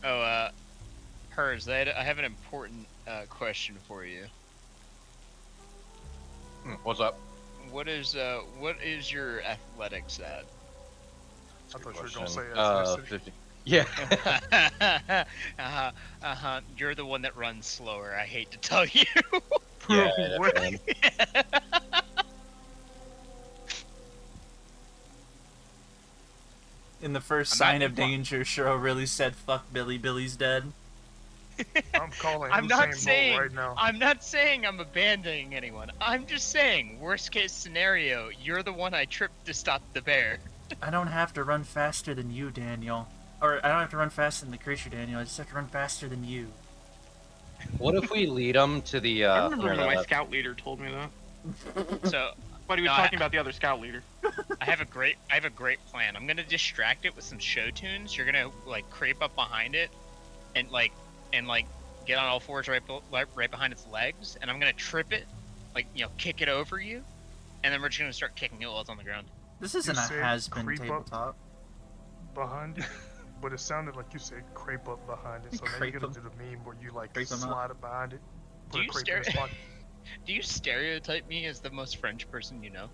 Oh, Hers, I have an important question for you. What's up? What is your athletics at? I thought you were gonna say 50. Yeah. You're the one that runs slower. I hate to tell you. Yeah. What? In the first I'm sign not of danger, Shiro really said, "Fuck Billy, Billy's dead." I'm calling I'm not Usain saying Bolt right now. I'm not saying I'm abandoning anyone. I'm just saying, worst case scenario, you're the one I tripped to stop the bear. I don't have to run faster than you, Daniel. Or, I don't have to run faster than the creature, Daniel. I just have to run faster than you. What if we lead them to the? I remember here, when my left? scout leader told me that. So But he was No, talking about the other scout leader. I have a great plan. I'm gonna distract it with some show tunes. You're gonna like creep up behind it, and get on all fours right behind its legs, and I'm gonna trip it, kick it over you, and then we're just gonna start kicking it while it's on the ground. This isn't You a said has-been creep up? tabletop. Behind it, but it sounded like you said crepe up behind it. So now you're gonna do the meme where you like Creep 'em slide up behind it. Do Put a you crepe in his pocket. Do you stereotype me as the most French person you know?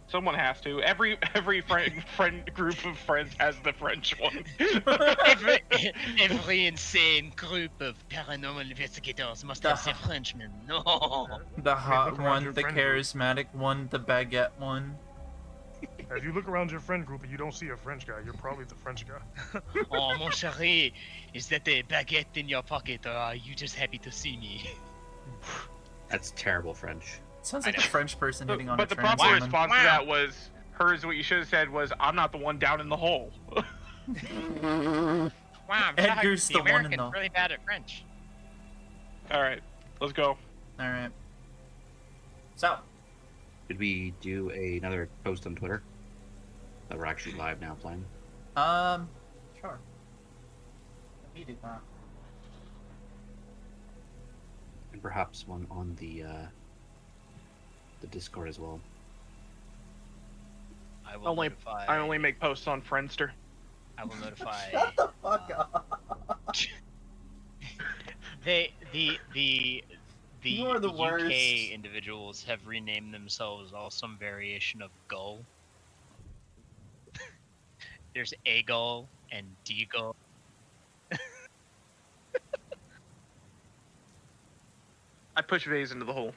Someone has to. Every friend group of friends has the French one. Every insane group of paranormal investigators must have a Frenchman. No. The hot look around your one, the friend group. charismatic one, the baguette one. If you look around your friend group and you don't see a French guy, you're probably the French guy. Oh, mon chéri, is that a baguette in your pocket, or are you just happy to see me? That's terrible French. Sounds I like a know. French person hitting on a But the trans proper woman. response to that was hers. What you should have said was, "I'm not the one down in the hole." Wow, I'm Edgar's shocked. the one in American's the- really bad at French. All right, let's go. Alright. So, Did we do another post on Twitter? That we're actually live now playing. sure. Let me do that. And perhaps one on the Discord as well. I will notify. I only make posts on Friendster. I will notify. Fuck off. The You are the UK worst. individuals have renamed themselves all some variation of gull. There's A gull and D gull. I push Vase into the hole.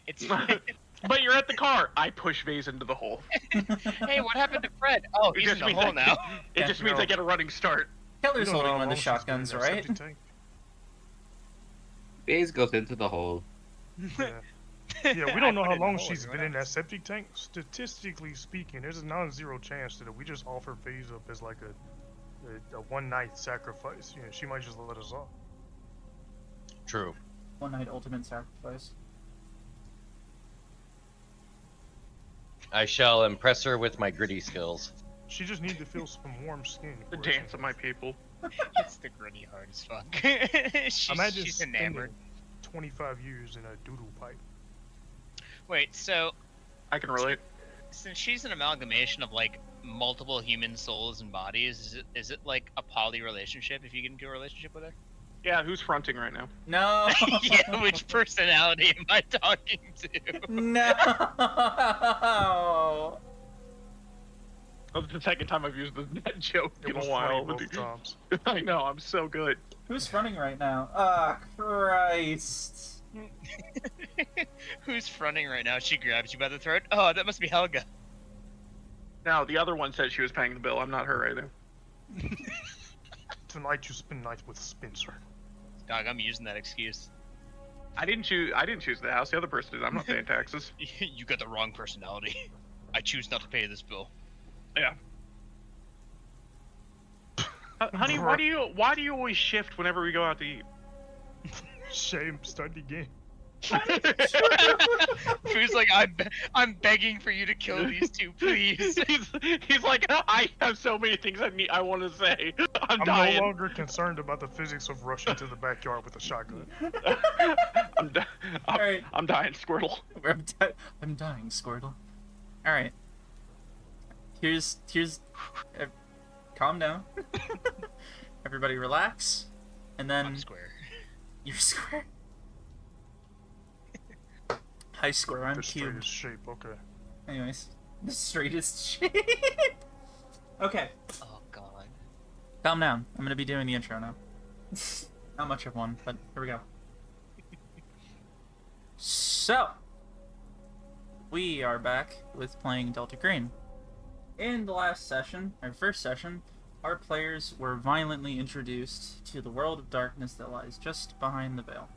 It's But you're at the car. I push Vase into the hole. hey, what happened to Fred? Oh, he's in the hole now. It just means I get a running start. Keller's You don't know holding how one of the long she's been in shotguns, that right? septic tank. Vase goes into the hole. Yeah. Yeah, we don't know I how put it in long the hole, she's everyone been in that else. septic tank. Statistically speaking, there's a non-zero chance that if we just offer FaZe up as like a one-night sacrifice, she might just let us off. True. One night ultimate sacrifice. I shall impress her with my gritty skills. She just needs to feel some warm skin. The for us. dance of my people. It's the gritty hard as fuck. Imagine she's spending enamored. 25 years in a doodle pipe. Wait, so I can relate. since she's an amalgamation of like multiple human souls and bodies, is it like a poly relationship if you get into a relationship with her? Yeah, who's fronting right now? No! Yeah, which personality am I talking to? No! That's the second time I've used that joke It in a was while. funny both times. I know, I'm so good. Who's running right now? Ah, Christ. Who's fronting right now? She grabs you by the throat. Oh, that must be Helga. Now, the other one said she was paying the bill. I'm not her right now. Tonight you spend night with Spencer. Dog, I'm using that excuse. I didn't choose the house. The other person did. I'm not paying taxes. You got the wrong personality. I choose not to pay this bill. Yeah. Honey, why do you always shift whenever we go out to eat? Shame, start the game. Who's like, I'm begging for you to kill these two, please. he's like, I have so many things I want to say. I'm I'm dying. no longer concerned about the physics of rushing to the backyard with a shotgun. Alright. I'm dying, Squirtle. I'm dying, Squirtle. Alright. here's calm down. Everybody relax, and then I'm square. you're square. Hi, square. I'm The cube. straightest shape. Okay. Anyways, the straightest shape. Okay, Oh god. calm down. I'm gonna be doing the intro now. Not much of one, but here we go. So, we are back with playing Delta Green. In the last session, our first session, our players were violently introduced to the world of darkness that lies just behind the veil.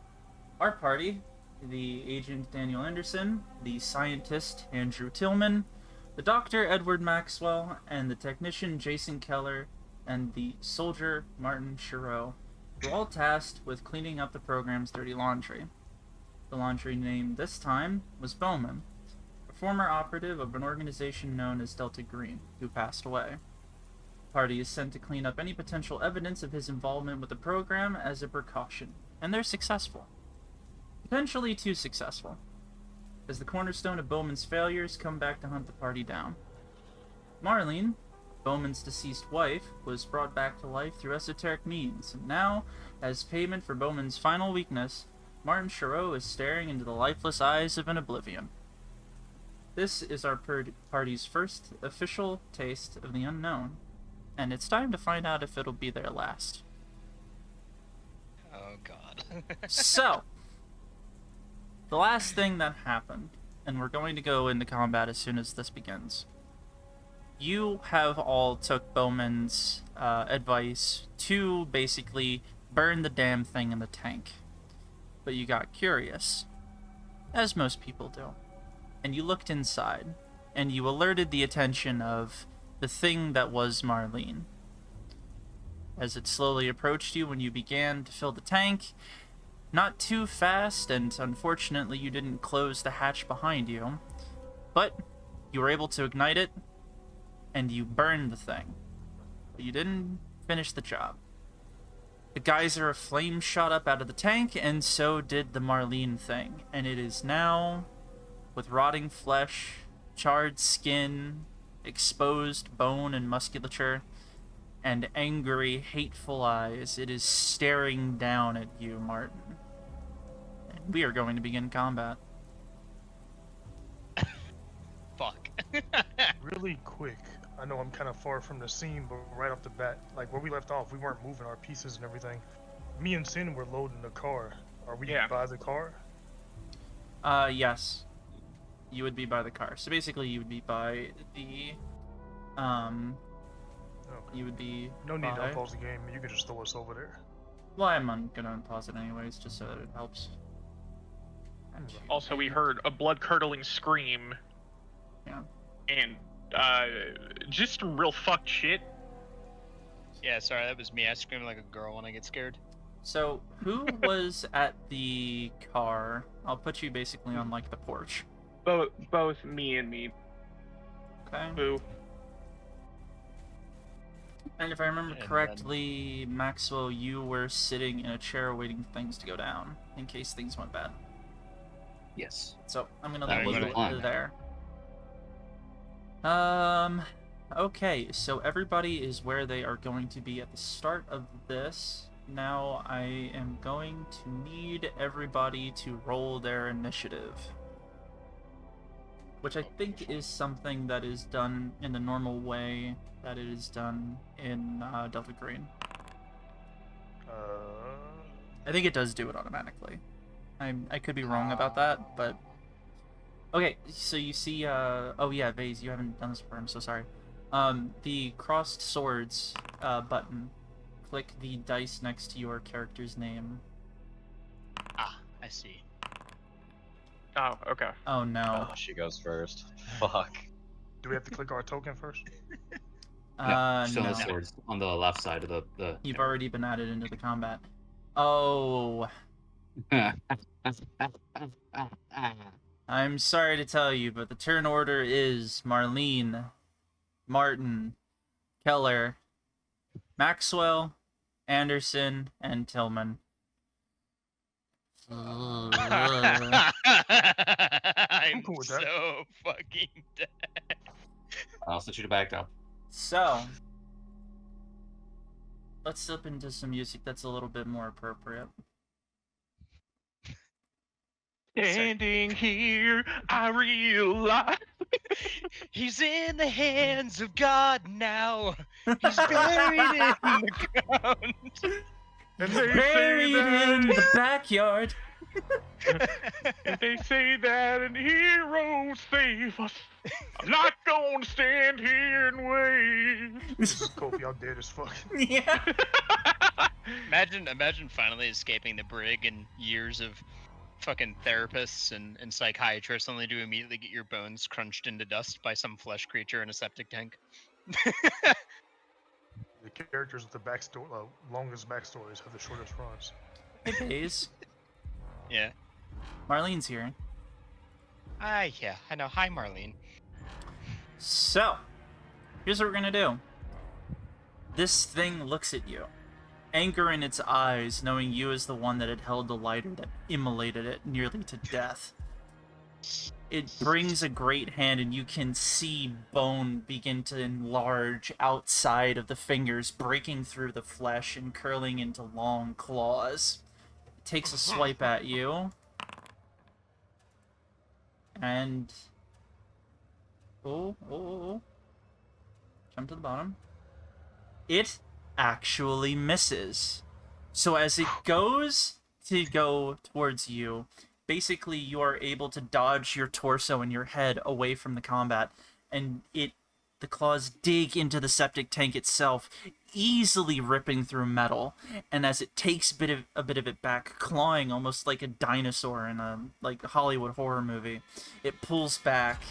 Our party, the agent Daniel Anderson, the scientist Andrew Tillman, the doctor Edward Maxwell, and the technician Jason Keller, and the soldier Martin Chirot, were all tasked with cleaning up the program's dirty laundry. The laundry name this time was Baughman, a former operative of an organization known as Delta Green, who passed away. The party is sent to clean up any potential evidence of his involvement with the program as a precaution, and they're successful. Potentially too successful, as the cornerstone of Bowman's failures come back to hunt the party down. Marlene, Bowman's deceased wife, was brought back to life through esoteric means, and now, as payment for Bowman's final weakness, Martin Chirot is staring into the lifeless eyes of an oblivion. This is our party's first official taste of the unknown, and it's time to find out if it'll be their last. Oh god. So, the last thing that happened, and we're going to go into combat as soon as this begins. You have all took Bowman's advice to basically burn the damn thing in the tank. But you got curious, as most people do, and you looked inside, and you alerted the attention of the thing that was Marlene. As it slowly approached you when you began to fill the tank, not too fast, and unfortunately you didn't close the hatch behind you, but you were able to ignite it, and you burned the thing. But you didn't finish the job. The geyser of flame shot up out of the tank, and so did the Marlene thing, and it is now, with rotting flesh, charred skin, exposed bone and musculature, and angry, hateful eyes, it is staring down at you, Martin. And we are going to begin combat. Fuck. Really quick. I know I'm kind of far from the scene, but right off the bat, like where we left off, we weren't moving our pieces and everything. Me and Sin were loading the car. Are we Yeah. by the car? Yes. You would be by the car. So basically you would be by the, Okay. you would be No need to by... unpause the game. You can just throw us over there. Well, I'm gonna unpause it anyways, just so that it helps. Also, we heard a blood-curdling scream. Yeah. And, just some real fucked shit. Yeah, sorry, that was me. I scream like a girl when I get scared. So, who was at the car? I'll put you basically on, like, the porch. Both me and me. Okay? Boo. And if I remember And correctly, Maxwell, you were sitting in a chair waiting for things to go down, in case things went bad. Yes. So, I'm gonna That leave was you the plan. there. Okay, so everybody is where they are going to be at the start of this. Now I am going to need everybody to roll their initiative. Which I think is something that is done in the normal way that it is done in Delta Green. I think it does do it automatically. I could be wrong about that, but... Okay, so you see, oh yeah, Vase, you haven't done this before, I'm so sorry. The crossed swords button. Click the dice next to your character's name. Ah, I see. Oh, okay. Oh no. Oh, she goes first. Fuck. Do we have to click our token first? Still No. the swords on the left side of the. You've already been added into the combat. Oh, I'm sorry to tell you, but the turn order is Marlene, Martin, Keller, Maxwell, Anderson, and Tillman. I'm cool with that. so fucking dead. I'll set you to back up. So, let's slip into some music that's a little bit more appropriate. Standing here, I realize. He's in the hands of God now. He's buried in the ground. And they Buried say that, in the backyard. and they say that an hero save us. I'm not gonna stand here and wait. This is Kofi out dead as fuck. Yeah. Imagine finally escaping the brig and years of fucking therapists and psychiatrists only to immediately get your bones crunched into dust by some flesh creature in a septic tank. The characters with the longest backstories have the shortest runs. Hey, Baze. Yeah. Marlene's here. Yeah, I know. Hi, Marlene. So, here's what we're gonna do. This thing looks at you, anger in its eyes, knowing you as the one that had held the lighter that immolated it nearly to death. It brings a great hand, and you can see bone begin to enlarge outside of the fingers, breaking through the flesh and curling into long claws. It takes a swipe at you. And... Oh. Jump to the bottom. It actually misses. So as it goes to go towards you, basically you are able to dodge your torso and your head away from the combat, and the claws dig into the septic tank itself, easily ripping through metal. And as it takes a bit of it back, clawing almost like a dinosaur in a Hollywood horror movie, it pulls back,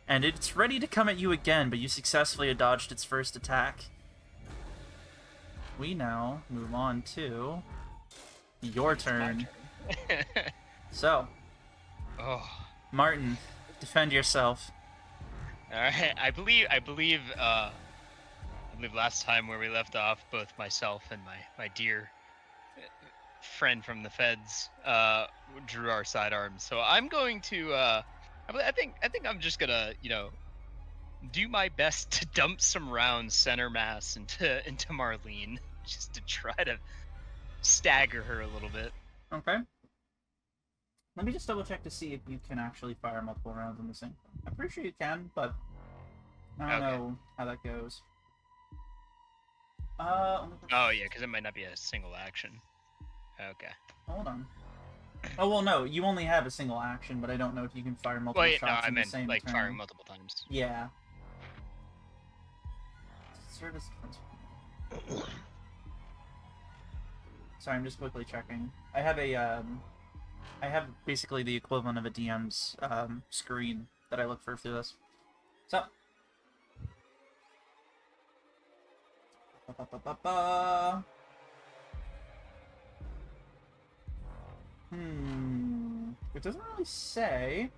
and it's ready to come at you again, but you successfully dodged its first attack. We now move on to your turn. So, Martin, defend yourself. All right. I believe last time where we left off, both myself and my dear friend from the feds drew our sidearms. So I'm going to I think I'm just gonna do my best to dump some rounds center mass into Marlene, just to try to stagger her a little bit. Okay. Let me just double check to see if you can actually fire multiple rounds in the same. I'm pretty sure you can, but I don't know how that goes. Oh yeah, because it might not be a single action. Okay. Hold on. Oh well, no, you only have a single action, but I don't know if you can fire multiple Well, yeah, no, shots I in the meant same like turn. firing multiple times. Yeah. Service. Sorry, I'm just quickly checking. I have basically the equivalent of a DM's screen that I look for through this. So. It doesn't really say.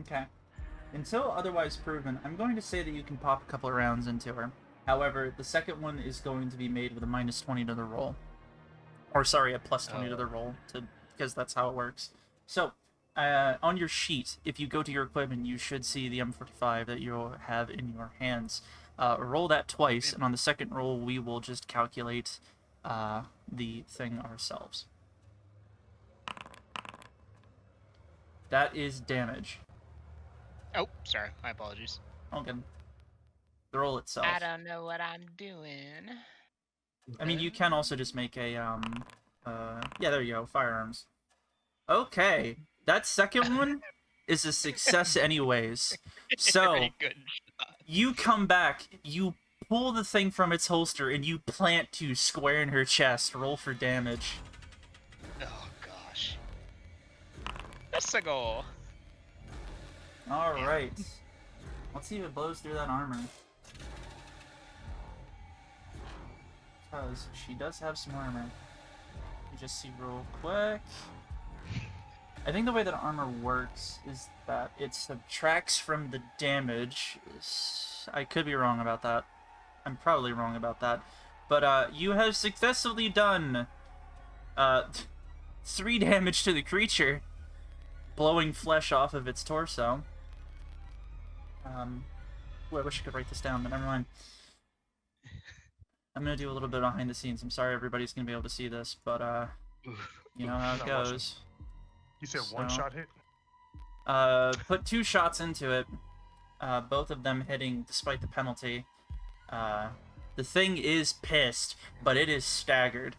Okay. Until otherwise proven, I'm going to say that you can pop a couple of rounds into her. However, the second one is going to be made with a -20 to the roll. Or sorry, a +20 to the roll, because that's how it works. So, on your sheet, if you go to your equipment, you should see the M45 that you have in your hands. Roll that twice, and on the second roll, we will just calculate the thing ourselves. That is damage. Oh, sorry. My apologies. Okay. The roll itself. I don't know what I'm doing. I mean, you can also just make a, yeah, there you go, firearms. Okay, that second one is a success anyways. So, Very good shot. you come back, you pull the thing from its holster, and you plant two square in her chest. Roll for damage. Oh gosh. That's a goal. Alright. Let's see if it blows through that armor. Because she does have some armor. Let me just see real quick. I think the way that armor works is that it subtracts from the damage. I could be wrong about that. I'm probably wrong about that. But you have successfully done 3 damage to the creature, blowing flesh off of its torso. Well, I wish I could write this down, but never mind. I'm gonna do a little bit behind the scenes. I'm sorry everybody's gonna be able to see this, but you know how it Not goes. You said So- one shot hit? Put 2 shots into it, both of them hitting despite the penalty. The thing is pissed, but it is staggered.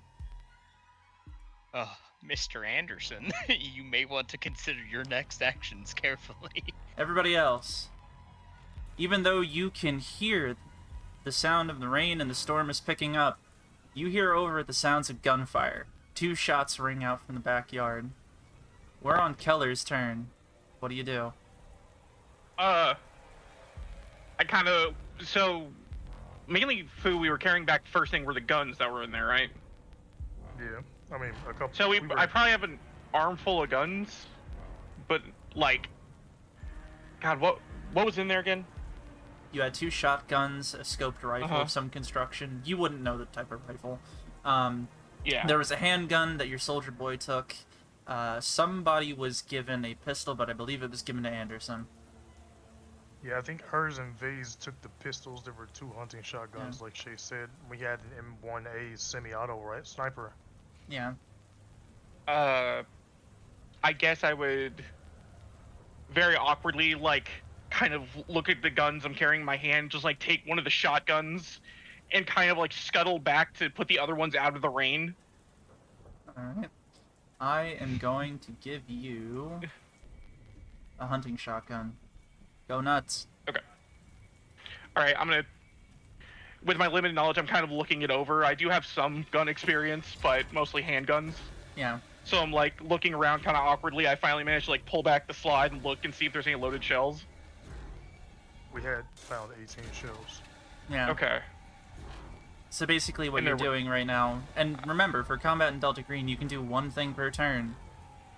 Oh, Mr. Anderson, you may want to consider your next actions carefully. Everybody else, even though you can hear the sound of the rain and the storm is picking up, you hear over the sounds of gunfire. 2 shots ring out from the backyard. We're on Keller's turn. What do you do? I kind of mainly food we were carrying back. First thing were the guns that were in there, right? Yeah. I mean, a couple. So we were- I probably have an armful of guns, but like, God, what was in there again? You had 2 shotguns, a scoped rifle Uh-huh. of some construction. You wouldn't know the type of rifle. Yeah. There was a handgun that your soldier boy took. Somebody was given a pistol, but I believe it was given to Anderson. Yeah, I think hers and Vay's took the pistols. There were 2 hunting shotguns, like Shay said. We had an M1A semi-auto, right? Sniper. Yeah. I guess I would very awkwardly, like, kind of look at the guns I'm carrying in my hand, just like take one of the shotguns and kind of like scuttle back to put the other ones out of the rain. Alright. I am going to give you a hunting shotgun. Go nuts. Alright, I'm gonna, with my limited knowledge, I'm kind of looking it over. I do have some gun experience, but mostly handguns. Yeah. So I'm like looking around kind of awkwardly. I finally managed to like pull back the slide and look and see if there's any loaded shells. We had found 18 shells. Yeah. Okay. So basically what And you're there were- doing right now, and remember, for combat in Delta Green, you can do 1 thing per turn.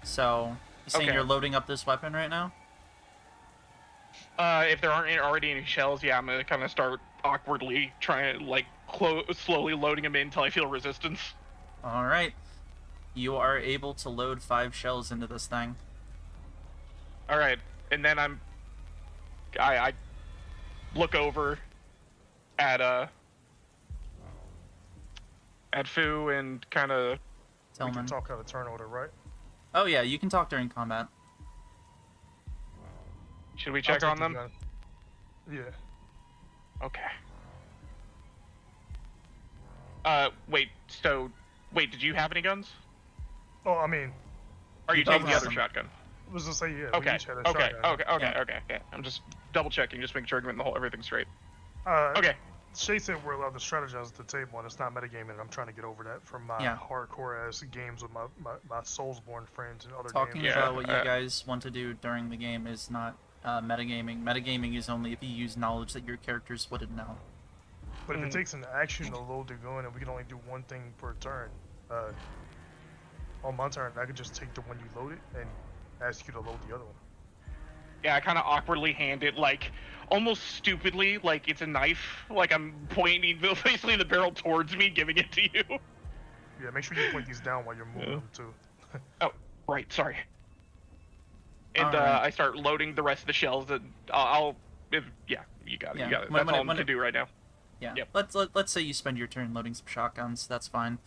So, you saying Okay. you're loading up this weapon right now? If there aren't already any shells, yeah, I'm gonna kind of start awkwardly trying to like slowly loading them in until I feel resistance. Alright. You are able to load 5 shells into this thing. All right, and then I look over at Fu and kind of We Tillman. can talk out of turn order, right? Oh yeah, you can talk during combat. should we I'll check take on the them? gun. Yeah. Okay. Wait, did you have any guns? Oh, I mean, Or are you both taking the have other them. shotgun? I was gonna say, yeah. We Okay, each had a okay, shotgun. okay. I'm just double checking, just making sure I'm getting the whole everything straight. Uh, Okay. Shay said we're allowed to strategize at the table, and it's not metagaming. I'm trying to get over that from my Yeah. hardcore ass games with my Soulsborne friends and other Talking games. Yeah, about what you uh, guys want to do during the game is not metagaming. Metagaming is only if you use knowledge that your characters wouldn't know. But if Mm. it takes an action to load the gun, and we can only do 1 thing per turn, on my turn, I could just take the one you loaded and ask you to load the other one. Yeah, I kind of awkwardly hand it, like, almost stupidly, like it's a knife. Like I'm pointing basically the barrel towards me, giving it to you. Yeah, make sure you point these down while you're moving them too. Right, sorry. And Alright. I start loading the rest of the shells. That yeah, you got it. Yeah, You got it. when That's all it- I can do right now. Yeah. Yep. Let's say you spend your turn loading some shotguns. That's fine.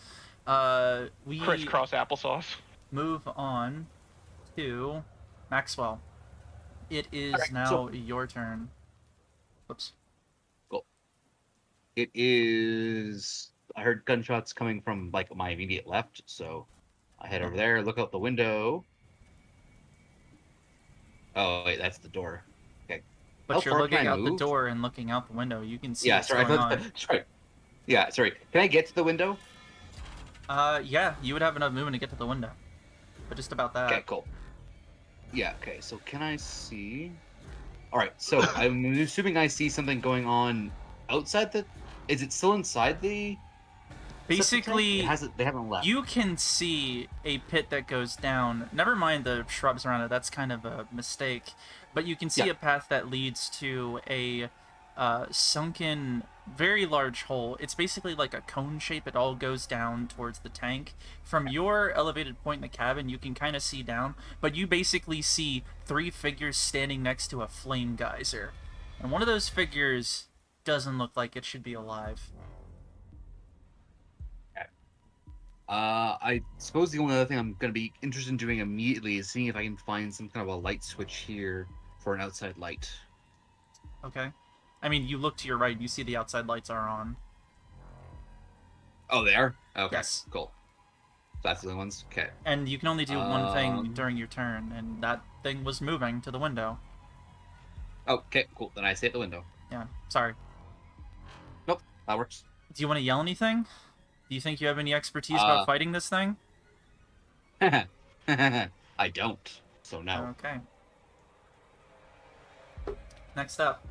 We Crisscross applesauce. move on to Maxwell. It is Alright, now so- your turn. Whoops. It is. I heard gunshots coming from like my immediate left, so I head over there, look out the window. Oh wait, that's the door. But How you're far looking can I out the move? door and looking out the window. You can see Yeah, what's sorry. going on. Sorry. Yeah, sorry. Can I get to the window? Yeah, you would have enough movement to get to the window. But just about that. Okay, cool. Yeah, okay, so can I see? Alright, so I'm assuming I see something going on outside the. Is it still inside the. Basically, They haven't left. you can see a pit that goes down. Never mind the shrubs around it, that's kind of a mistake. But you can see Yeah. a path that leads to a sunken, very large hole. It's basically like a cone shape. It all goes down towards the tank. From your elevated point in the cabin, you can kind of see down, but you basically see 3 figures standing next to a flame geyser. And one of those figures doesn't look like it should be alive. I suppose the only other thing I'm going to be interested in doing immediately is seeing if I can find some kind of a light switch here for an outside light. Okay. I mean, you look to your right, and you see the outside lights are on. Oh, they are? Okay, Yes. cool. That's the only ones? Okay. And you can only do one Um, thing during your turn, and that thing was moving to the window. Okay, cool. Then I stay at the window. Yeah, sorry. Nope, that works. Do you want to yell anything? Do you think you have any expertise about fighting this thing? I don't, so no. Okay. Next up.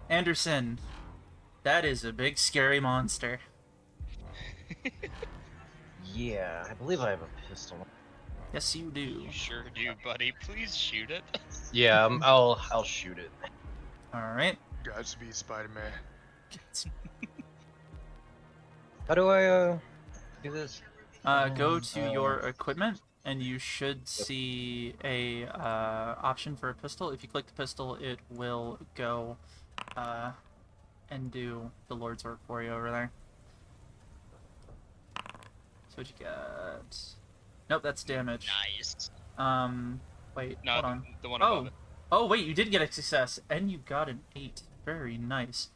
Anderson. That is a big scary monster. Yeah, I believe I have a pistol. Yes, you do. You sure do, buddy. Please shoot it. Yeah, I'll shoot it. Alright. Godspeed, Spider-Man. How do I do this? Go to your equipment, and you should see a option for a pistol. If you click the pistol, it will go and do the Lord's work for you over there. So what you got? Nope, that's damage. Nice. Wait, No, hold on. the one above Oh, it. oh wait, you did get a success, and you got an 8. Very nice.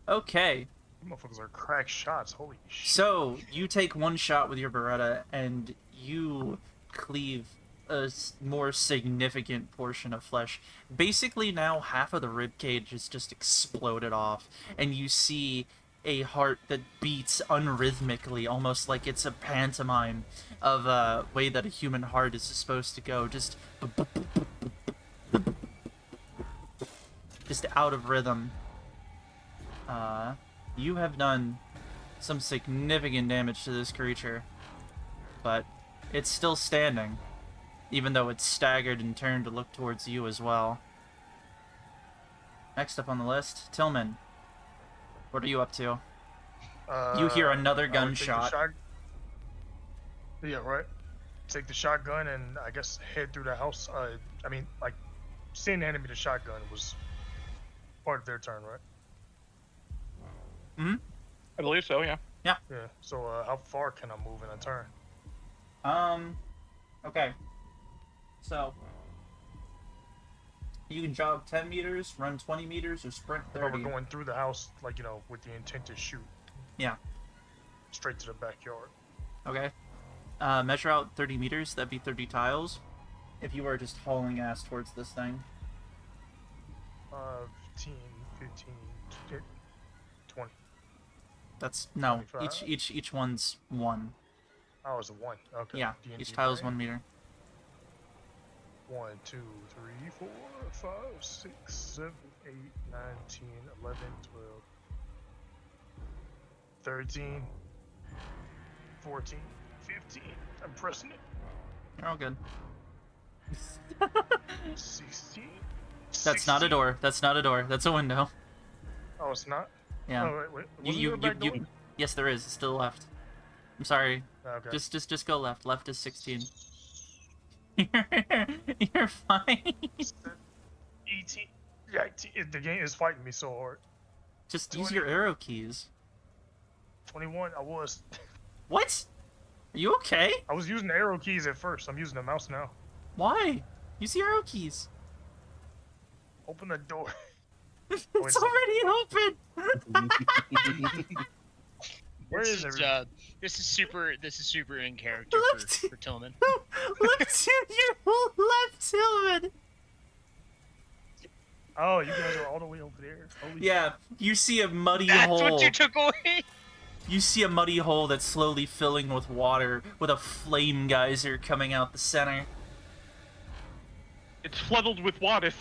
Okay, You motherfuckers are crack shots. Holy shit. so you take one shot with your Beretta, and you cleave a more significant portion of flesh. Basically, now half of the rib cage is just exploded off, and you see a heart that beats unrhythmically, almost like it's a pantomime of a way that a human heart is supposed to go. Just out of rhythm. You have done some significant damage to this creature, but it's still standing, even though it's staggered and turned to look towards you as well. Next up on the list, Tillman. What are you up to? You hear another I would take the gunshot. Yeah, right. Take the shotgun and I guess head through the house. I mean, like, seeing the enemy the shotgun was part of their turn, right? I believe so, yeah. Yeah. So how far can I move in a turn? Okay. So, you can jog 10 meters, run 20 meters, or sprint If I were 30. going through the house, like, you know, with the intent to shoot. Yeah. Straight to the backyard. Okay. Measure out 30 meters, that'd be 30 tiles. If you were just hauling ass towards this thing. 15, 15, 20. That's, no, 25? each one's 1. Oh, it's a 1. Okay. Yeah, D&D each tile is brain. 1 meter. 1, 2, 3, 4, 5, 6, 7, 8, 9, 10, 11, 12, 13, 14, 15. I'm pressing it. You're all good. 16. That's not a 16. door. That's not a door. That's a window. Oh, it's not? Yeah. Oh, wait. Wasn't there a back door? Yes, there is. It's still left. I'm sorry. Okay. Just go left. Left is 16. You're fine. 18. Yeah, the game is fighting me so hard. Just use 20. your arrow keys. 21. I was What? Are you okay? using the arrow keys at first. I'm using the mouse now. Why? Use the arrow keys. Open the door. It's Wait, so- already open. Where is everyone? This is super in character Look for Tillman. Look to your left, Tillman. Oh, you guys are all the way over there. Holy Yeah, you see a muddy That's hole. what you took away. You see a muddy hole that's slowly filling with water, with a flame geyser coming out the center. It's flooded with water.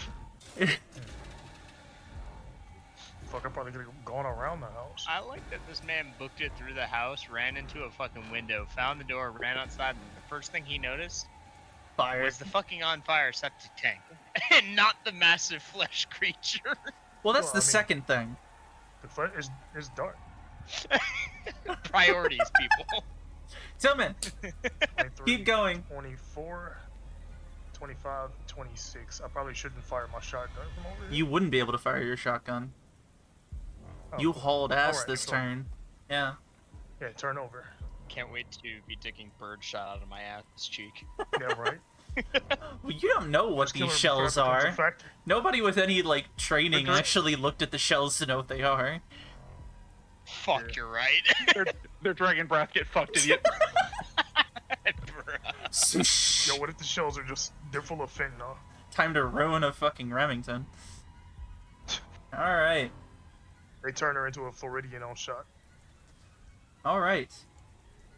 Fuck, I probably could have gone around the house. I like that this man booked it through the house, ran into a fucking window, found the door, ran outside, and the first thing he noticed Fire. was the fucking on fire septic tank, and not the massive flesh creature. Well, that's Well, the I mean- second thing. The fight is dark. Priorities, people. Tillman, 23, keep going. 24, 25, 26. I probably shouldn't fire my shotgun from over here. You wouldn't be able to fire your shotgun. Oh, You cool. hauled ass Alright, this so- turn. Yeah. Yeah, turn over. Can't wait to be taking bird shot out of my ass cheek. Yeah, right. Well, you don't know what Just these kill her shells before it becomes a are. factor. Nobody with any, like, training But actually looked at the shells to know what they are. Fuck, Yeah. you're right. Their dragon breath get fucked, idiot. Bruh. Swoosh. Yo, what if the shells are just, they're full of fentanyl? Time to ruin a fucking Remington. Alright. They turn her into a Floridian on shot. Alright.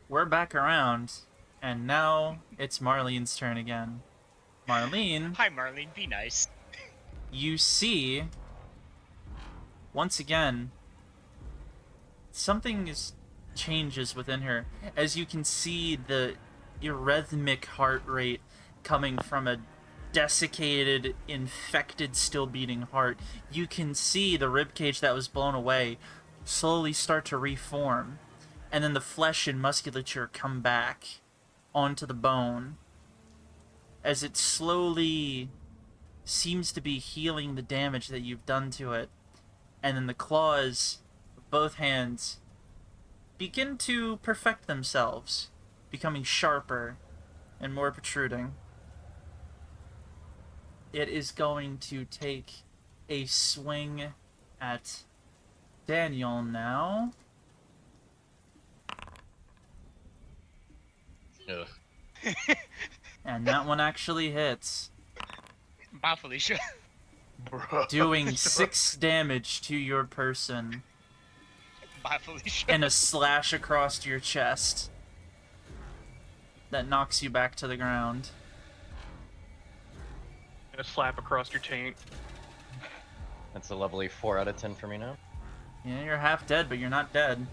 We're back around, and now it's Marlene's turn again. Marlene, Hi, Marlene. Be nice. you see, once again, something changes within her. As you can see the eurythmic heart rate coming from a desiccated, infected, still beating heart. You can see the ribcage that was blown away slowly start to reform, and then the flesh and musculature come back onto the bone as it slowly seems to be healing the damage that you've done to it. And then the claws of both hands begin to perfect themselves, becoming sharper and more protruding. It is going to take a swing at Daniel now. Ugh. And that one actually hits, Bye, Felicia. Bruh. doing 6 damage to your person Bye, Felicia. and a slash across your chest that knocks you back to the ground. And a slap across your taint. That's a lovely 4 out of 10 for me now. Yeah, you're half dead, but you're not dead.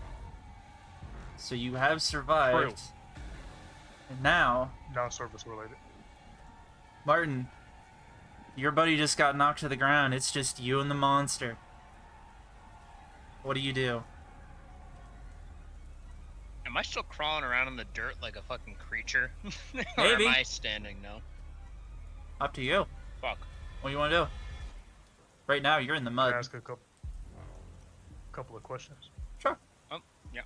So you have survived. And now, Non-service related. Martin, your buddy just got knocked to the ground. It's just you and the monster. What do you do? Am I still crawling around in the dirt like a fucking creature? Or Maybe. am I standing now? Up to you. Fuck. What do you want to do? Right now, you're in the Can I mud. ask a couple of questions? Sure. Yeah.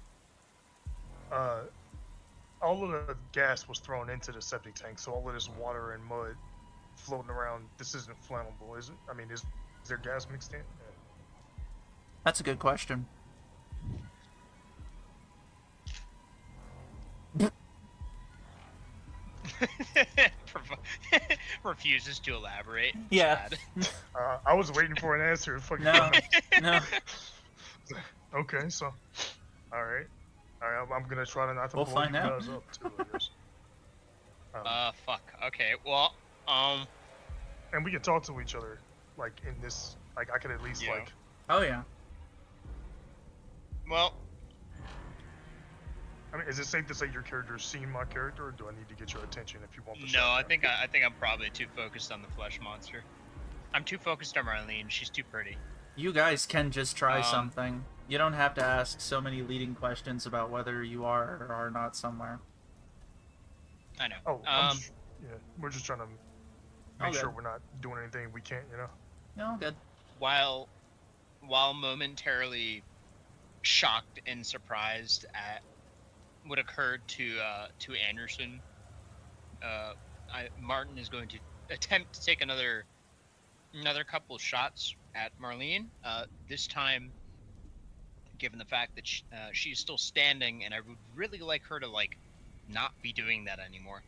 All of the gas was thrown into the septic tank, so all of this water and mud floating around, this isn't flammable, is it? I mean, is there gas mixed in? That's a good question. Refuses to elaborate. Yeah. Sad. I was waiting for an answer. Fucking No. No. Okay, so, all right, I'm gonna try not to We'll blow find you out. guys up too, I guess. Fuck. Okay, well, And we can talk to each other, like in this. Like I could at least Yeah. like. Oh, yeah. well, I mean, is it safe to say your character's seen my character, or do I need to get your attention if you want the no, shot? I think I'm probably too focused on the flesh monster. I'm too focused on Marlene. She's too pretty. You guys can just try Um, something. You don't have to ask so many leading questions about whether you are or are not somewhere. I know. Oh, yeah, we're just trying to make Okay. sure we're not doing anything we can't, you know. No, good. While momentarily shocked and surprised at what occurred to Anderson, Martin is going to attempt to take another couple shots at Marlene. This time, given the fact that she's still standing, and I would really like her to not be doing that anymore.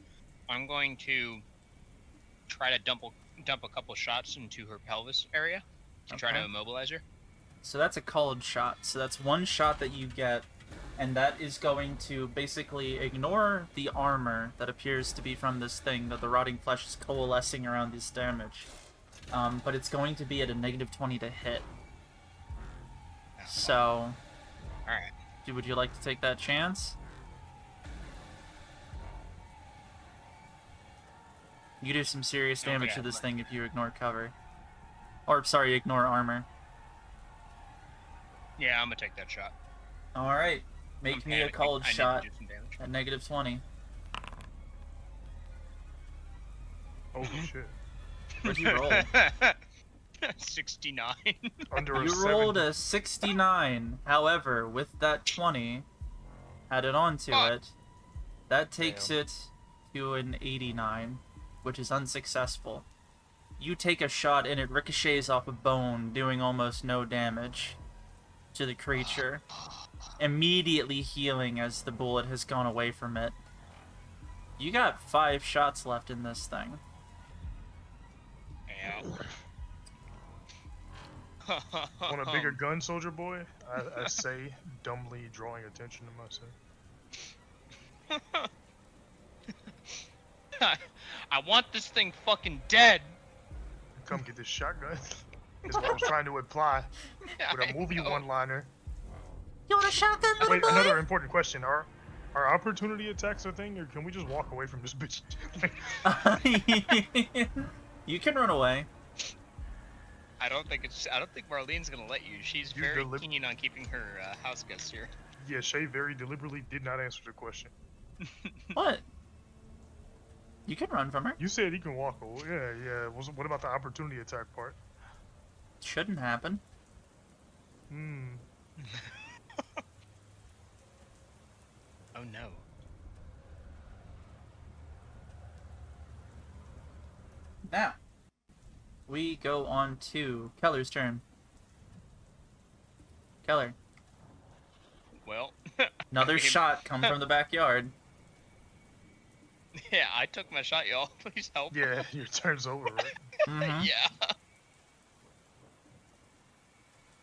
I'm going to try to dump a couple shots into her pelvis area to try to Okay. immobilize her. So that's a called shot. So that's one shot that you get, and that is going to basically ignore the armor that appears to be from this thing that the rotting flesh is coalescing around this damage. But it's going to be at a -20 to hit. So, All right. would you like to take that chance? You do some serious I don't damage think to I this have thing if you ignore cover. Or, sorry, ignore armor. Yeah, I'm gonna take that shot. Alright. Make I'm me a panicking. cold I need to shot do some damage. at negative 20. Holy shit. What'd you roll? 69. Under a You 70. rolled a 69. However, with that 20 added onto Fuck. it, that takes Damn. it to an 89, which is unsuccessful. You take a shot and it ricochets off a bone, doing almost no damage to the creature, immediately healing as the bullet has gone away from it. You got 5 shots left in this thing. Yeah. Want a bigger gun, soldier boy? I say, dumbly drawing attention to myself. I want this thing fucking dead. Come get this shotgun. Is what I was trying to imply with a I movie know. one-liner. You want a shotgun, little Wait, boy? another important question. Are opportunity attacks a thing, or can we just walk away from this bitch? You can run away. I don't think Marlene's gonna let you. She's You very delib- keen on keeping her house guests here. Yeah, Shay very deliberately did not answer the question. What? You can run from her. You said he can walk away. Yeah. What about the opportunity attack part? Shouldn't happen. Hmm. Oh no. Now, we go on to Keller's turn. Keller, Well. another I mean, shot come from the backyard. Yeah, I took my shot, y'all. Please help. Yeah, your turn's over, right? Mm-hmm. Yeah.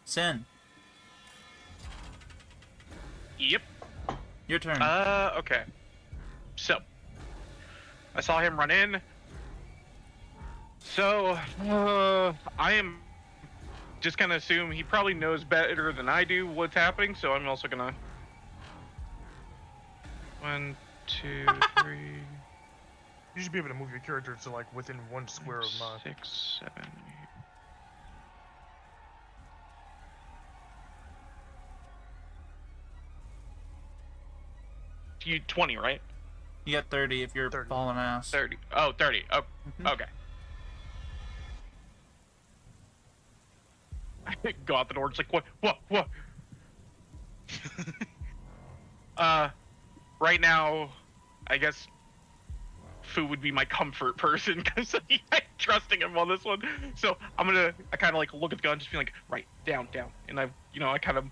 Sin, Yep. your turn. Okay. So, I saw him run in. So, I am just gonna assume he probably knows better than I do what's happening, so I'm also gonna... 1, 2, 3, You should be able to move your character to like within 1 square of mine. 6, 7, 8. You 20, right? You got 30 if you're 30. falling ass. 30. Oh, 30. Oh, Mhm. okay. I go out the door, just like, what? Right now, I guess Fu would be my comfort person, because I'm trusting him on this one. So I kind of like look at the gun, just be like, right, down. And I kind of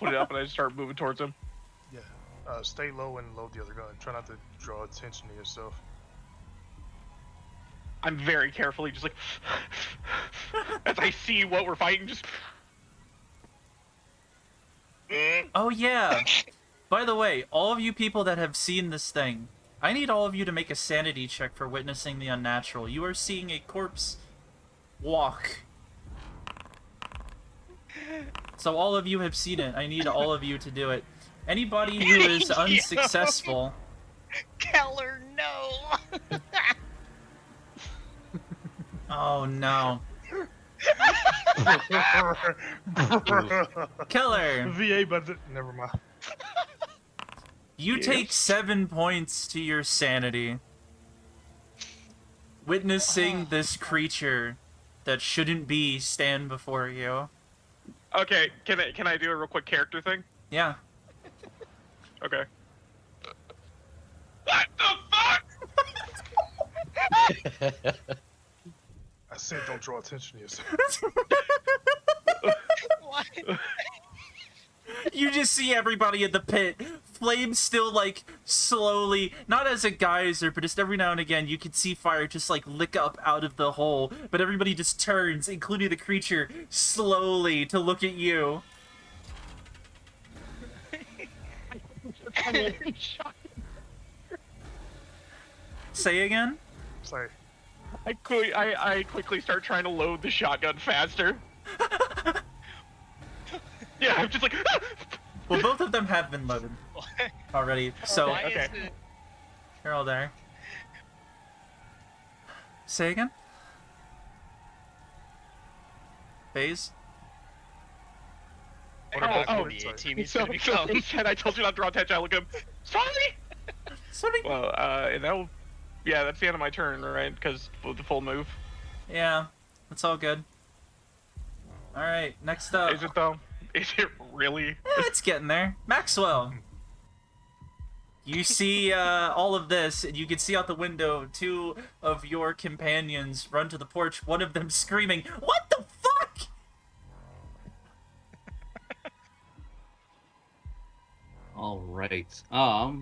put it up and I just start moving towards him. Yeah. Stay low and load the other gun. Try not to draw attention to yourself. I'm very carefully just like, as I see what we're fighting, just... Oh yeah. By the way, all of you people that have seen this thing, I need all of you to make a sanity check for witnessing the unnatural. You are seeing a corpse walk. So all of you have seen it. I need all of you to do it. Anybody who is Yo. unsuccessful, Keller, no. oh no. Keller, VA, but never mind. you take 7 points to your sanity. Witnessing this creature that shouldn't be stand before you. Okay, can I do a real quick character thing? Yeah. Okay. What the fuck? I said don't draw attention to yourself. What? You just see everybody in the pit. Flames still, like, slowly, not as a geyser, but just every now and again, you can see fire just, like, lick up out of the hole. But everybody just turns, including the creature, slowly to look at you. Say again? Sorry. I quickly start trying to load the shotgun faster. Yeah, I'm just like... Well, both of them have been loaded already, so Why okay. is it... they're all there. Say again? Phase? What Oh, about oh, the the insight? team he's So, gonna so become. he said, I told you not to draw attention. I look at him. Sorry! Sorry. Well, and that will... Yeah, that's the end of my turn, right? Because of the full move. Yeah, it's all good. Alright, next up. Is it, though? Is it really? It's getting there. Maxwell! You see all of this, and you can see out the window 2 of your companions run to the porch, one of them screaming, "What the fuck?" All right. Oh,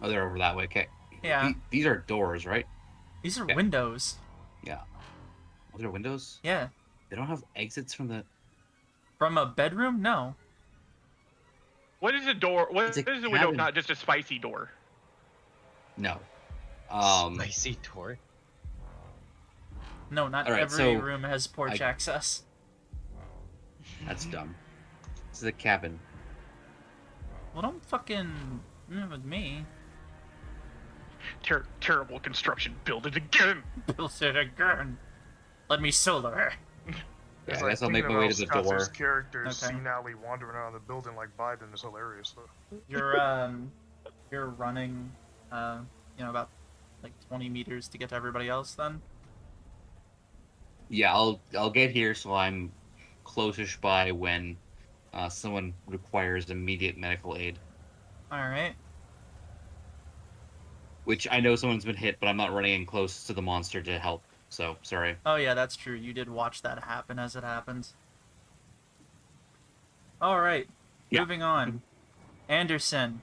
they're over that way. Okay. Yeah. These are doors, right? These are Okay. windows. Yeah. Oh, they're windows. Yeah. They don't have exits from the. From a bedroom? No. What is a door? What It's is a a window if cabin. not just a spicy door? No. Spicy door. No, not Alright, every so room has porch access. That's dumb. This is a cabin. Well, don't fucking with me. Terrible construction. Build it again. Build it again. Let me solo her. Yeah, It's I guess I'll make thinking my way about to the Scott's door. character Okay. senilely wandering around the building like Vythan is hilarious. Though. You're running, about like 20 meters to get to everybody else. Then. Yeah, I'll get here so I'm close-ish by when someone requires immediate medical aid. All right. Which I know someone's been hit, but I'm not running in close to the monster to help. So sorry. Oh yeah, that's true. You did watch that happen as it happens. All right. Yeah. Moving on. Anderson,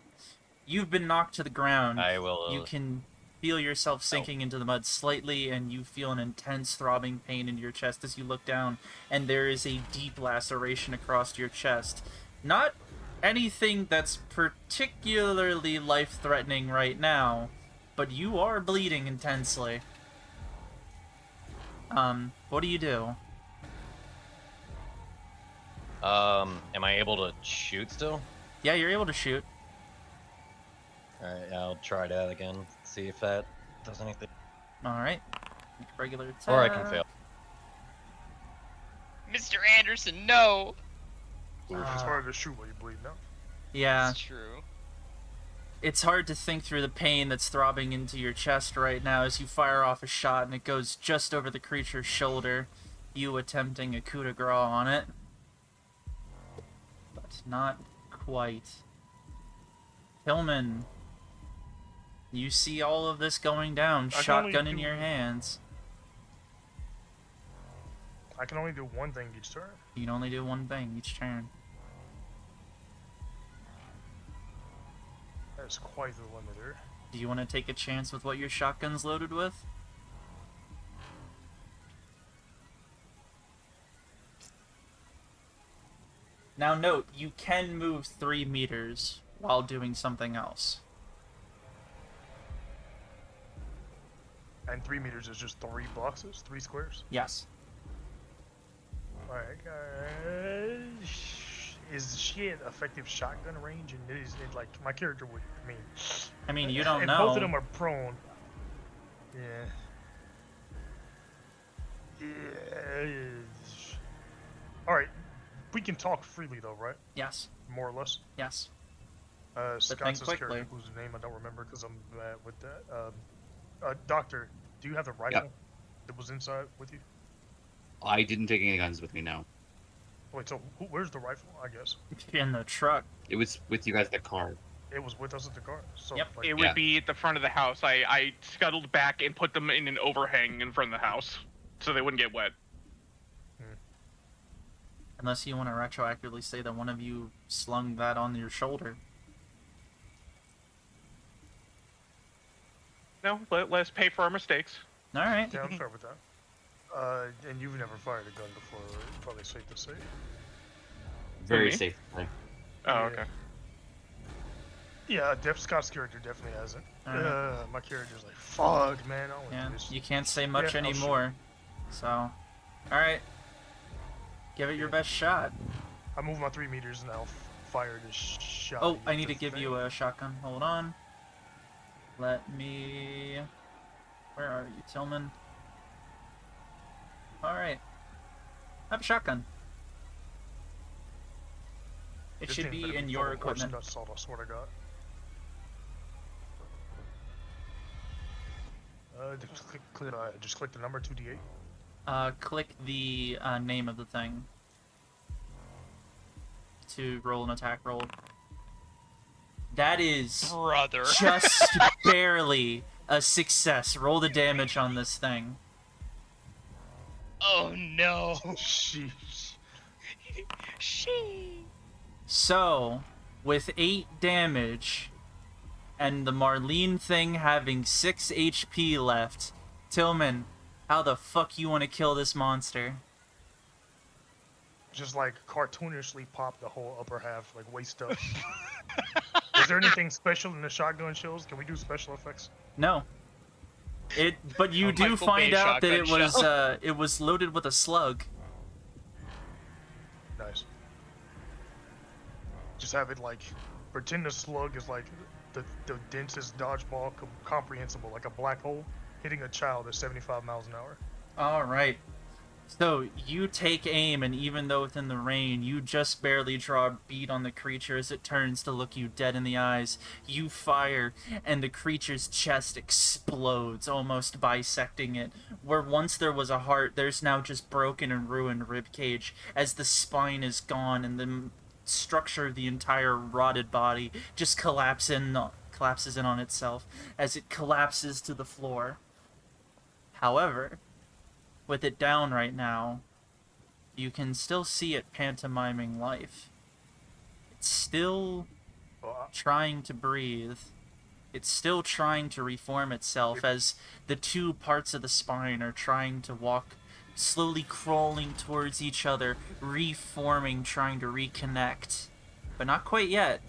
you've been knocked to the ground. I will. You can feel yourself sinking into the mud slightly, and you feel an intense throbbing pain in your chest as you look down, and there is a deep laceration across your chest. Not anything that's particularly life-threatening right now, but you are bleeding intensely. What do you do? Am I able to shoot still? Yeah, you're able to shoot. Alright, I'll try that again. See if that does anything. Alright. Make a regular attack. Or I can fail. Mr. Anderson, no. It's harder to shoot while you bleed now. Yeah. That's true. It's hard to think through the pain that's throbbing into your chest right now as you fire off a shot and it goes just over the creature's shoulder, you attempting a coup de grace on it. But not quite. Hillman, you see all of this going down, can shotgun only in do- your hands. I can only do one thing each turn. You can only do one thing each turn. That's quite the limiter. Do you want to take a chance with what your shotgun's loaded with? Now note, you can move 3 meters while doing something else. And 3 meters is just 3 boxes, 3 squares. Yes. Alright, guys. Is she at effective shotgun range? And is it like my character would? I mean, you don't if know. both of them are prone. Yeah. All right, we can talk freely though, right? Yes. More or less. Yes. Scott's quickly. character, whose name I don't remember because I'm bad with that. Doctor, do you have the rifle that was inside with you? I didn't take any guns with me now. Wait, so where's the rifle? I guess In the truck. It was with you guys in the car. it was with us at the car. So Yep. like, It would be at the front of the house. I scuttled back and put them in an overhang in front of the house so they wouldn't get wet. Unless you want to retroactively say that one of you slung that on your shoulder. No, let's pay for our mistakes. Alright. yeah, I'm fair with that. And you've never fired a gun before, right? Probably safe to say. Very me? safe. Oh, Yeah. okay. Yeah, Scott's character definitely hasn't. Alright. My character's like, fuck, man. I don't Yeah, do this. you can't say much Yeah, I'll shoot. anymore. So, alright. Give it your best shot. I move my 3 meters and I'll fire this shot. Oh, I need to give you a shotgun. Hold on. Let me... Where are you, Tillman? Alright. I have a shotgun. It This should thing be better in full your of horse equipment. nut salt, I swear to God. Just click the number 2d8. Click the name of the thing to roll an attack roll. That is Brother. just barely a success. Roll the damage on this thing. Oh no. Sheesh. She. So, with 8 damage, and the Marlene thing having 6 HP left, Tillman, how the fuck you want to kill this monster? Just like cartoonishly pop the whole upper half, like waist up. Is there anything special in the shotgun shells? Can we do special effects? No. But you A do Michael find Bay out that shotgun it was loaded with a slug. Nice. Just have it like, pretend the slug is like the densest dodgeball comprehensible, like a black hole hitting a child at 75 miles an hour. All right. So you take aim, and even though within the rain, you just barely draw a bead on the creature as it turns to look you dead in the eyes. You fire, and the creature's chest explodes, almost bisecting it. Where once there was a heart, there's now just broken and ruined ribcage, as the spine is gone and the structure of the entire rotted body just collapses in on itself as it collapses to the floor. However, with it down right now, you can still see it pantomiming life. It's still trying to breathe. It's still trying to reform itself as the two parts of the spine are trying to walk, slowly crawling towards each other, reforming, trying to reconnect. But not quite yet.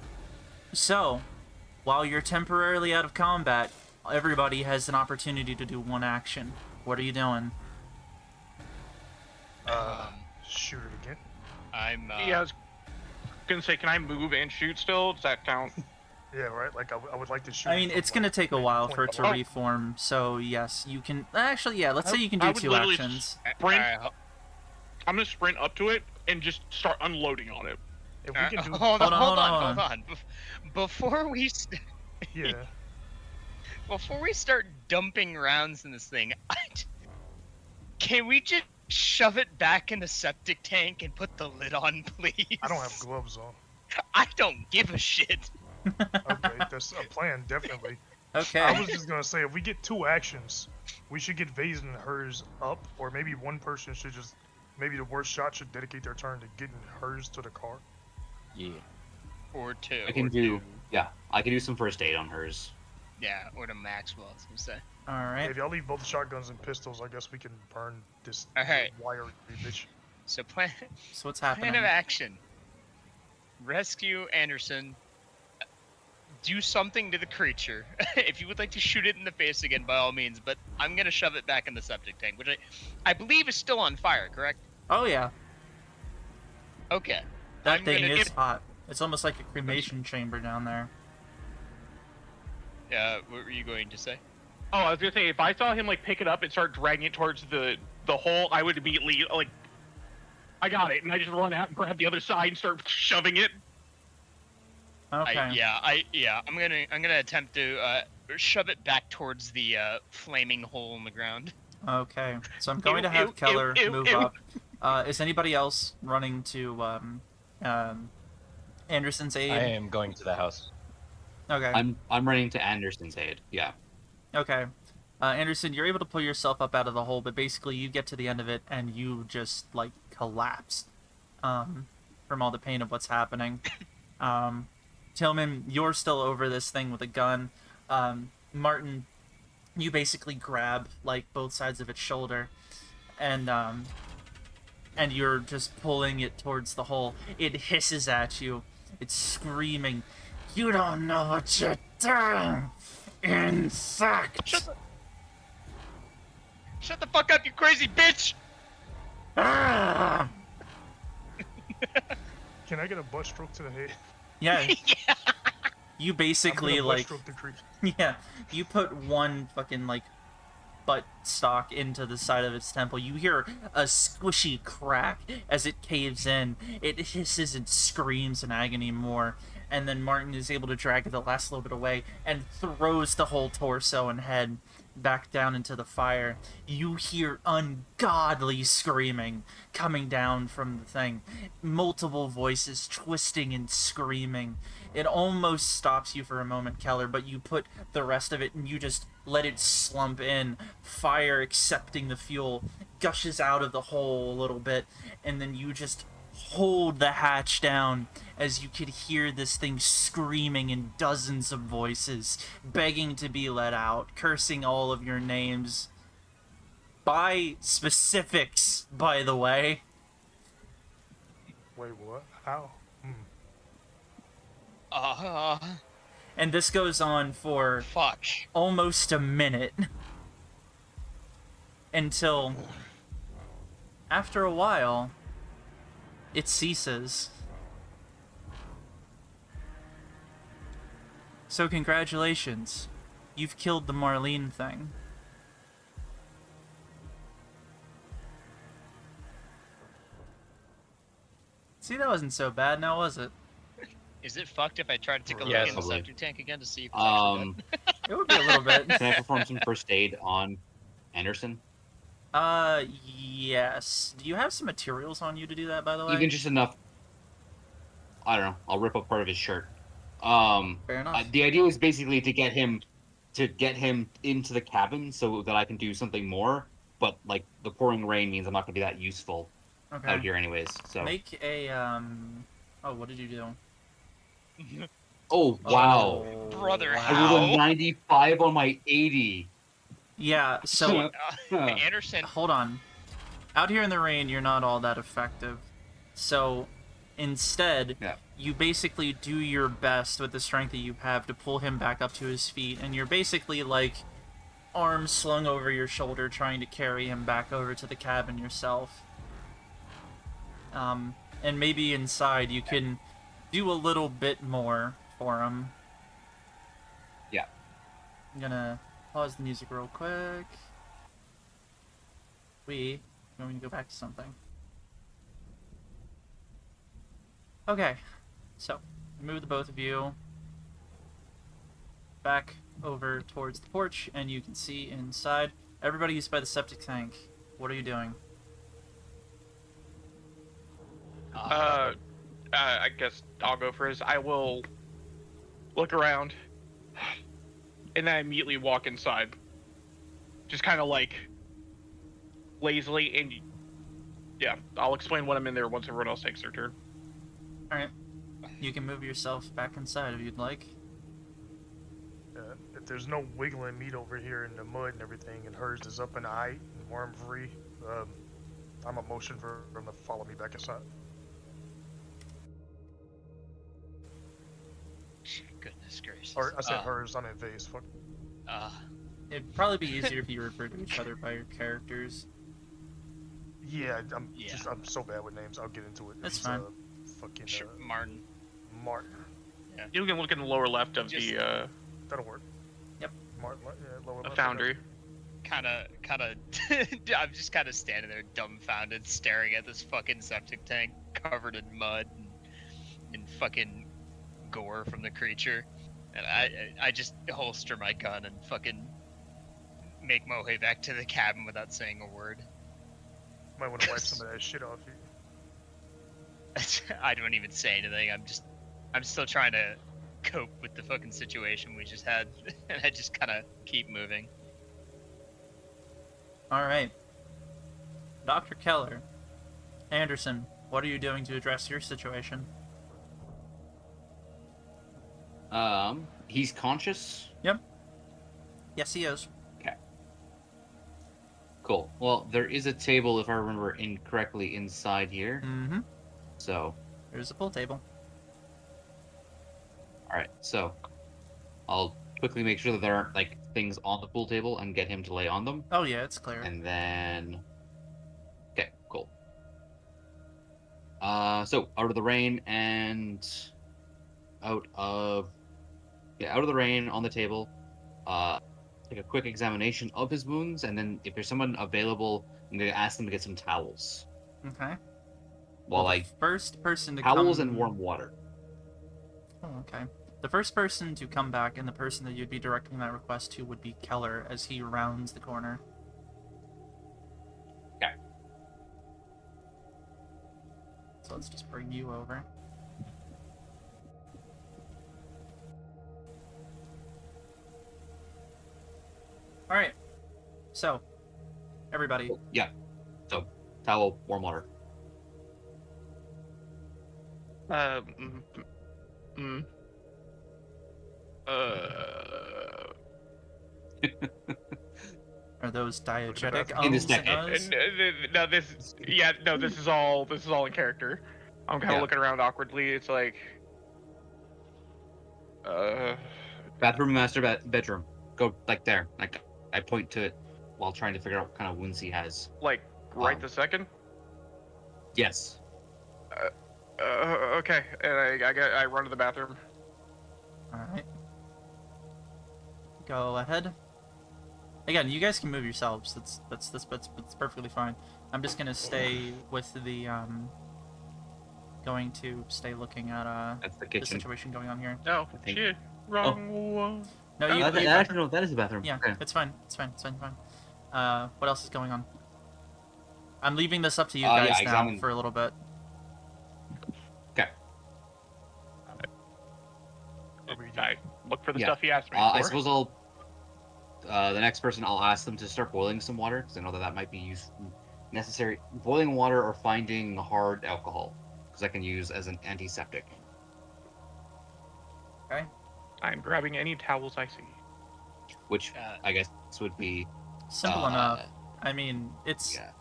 So, while you're temporarily out of combat, everybody has an opportunity to do one action. What are you doing? Shoot it again. I'm. Yeah, I was gonna say, can I move and shoot still? Does that count? Yeah, right. Like I would like to shoot. I mean, from, it's gonna like, take a maybe while point for it to blank. reform, so yes, you can... Actually, yeah, let's say you can I do would 2 literally actions. Sprint. Alright, I'm gonna sprint up to it and just start unloading on it. If we can do, hold Hold on, on. hold on. Before we yeah. before we start dumping rounds in this thing, can we just shove it back in the septic tank and put the lid on, please? I don't have gloves on. I don't give a shit. Okay, that's a plan, definitely. Okay. I was just gonna say, if we get 2 actions, we should get Vythan hers up, or maybe one person should just, maybe the worst shot should dedicate their turn to getting hers to the car. Yeah. Or 2. I can do, yeah, I can do some first aid on hers. Yeah, or to Maxwell, I was gonna say. Alright. If y'all leave both shotguns and pistols, I guess we can burn this Alright. wire bitch. So plan So what's happening? of action. Rescue Anderson. Do something to the creature. If you would like to shoot it in the face again, by all means, but I'm gonna shove it back in the septic tank, which I believe is still on fire, correct? Oh yeah, Okay. that I'm thing gonna is hot. It's almost like a cremation chamber down there. What were you going to say? Oh, I was gonna say, if I saw him like pick it up and start dragging it towards the hole, I would immediately like, I got it, and I just run out and grab the other side and start shoving it. Okay. I'm gonna attempt to shove it back towards the flaming hole in the ground. Okay. So I'm going to Ew, have ew, Keller ew, move ew. up. Is anybody else running to Anderson's aid? I am going to the house. Okay. I'm running to Anderson's aid. Yeah. Okay. Anderson, you're able to pull yourself up out of the hole, but basically you get to the end of it and you just, like, collapse from all the pain of what's happening. Tillman, you're still over this thing with a gun. Martin, you basically grab, like, both sides of its shoulder and you're just pulling it towards the hole. It hisses at you. It's screaming, "You don't know what you're doing! Insect!" Shut the fuck up, you crazy bitch! Ah! Can I get a butt stroke to the head? Yeah, Yeah. you I'm basically, gonna butt like, stroke the creature. yeah, you put one fucking, like, butt stock into the side of its temple. You hear a squishy crack as it caves in. It hisses and screams in agony more, and then Martin is able to drag the last little bit away and throws the whole torso and head back down into the fire. You hear ungodly screaming coming down from the thing. Multiple voices twisting and screaming. It almost stops you for a moment, Keller, but you put the rest of it and you just let it slump in. Fire accepting the fuel gushes out of the hole a little bit, and then you just hold the hatch down as you could hear this thing screaming in dozens of voices, begging to be let out, cursing all of your names. By specifics, by the way. Wait, what? How? And this goes on for Fuck. almost a minute. Until, after a while, it ceases. So congratulations. You've killed the Marlene thing. See, that wasn't so bad now, was it? Is it fucked if I try to take a Yes. look in the Probably. septic tank again to see if it's actually Um, dead? It would be a little bit. can I perform some first aid on Anderson? Yes. Do you have some materials on you to do that, by the way? Even just enough. I don't know. I'll rip up part of his shirt. Fair enough. The idea was basically to get him into the cabin so that I can do something more. But like the pouring rain means I'm not gonna be that useful out Okay. here anyways. So. Make a, Oh, what did you do? Oh wow! Oh, Brother, I rolled a How? 95 on my 80. Yeah, so, Anderson. hold on. Out here in the rain, you're not all that effective. So, instead, Yeah. you basically do your best with the strength that you have to pull him back up to his feet, and you're basically, like, arms slung over your shoulder trying to carry him back over to the cabin yourself. And maybe inside you can do a little bit more for him. Yeah. I'm gonna pause the music real quick. We going to go back to something. Okay, so move the both of you back over towards the porch, and you can see inside. Everybody who's by the septic tank, what are you doing? I guess I'll go first. I will look around, and then I immediately walk inside. Just kind of like lazily, and yeah, I'll explain when I'm in there once everyone else takes their turn. Alright. You can move yourself back inside if you'd like. If there's no wiggling meat over here in the mud and everything, and hers is up in the height and worm free, I'm a motion for him to follow me back inside. Goodness gracious. Or I said hers, I meant vase. Fuck. It'd probably be easier if you referred to each other by your characters. Yeah, Yeah. I'm so bad with names. I'll get into it. That's It's, fine. Fucking Sure, Martin. Martin. You can look in the lower left of Just- the That'll work. Yep. Martin. Yeah, lower left, foundry. Kind of. I'm just kind of standing there dumbfounded, staring at this fucking septic tank covered in mud and fucking gore from the creature, and I just holster my gun and fucking make my way back to the cabin without saying a word. Might want to wipe some of that shit off you. I don't even say anything. I'm still trying to cope with the fucking situation we just had, and I just kind of keep moving. Alright. Dr. Keller. Anderson, what are you doing to address your situation? He's conscious. Yes, he is. Cool. Well, there is a table, if I remember incorrectly, inside here. Mm-hmm. So, There's a pool table. all right. So, I'll quickly make sure that there aren't like things on the pool table and get him to lay on them, Oh yeah, it's clear. and then. Okay. Cool. So out of the rain and out of the rain on the table. take a quick examination of his wounds, and then if there's someone available, I'm gonna ask them to get some towels. Okay. While Well, I the first person to towels come... and warm water. Oh, okay. The first person to come back and the person that you'd be directing that request to would be Keller as he rounds the corner. Okay. So let's just bring you over. Alright. So, everybody. Yeah. So towel, warm water. Mm, mm, Are those diegetic In ums this and decade. uhs? no, this is all in character. I'm kind of Yeah. looking around awkwardly. It's like, Bathroom, master bedroom. Go like there. Like I point to it while trying to figure out what kind of wounds he has. like right Um, this second. Yes. Okay, and I run to the bathroom. Alright. Go ahead. Again, you guys can move yourselves. That's perfectly fine. I'm just gonna stay with the going to stay looking at That's the the kitchen. situation going on here. No, I think- shit, wrong one. No, Oh, you, that, you- actually, no, that is the bathroom. yeah, Okay. it's fine. It's fine. It's fine. Fine. What else is going on? I'm leaving this up to you Yeah, guys now examine- for a little bit. What were you doing? I look for the Yeah. stuff he asked me I for. suppose I'll. The next person, I'll ask them to start boiling some water because I know that might be necessary. Boiling water or finding hard alcohol because I can use as an antiseptic. Okay. I'm grabbing any towels I see. Which I guess would be Simple enough. I mean, it's Yeah.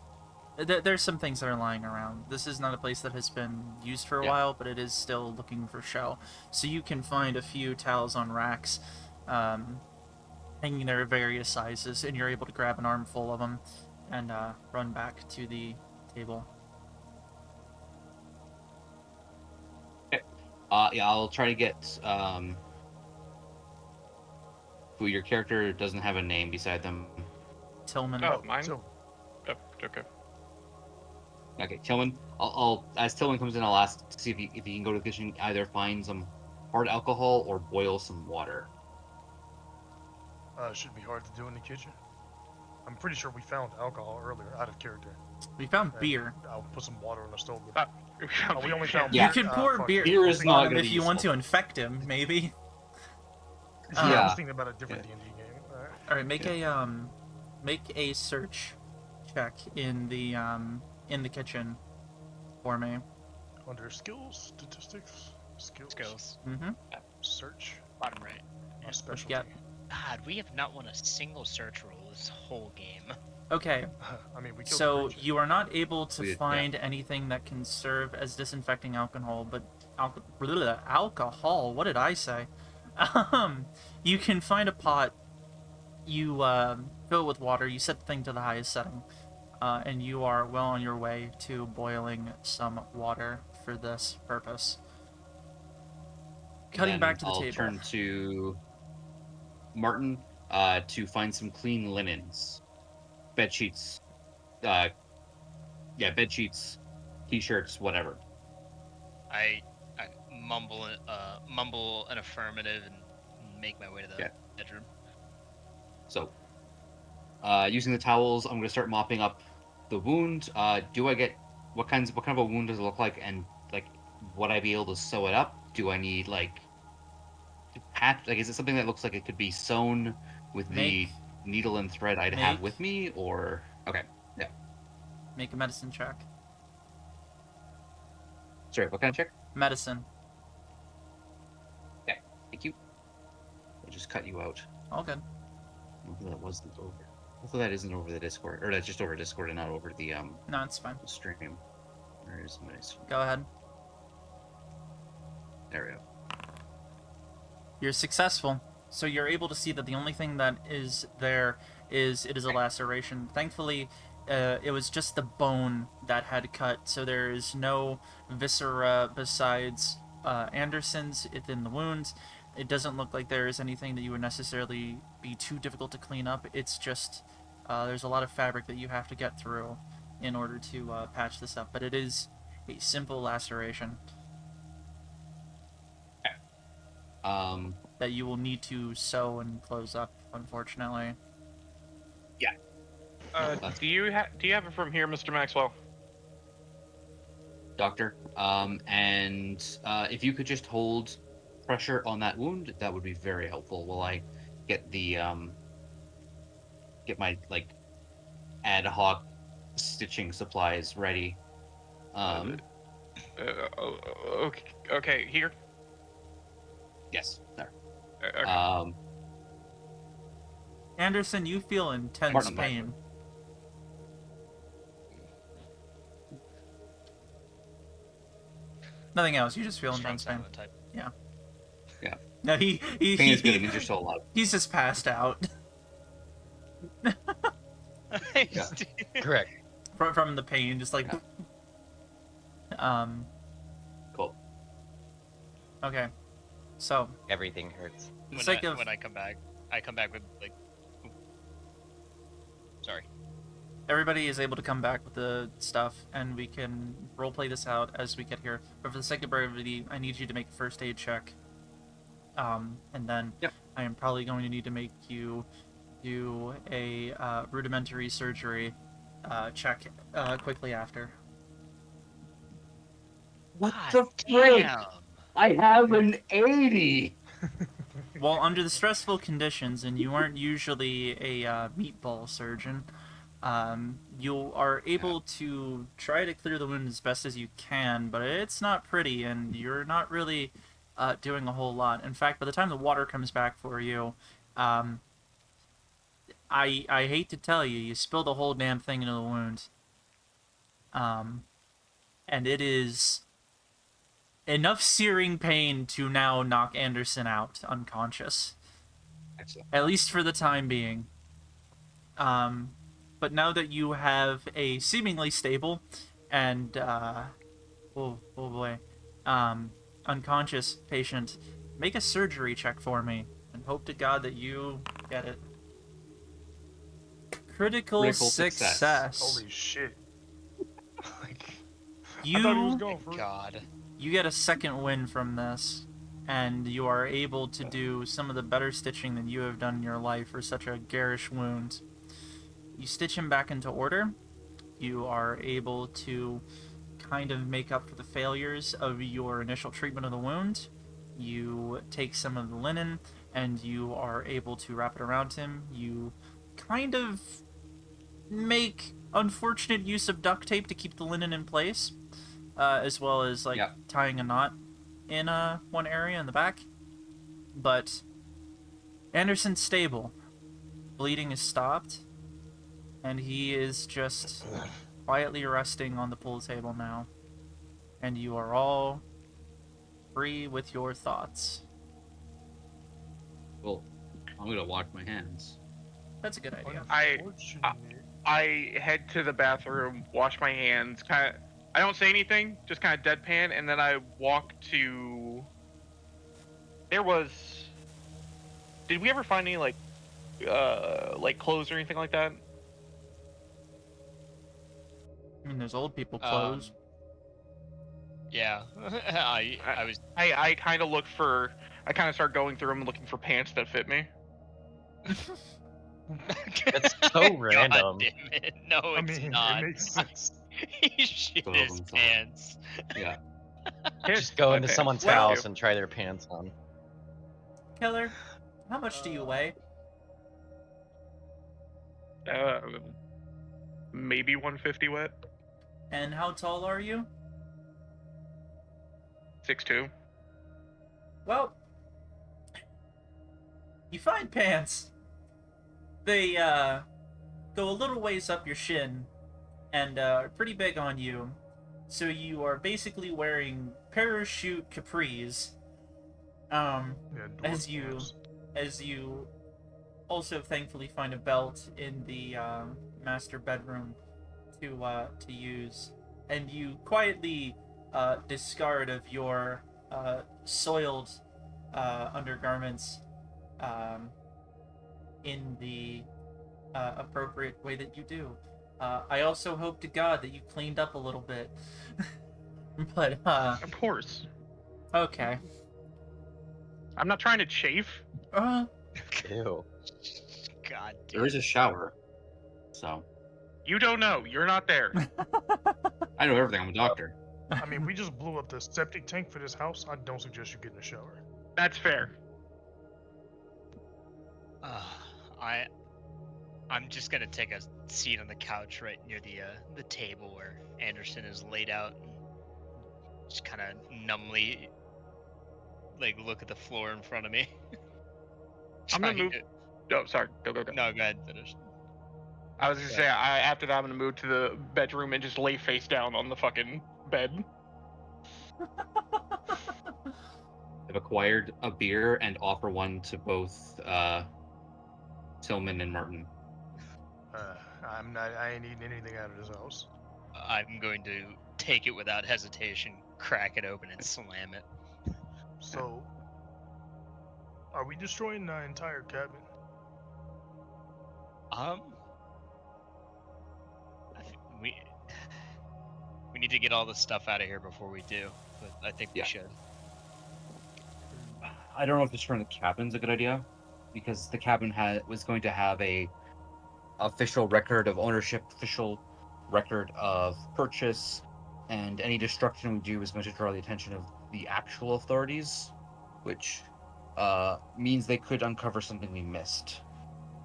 there's some things that are lying around. This is not a place that has been used for a Yeah. while, but it is still looking for show. So you can find a few towels on racks, hanging there of various sizes, and you're able to grab an armful of them and run back to the table. Yeah, I'll try to get who your character doesn't have a name beside them. Tillman. Oh, mine. So, Oh, okay. Okay, Tillman. I'll as Tillman comes in, I'll ask to see if he can go to the kitchen, either find some hard alcohol or boil some water. should be hard to do in the kitchen. I'm pretty sure we found alcohol earlier, out of character. We found And beer. I'll put some water on the stove. We only found Yeah. You can beer. pour Fuck. beer, Beer is on not him gonna if be you want to useful. infect him, maybe. Yeah, I Yeah. was thinking about a different D&D game. All right, make a search check in the kitchen for me. Under skills, statistics, Skills. Mm-hmm. search, Bottom right. a specialty. got? God, we have not won a single search roll this whole game. Okay, I mean, we killed so the creature. you are not able to Yeah. find anything that can serve as disinfecting alcohol, but alcohol. What did I say? You can find a pot. You fill it with water. You set the thing to the highest setting, and you are well on your way to boiling some water for this purpose. Cutting Then back to the I'll table. turn to Martin to find some clean linens, bed sheets, bed sheets, t-shirts, whatever. I mumble an affirmative and make my way to the Yeah. bedroom. So, using the towels, I'm gonna start mopping up the wound. Do I get what kind of a wound does it look like, and like would I be able to sew it up? Do I need like patch? Like, is it something that looks like it could be sewn with the Make- needle and thread I'd have make- with me, or okay? Make a medicine check. Sorry, what kind of check? Medicine. Thank you. I'll just cut you out. All good. Hopefully that wasn't over. Hopefully that isn't over the Discord, or that's just over Discord and not over the No, it's fine. stream. Where is my? Go ahead. There we go. You're successful. So you're able to see that the only thing that is there is it is a laceration. Thankfully, it was just the bone that had cut, so there is no viscera besides Anderson's within the wound. It doesn't look like there is anything that you would necessarily be too difficult to clean up. It's just there's a lot of fabric that you have to get through in order to patch this up. But it is a simple laceration that you will need to sew and close up, unfortunately. Do you have it from here, Mr. Maxwell? Doctor. And if you could just hold pressure on that wound, that would be very helpful while I get the get my like ad hoc stitching supplies ready. Okay, here. Yes, there. Okay. Anderson, you feel intense Pardon my pain. Nothing else. You just feel Strong intense pain. silent type. Yeah. Yeah. No, he Pain is good. It means you're still alive. he's just passed out Yeah. Correct. from the pain, just like. Cool. Okay. So Everything hurts. When I come back with like. Sorry. everybody is able to come back with the stuff, and we can roleplay this out as we get here. But for the sake of brevity, I need you to make a first aid check. And then Yep. I am probably going to need to make you do a rudimentary surgery check quickly after. What God damn. I have an 80. Well, under the stressful conditions, and you aren't usually a meatball surgeon, you are able to try to clear the wound as best as you can, but it's not pretty, and you're not really doing a whole lot. In fact, by the time the water comes back for you, I hate to tell you, you spilled the whole damn thing into the wound. And it is enough searing pain to now knock Anderson out unconscious. Excellent. At least for the time being. But now that you have a seemingly stable and oh boy, unconscious patient, make a surgery check for me and hope to God that you get it. Critical success. Holy shit. Like, I thought he You was going for it. God. you get a second win from this, and you are able to do some of the better stitching than you have done in your life for such a garish wound. You stitch him back into order. You are able to kind of make up for the failures of your initial treatment of the wound. You take some of the linen, and you are able to wrap it around him. You kind of make unfortunate use of duct tape to keep the linen in place, as well as like tying a knot in one area in the back. But Anderson's stable. Bleeding is stopped, and he is just quietly resting on the pool table now. And you are all free with your thoughts. Well, I'm gonna wash my hands. That's a good idea. I head to the bathroom, wash my hands, I don't say anything, just kind of deadpan, and then I walk to... Did we ever find any, like clothes or anything like that? I mean, there's old people clothes. Yeah. I kind of look for... I kind of start going through them looking for pants that fit me. That's so random. God damn it. No, it's not. It makes sense. He shit his pants. Yeah. Just go into someone's Well, house and try their pants on. Keller, how much do you weigh? Maybe 150 wet. And how tall are you? 6'2". Well, you find pants. They go a little ways up your shin and are pretty big on you. So you are basically wearing parachute capris. As you also thankfully find a belt in the master bedroom to use, and you quietly discard of your soiled undergarments in the appropriate way that you do. I also hope to God that you cleaned up a little bit. But, Of course. okay. I'm not trying to chafe. Ew. God There damn. is a shower. So, You don't know. You're not there. I know everything. I'm a doctor. I mean, we just blew up the septic tank for this house. I don't suggest you get in the shower. That's fair. I'm just gonna take a seat on the couch right near the table where Anderson is laid out, and just kind of numbly like look at the floor in front of me. I'm gonna Trying move. Oh, sorry. Go. No, go ahead, finish. I was gonna say, after that, I'm gonna move to the bedroom and just lay face down on the fucking bed. I've acquired a beer and offer one to both Tillman and Martin. I ain't eating anything out of this house. I'm going to take it without hesitation, crack it open, and slam it. So, are we destroying the entire cabin? We need to get all the stuff out of here before we do, but I think we Yeah. should. I don't know if destroying the cabin's a good idea, because the cabin was going to have a official record of ownership, official record of purchase, and any destruction we do is going to draw the attention of the actual authorities, which means they could uncover something we missed.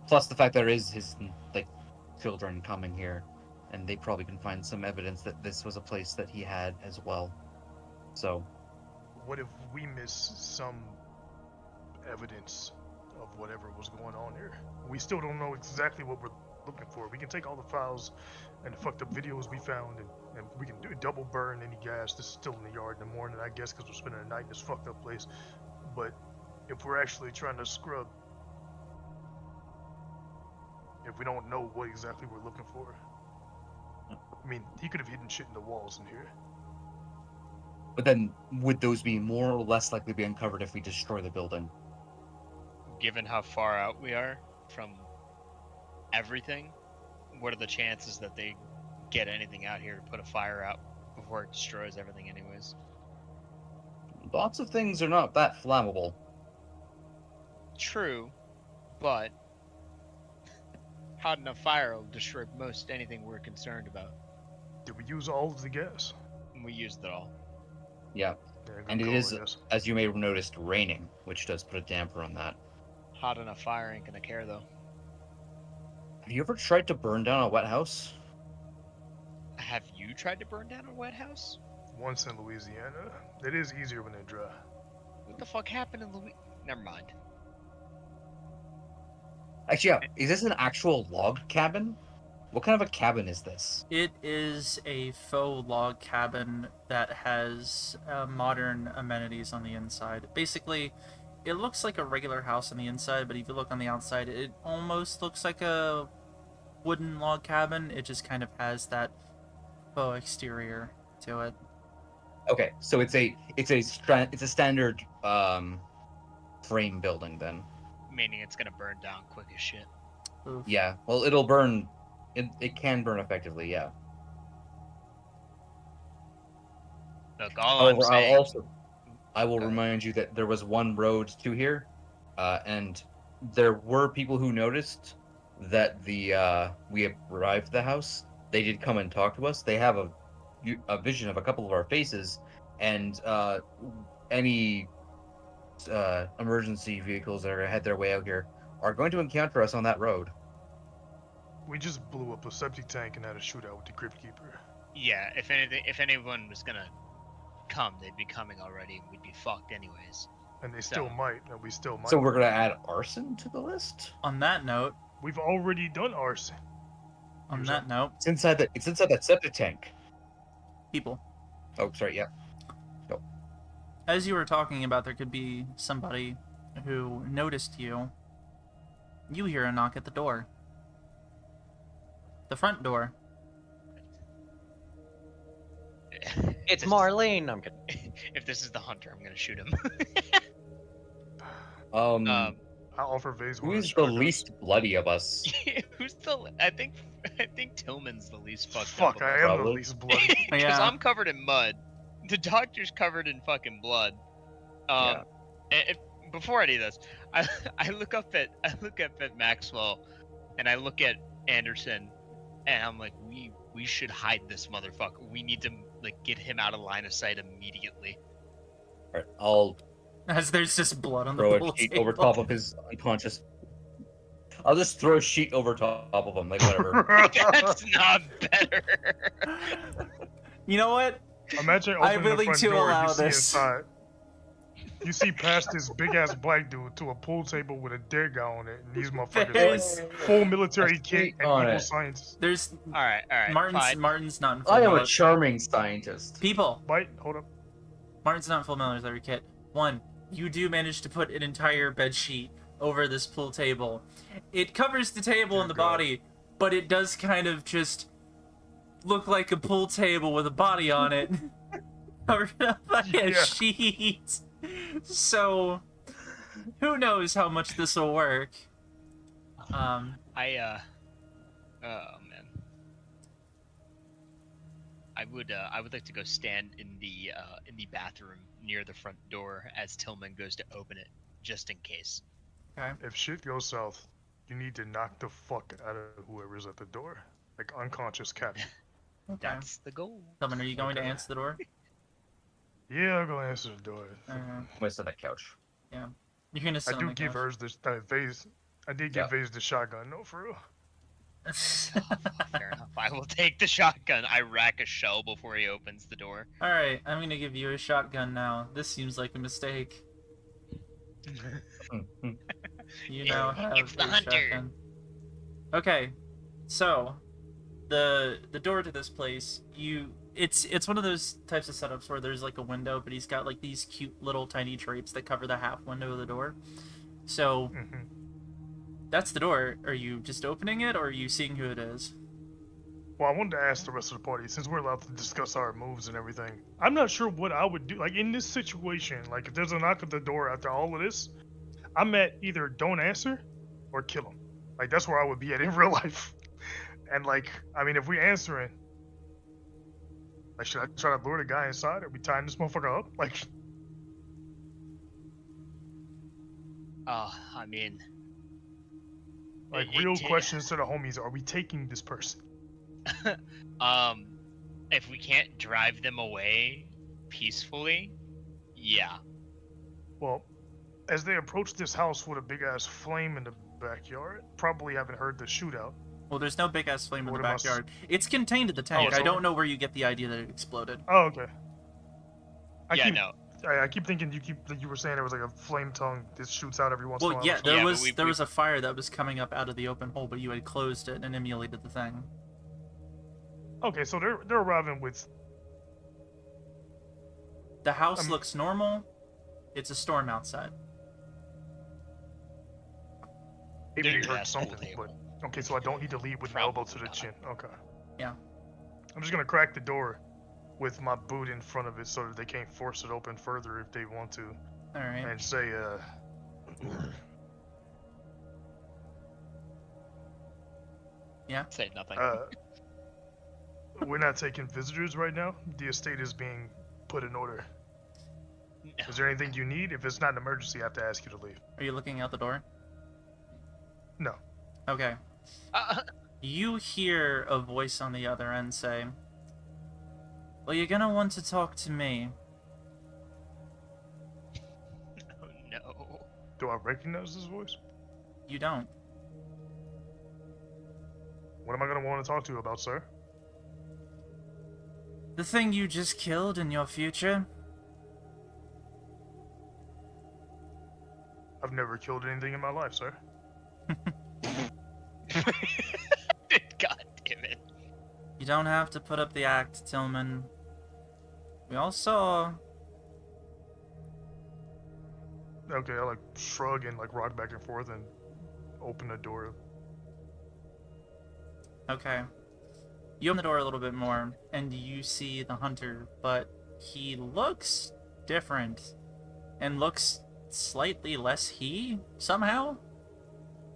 Plus the fact there is his children coming here, and they probably can find some evidence that this was a place that he had as well. So, What if we miss some evidence of whatever was going on here? We still don't know exactly what we're looking for. We can take all the files and the fucked up videos we found, and we can double burn any gas that's still in the yard in the morning, I guess, because we're spending the night in this fucked up place. But if we're actually trying to scrub, if we don't know what exactly we're looking for, I mean, he could have hidden shit in the walls in here. but then would those be more or less likely to be uncovered if we destroy the building? Given how far out we are from everything, what are the chances that they get anything out here to put a fire out before it destroys everything anyways? Lots of things are not that flammable. True, but hot enough fire will destroy most anything we're concerned about. Did we use all of the gas? And we used it all. Yeah, Yeah, good and it call, is, I guess. as you may have noticed, raining, which does put a damper on that. Hot enough fire ain't gonna care though. Have you ever tried to burn down a wet house? Have you tried to burn down a wet house? Once in Louisiana, it is easier when they're dry. What the fuck happened in Louis? Never mind. Actually, yeah, is this an actual log cabin? What kind of a cabin is this? It is a faux log cabin that has modern amenities on the inside. Basically, it looks like a regular house on the inside, but if you look on the outside, it almost looks like a wooden log cabin. It just kind of has that faux exterior to it. Okay, so it's a standard frame building then. Meaning it's gonna burn down quick as shit. Oof. Yeah, well, it'll burn. It can burn effectively, yeah. Look, all I'm However, saying. I will Go ahead. remind you that there was one road to here, and there were people who noticed that we arrived at the house. They did come and talk to us. They have a vision of a couple of our faces, and any emergency vehicles that are gonna head their way out here are going to encounter us on that road. We just blew up a septic tank and had a shootout with the Crypt Keeper. Yeah, if anyone was gonna come, they'd be coming already, and we'd be fucked anyways. And they still So- might, and we still might. So we're gonna add arson to the list. On that note, We've already done arson. on Use that note, It's inside that septic tank. people, Oh, sorry. Yeah. as you were talking about, there could be somebody who noticed you. You hear a knock at the door. The front door. It's Marlene. I'm kidding. If this is the hunter, I'm gonna shoot him. I offer Vase Who one of is the shotguns. least bloody of us? Who's the? I think Tillman's the least fucked Fuck, up. I am the Probably. least bloody. Because Yeah. I'm covered in mud. The doctor's covered in fucking blood. Yeah. Before any of this, I look up at Maxwell, and I look at Anderson, and I'm like, we should hide this motherfucker. We need to like get him out of line of sight immediately. Alright, I'll As there's just blood on the throw pool a sheet table. over top of his unconscious. I'll just throw a sheet over top of him, like whatever. That's not better. You know what? Imagine I'm opening the willing front to door, allow you see this. inside. You see past this big ass black dude to a pool table with a dead guy on it, and these motherfuckers There's- like full military A kit sheet and on evil it. scientists. There's All right, Martin's fine. not in full I am a military. charming scientist. People, Bite, hold up. Martin's not in full military kit. One, you do manage to put an entire bed sheet over this pool table. It covers the table and the God. body, but it does kind of just look like a pool table with a body on it, covered up by a Yeah. sheet. So, who knows how much this will work? Oh man. I would like to go stand in the bathroom near the front door as Tillman goes to open it, just in case. If shit goes south, you need to knock the fuck out of whoever's at the door. Like unconscious captain. Okay. That's the goal. Tillman, are you going to Okay. answer the door? Yeah, I'll go answer the door. I'm gonna sit on that couch. You're gonna I sit on do the give couch. hers this Vase. I did give Vase the shotgun, no, for real. Fair enough. I will take the shotgun. I rack a shell before he opens the door. Alright, I'm gonna give you a shotgun now. This seems like a mistake. You now have It's the a hunter. shotgun. Okay, so the door to this place, it's one of those types of setups where there's like a window, but he's got like these cute little tiny drapes that cover the half window of the door. So that's the door. Are you just opening it, or are you seeing who it is? Well, I wanted to ask the rest of the party, since we're allowed to discuss our moves and everything. I'm not sure what I would do. Like, in this situation, like, if there's a knock at the door after all of this, I'm at either don't answer or kill him. Like, that's where I would be at in real life. And, like, I mean, if we answering, like, should I try to lure the guy inside? Are we tying this motherfucker up? Like, I mean, real questions to the homies. Are we taking this person? if we can't drive them away peacefully, yeah. Well, as they approach this house with a big-ass flame in the backyard, probably haven't heard the shootout. Well, there's no big ass flame in What the am I s- backyard. It's contained in the tank. it's I don't over? know where you get the idea that it exploded. Oh, okay. No. I keep thinking you were saying there was like a flame tongue that shoots out every once in a Well, while. yeah, or something. Yeah, but there we- was a fire that was coming up out of the open hole, but you had closed it and emulated the thing. Okay, so they're arriving with. The house looks normal. It's a storm outside. Maybe they Dude, heard that's something, cool, but okay, so I don't need to lead with my elbow to the Probably chin. Okay. Yeah. I'm just gonna crack the door with my boot in front of it so that they can't force it open further if they want to, All right. and say, Say nothing. we're not taking visitors right now. The estate is being put in order. No. Is there anything you need? If it's not an emergency, I have to ask you to leave. Are you looking out the door? No. Okay. You hear a voice on the other end say, "Well, you're gonna want to talk to me." Oh no. Do I recognize this voice? You don't. What am I gonna want to talk to you about, sir? The thing you just killed in your future? I've never killed anything in my life, sir. God damn it. You don't have to put up the act, Tillman. We all saw. Okay, I like shrug and like rock back and forth and open the door. Okay. You open the door a little bit more, and you see the hunter, but he looks different, and looks slightly less he somehow.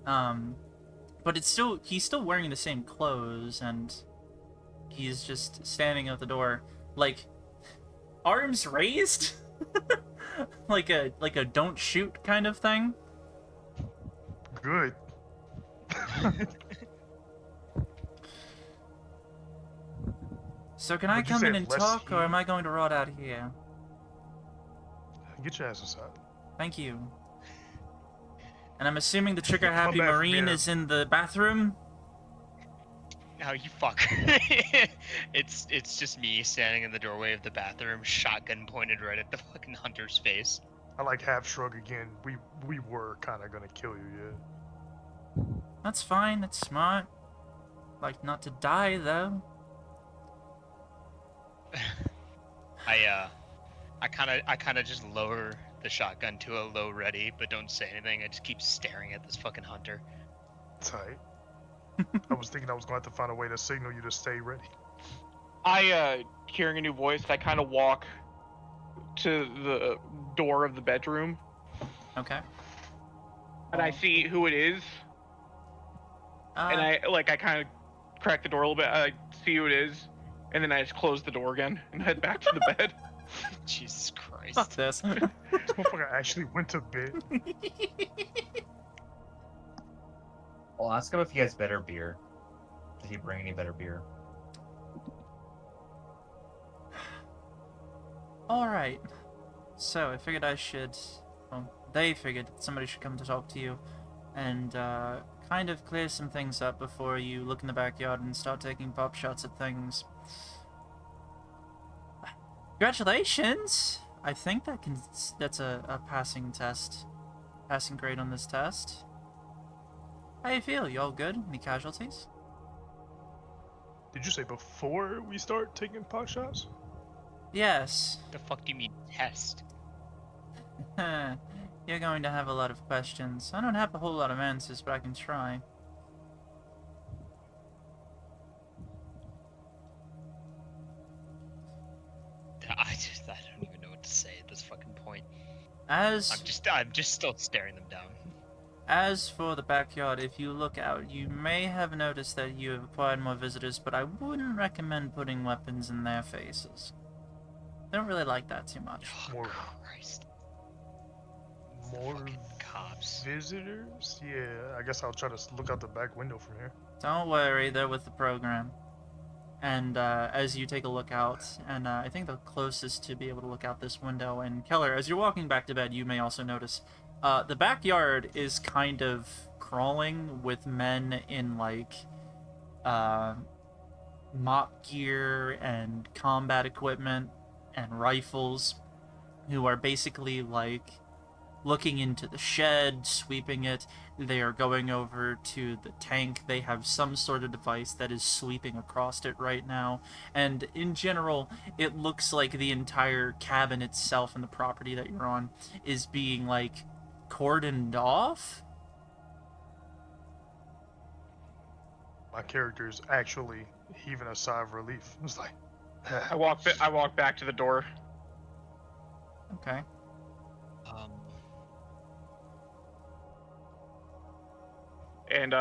But he's still wearing the same clothes, and he's just standing at the door, like, arms raised, like a don't shoot kind of thing. Good. So can I Would you come say in and less talk, or he? am I going to rot out here? Get your ass inside. Thank you. And I'm assuming the trigger-happy My bad for Marine being a- is in the bathroom? No, you fuck. It's just me standing in the doorway of the bathroom, shotgun pointed right at the fucking hunter's face. I like half shrug again. We were kind of gonna kill you, yeah. That's fine, that's smart. Like not to die, though. I kind of just lower the shotgun to a low ready, but don't say anything. I just keep staring at this fucking hunter. Tight. I was thinking I was going to have to find a way to signal you to stay ready. Hearing a new voice, I kind of walk to the door of the bedroom, Okay. and I see who it is, and I kind of crack the door a little bit. I see who it is, and then I just close the door again and head back to the bed. Jesus Christ. Fuck this. This motherfucker actually went to bed. I'll ask him if he has better beer. Did he bring any better beer? Alright. So, I figured I should... Well, they figured that somebody should come to talk to you and kind of clear some things up before you look in the backyard and start taking pop shots at things. Congratulations! I think that's a passing test. Passing grade on this test. How you feel? You all good? Any casualties? Did you say before we start taking pot shots? Yes. The fuck do you mean test? You're going to have a lot of questions. I don't have a whole lot of answers, but I can try. I don't even know what to say at this fucking point. I'm just still staring them down. As for the backyard, if you look out, you may have noticed that you have acquired more visitors, but I wouldn't recommend putting weapons in their faces. They don't really like that too much. Oh, More- Christ. More Fucking cops. visitors? Yeah, I guess I'll try to look out the back window from here. Don't worry, they're with the program. And as you take a look out, and I think the closest to be able to look out this window, and Keller, as you're walking back to bed, you may also notice the backyard is kind of crawling with men in like mop gear and combat equipment and rifles, who are basically like looking into the shed, sweeping it. They are going over to the tank. They have some sort of device that is sweeping across it right now. And in general, it looks like the entire cabin itself and the property that you're on is being like cordoned off. My character is actually heaving a sigh of relief. It's like, I walk back to the door. Okay. And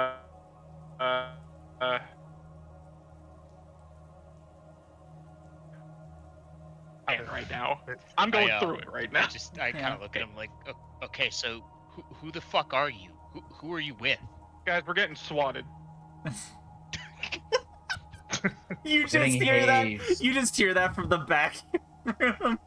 right now. I'm going through it right now. I kind of look at him like, okay, so who the fuck are you? Who are you with? Guys, we're getting swatted. You just Getting hear that. hazed. You just hear that from the back room.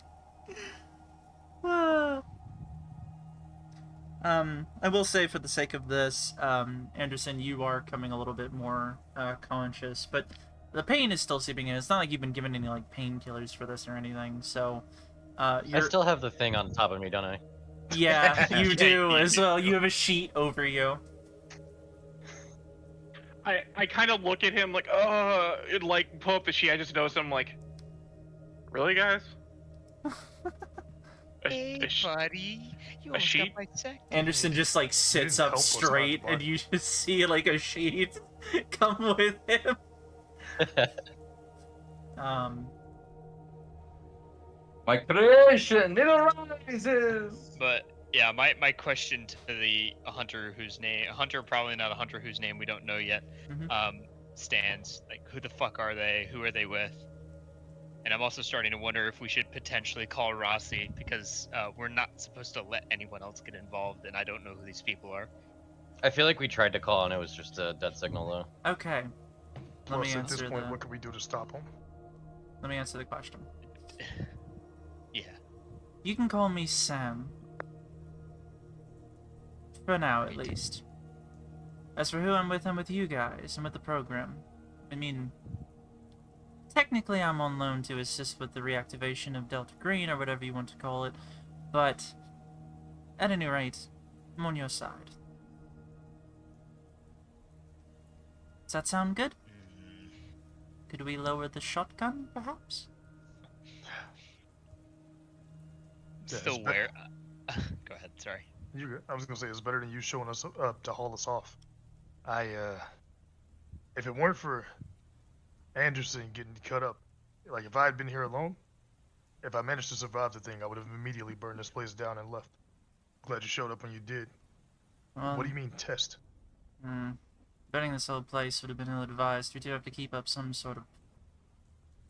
I will say, for the sake of this, Anderson, you are coming a little bit more conscious, but the pain is still seeping in. It's not like you've been given any like painkillers for this or anything. So, I you're still have the thing on top of me, don't I? yeah, you do as well. You have a sheet over you. I kind of look at him like, and like pull up the sheet. I just notice I'm like, really, guys? buddy, you almost got bisected. Anderson just like sits didn't up help us out, straight, bud. and you just see like a sheet come with him. My creation, it arises. But Yeah, my question to the hunter probably not a hunter whose name we don't know yet, Mhm. stands. Like, who the fuck are they? Who are they with? And I'm also starting to wonder if we should potentially call Rossi, because we're not supposed to let anyone else get involved, and I don't know who these people are. I feel like we tried to call and it was just a dead signal though. Okay. Let me Plus, at this answer point, the. what can we do to stop him? Let me answer the question. Yeah. You can call me Sam. For now, at least. As for who I'm with you guys. I'm with the program. I mean, technically I'm on loan to assist with the reactivation of Delta Green, or whatever you want to call it, but at any rate, I'm on your side. Does that sound good? Could we lower the shotgun, perhaps? Yeah, Still it's where? Go ahead. Sorry. I was gonna say it's better than you showing us up to haul us off. If it weren't for Anderson getting cut up, like if I had been here alone, if I managed to survive the thing, I would have immediately burned this place down and left. Glad you showed up when you did. What do you mean test? Burning this whole place would have been ill-advised. We do have to keep up some sort of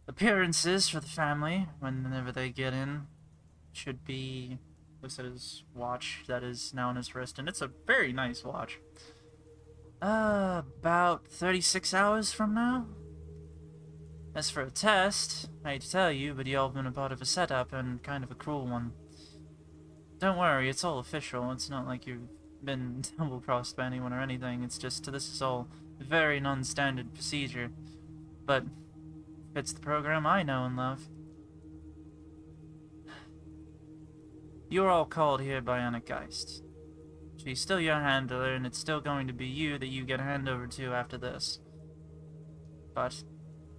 appearances for the family whenever they get in. Should be, looks at his watch that is now on his wrist, and it's a very nice watch. About 36 hours from now. As for a test, I hate to tell you, but y'all have been a part of a setup, and kind of a cruel one. Don't worry, it's all official. It's not like you've been double-crossed by anyone or anything. It's just, this is all very non-standard procedure. But fits the program I know and love. You're all called here by Anna Geist. She's still your handler, and it's still going to be you that you get a handover to after this. But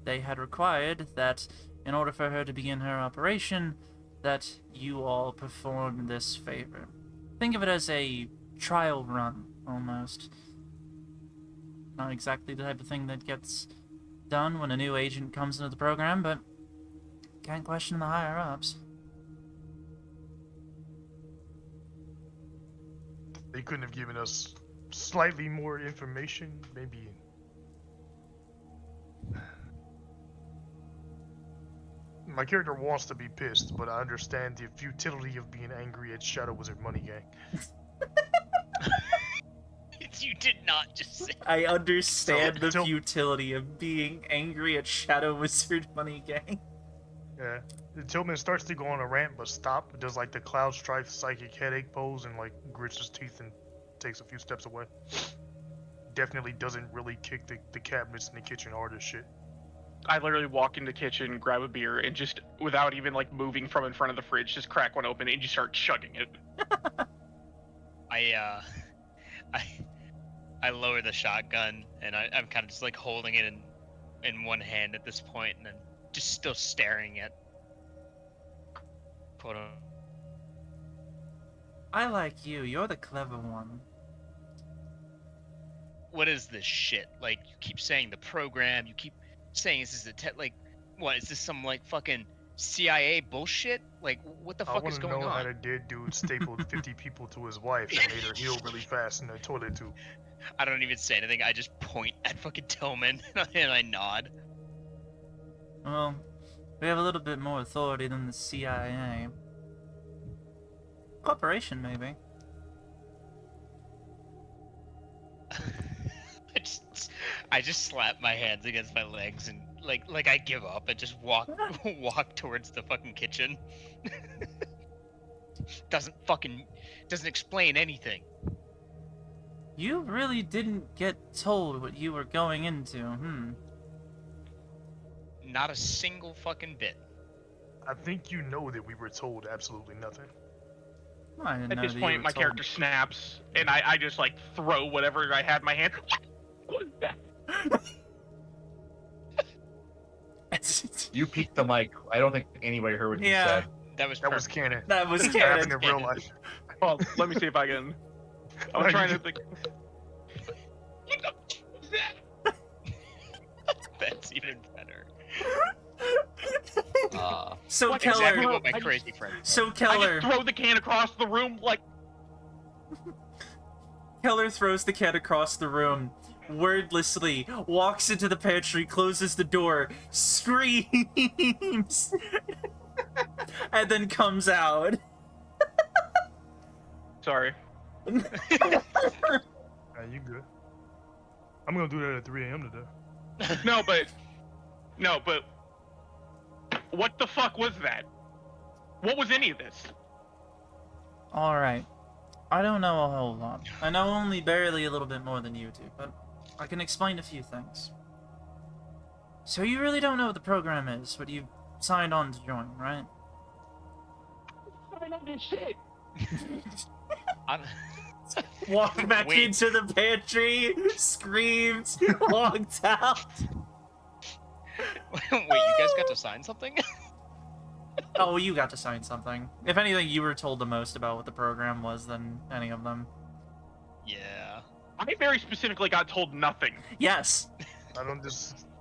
they had required that, in order for her to begin her operation, that you all perform this favor. Think of it as a trial run, almost. Not exactly the type of thing that gets done when a new agent comes into the program, but can't question the higher-ups. They couldn't have given us slightly more information, maybe. My character wants to be pissed, but I understand the futility of being angry at Shadow Wizard Money Gang. You did not just say. I understand So, the futility of being angry at Shadow Wizard Money Gang. Yeah. Tillman starts to go on a rant, but stop. Does like the Cloud Strife psychic headache pose and like grits his teeth and takes a few steps away. Definitely doesn't really kick the cabinets in the kitchen hard as shit. I literally walk in the kitchen, grab a beer, and just, without even like moving from in front of the fridge, just crack one open and just start chugging it. I lower the shotgun, and I'm kind of just like holding it in one hand at this point, and then just still staring at. I like you. You're the clever one. What is this shit? Like, you keep saying the program, you keep saying this is like, what, is this some like fucking CIA bullshit? Like, what the fuck is going I want to know how on? the dead dude stapled 50 people to his wife and made her heal really fast in the toilet tube. I don't even say anything, I just point at fucking Tillman, and I nod. Well, we have a little bit more authority than the CIA. Corporation, maybe. I just slap my hands against my legs and like I give up and just walk towards the fucking kitchen. Doesn't explain anything. You really didn't get told what you were going into, Not a single fucking bit. I think you know that we were told absolutely nothing. I didn't At know this that you point, were my told. character snaps, and I just like throw whatever I had in my hand. What is that? You peeked the mic. I don't think anybody heard what you Yeah. said. That was That was canon. That was That happened canon. in real life. Well, let me see if I can. I'm trying to think. That's even better. So What Keller, Exactly Keller- what my I just- crazy friend said. so I Keller, just throw the can across the room like, Keller throws the cat across the room, wordlessly, walks into the pantry, closes the door, screams, and then comes out. Sorry. Nah, you good. I'm gonna do that at 3 a.m. today. No, but what the fuck was that? What was any of this? Alright. I don't know a whole lot. I know only barely a little bit more than you do, but I can explain a few things. So you really don't know what the program is, but you signed on to join, right? I know this shit. I'm... Walked back Wait. into the pantry, screamed, walked out. Wait, you guys got to sign something? Oh, you got to sign something. If anything, you were told the most about what the program was than any of them. Yeah. I very specifically got told nothing. Yes, I don't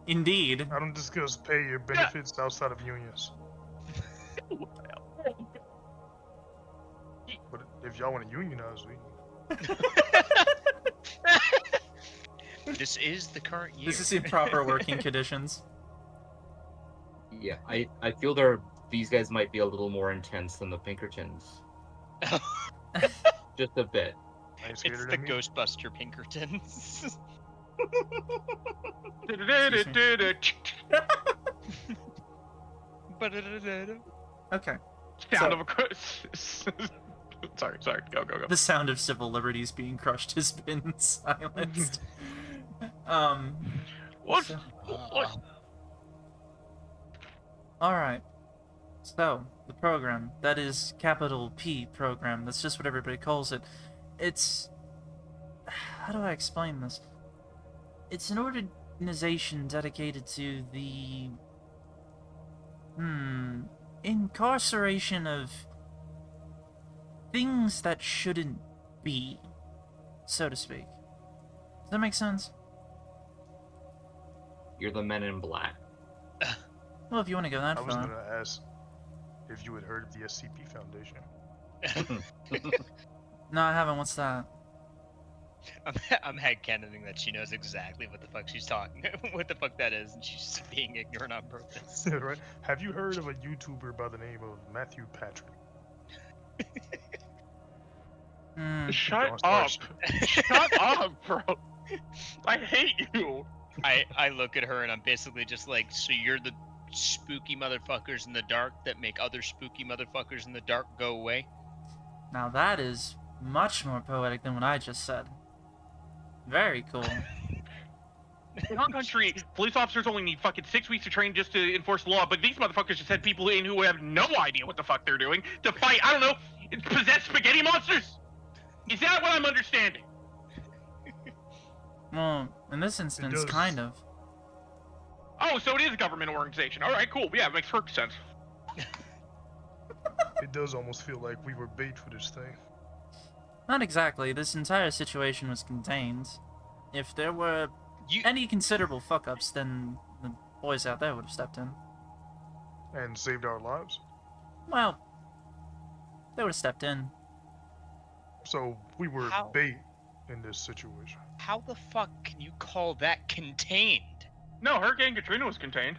indeed. discuss pay or benefits outside of unions. But if y'all want to unionize, we. This is the current year. This is in proper working conditions. Yeah, I feel these guys might be a little more intense than the Pinkertons. Just a bit. I ain't It's scared the of them either. Ghostbuster Pinkertons. Okay. Sound So- of a sorry, go. The sound of civil liberties being crushed has been silenced. What? So- What? Alright. So, the program, that is capital P program, that's just what everybody calls it. It's... How do I explain this? It's an organization dedicated to the... incarceration of things that shouldn't be, so to speak. Does that make sense? You're the Men in Black. Well, if you want to go that I was far. gonna ask if you had heard of the SCP Foundation. No, I haven't. What's that? I'm headcanoning that she knows exactly what the fuck she's talking, what the fuck that is, and she's just being ignorant on purpose. Right? Have you heard of a YouTuber by the name of Matthew Patrick? Shut Don't up. start Shut up, bro. I hate you. I look at her and I'm basically just like, so you're the spooky motherfuckers in the dark that make other spooky motherfuckers in the dark go away? Now that is much more poetic than what I just said. Very cool. In our country, police officers only need fucking 6 weeks to train just to enforce the law, but these motherfuckers just had people in who have no idea what the fuck they're doing to fight, I don't know, possessed spaghetti monsters? Is that what I'm understanding? Well, in this instance, does. kind of. Oh, so it is a government organization. All right, cool. Yeah, it makes perfect sense. It does almost feel like we were bait for this thing. Not exactly. This entire situation was contained. If there were You any considerable fuck-ups, then the boys out there would have stepped in. And saved our lives. Well, they would have stepped in. So we were How? bait in this situation. how the fuck can you call that contained? No, Hurricane Katrina was contained.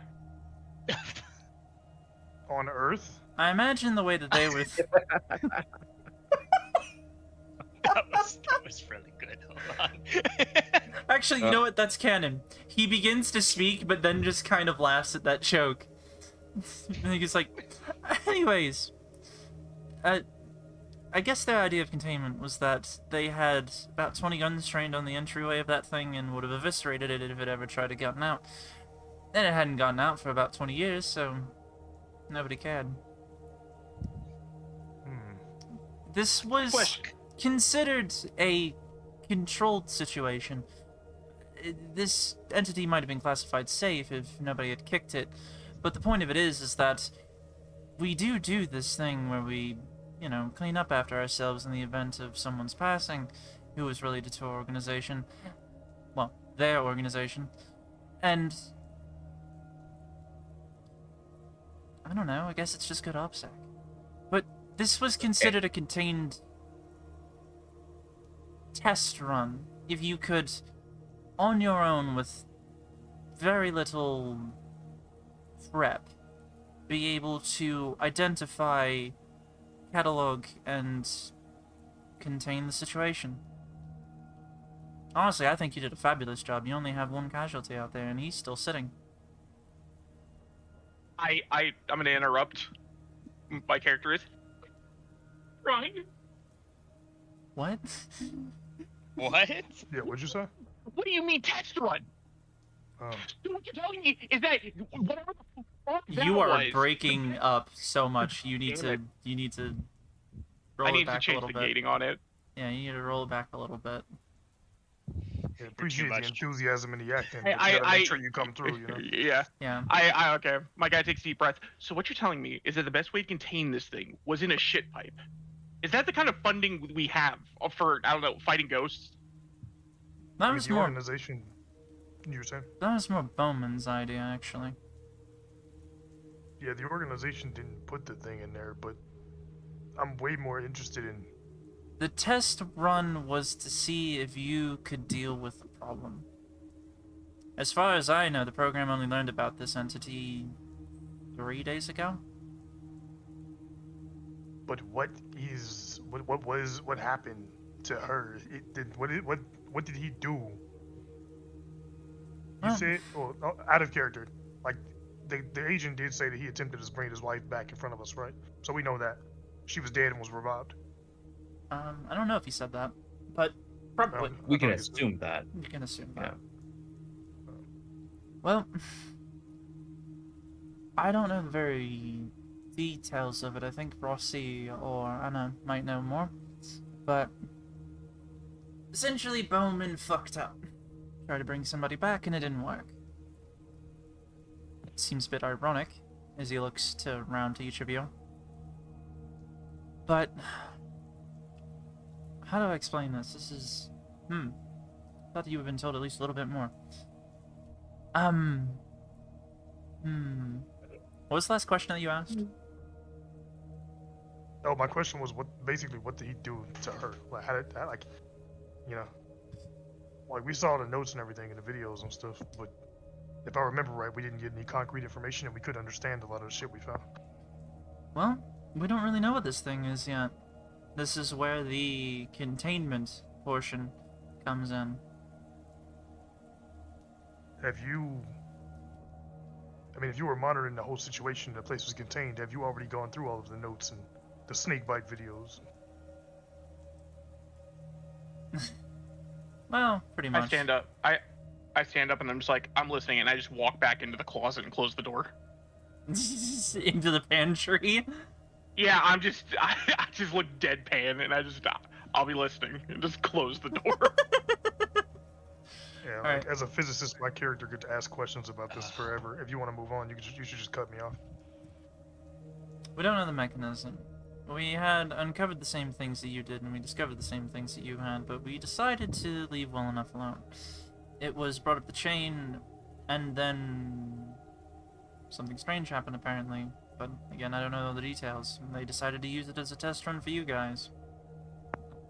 On Earth? I imagine the way that they were... That was really good. Hold on. Actually, you know what? That's canon. He begins to speak, but then just kind of laughs at that joke. And he's like, anyways, I guess their idea of containment was that they had about 20 guns trained on the entryway of that thing and would have eviscerated it if it ever tried to gotten out. And it hadn't gotten out for about 20 years, so nobody cared. This was Question. considered a controlled situation. This entity might have been classified safe if nobody had kicked it, but the point of it is that we do this thing where we, you know, clean up after ourselves in the event of someone's passing who was related to our organization. Well, their organization. And I don't know, I guess it's just good OPSEC. But this was considered a contained test run, if you could, on your own with very little prep, be able to identify, catalog, and contain the situation. Honestly, I think you did a fabulous job. You only have one casualty out there, and he's still sitting. I'm gonna interrupt. My character is Ryan. What? What? Yeah, what'd you say? What do you mean test run? So what you're telling me is that whatever the fuck that You are was, breaking up so much. You need Damn to roll I it need to back a change little the bit. gating on it. Yeah, you need to roll it back a little bit. Yeah, appreciate the much. enthusiasm and the acting, but I- you gotta make I- sure you come through, you know? Yeah. Yeah. I okay. My guy takes a deep breath. So what you're telling me is that the best way to contain this thing was in a shit pipe. Is that the kind of funding we have for, I don't know, fighting ghosts? That I mean, was the more. organization, you were saying? That was more Baughman's idea, actually. Yeah, the organization didn't put the thing in there, but I'm way more interested in... The test run was to see if you could deal with the problem. As far as I know, the program only learned about this entity 3 days ago. But what happened to her? What did he do? You Well- said, well, out of character, like the agent did say that he attempted to bring his wife back in front of us, right? So we know that she was dead and was revived. I don't know if he said that, but probably We can I thought he said- assume that. you can assume that. Yeah. Well, I don't know the very details of it. I think Rossi or Anna might know more, but essentially Baughman fucked up. Tried to bring somebody back and it didn't work. It seems a bit ironic as he looks round to each of you. But how do I explain this? This is thought that you had been told at least a little bit more. What was the last question that you asked? Oh, my question was what did he do to her? Like like, you know, like we saw the notes and everything in the videos and stuff, but if I remember right, we didn't get any concrete information and we couldn't understand a lot of the shit we found. Well, we don't really know what this thing is yet. This is where the containment portion comes in. Have you? I mean, if you were monitoring the whole situation, the place was contained. Have you already gone through all of the notes and the snake bite videos? Well, pretty much. I stand up. I stand up and I'm just like, I'm listening, and I just walk back into the closet and close the door. Into the pantry. Yeah, I just look deadpan, and I'll be listening, and just close the door. Yeah, like, Alright. as a physicist, my character could ask questions about this forever. If you want to move on, you should just cut me off. We don't know the mechanism. We had uncovered the same things that you did, and we discovered the same things that you had, but we decided to leave well enough alone. It was brought up the chain, and then something strange happened apparently. But again, I don't know the details. They decided to use it as a test run for you guys.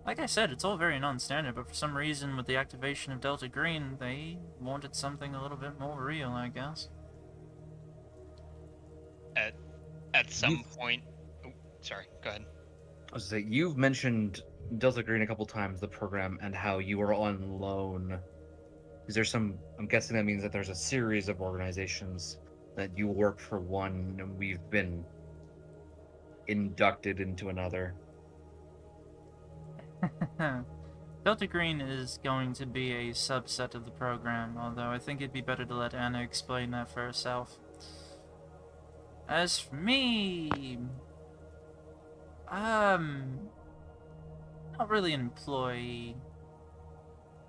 Like I said, it's all very non-standard, but for some reason with the activation of Delta Green, they wanted something a little bit more real, I guess. At some point. Oh, sorry, go ahead. I was gonna say, you've mentioned Delta Green a couple times, the program, and how you were on loan. Is there some? I'm guessing that means that there's a series of organizations that you work for one, and we've been inducted into another. Delta Green is going to be a subset of the program, although I think it'd be better to let Anna explain that for herself. As for me, not really an employee.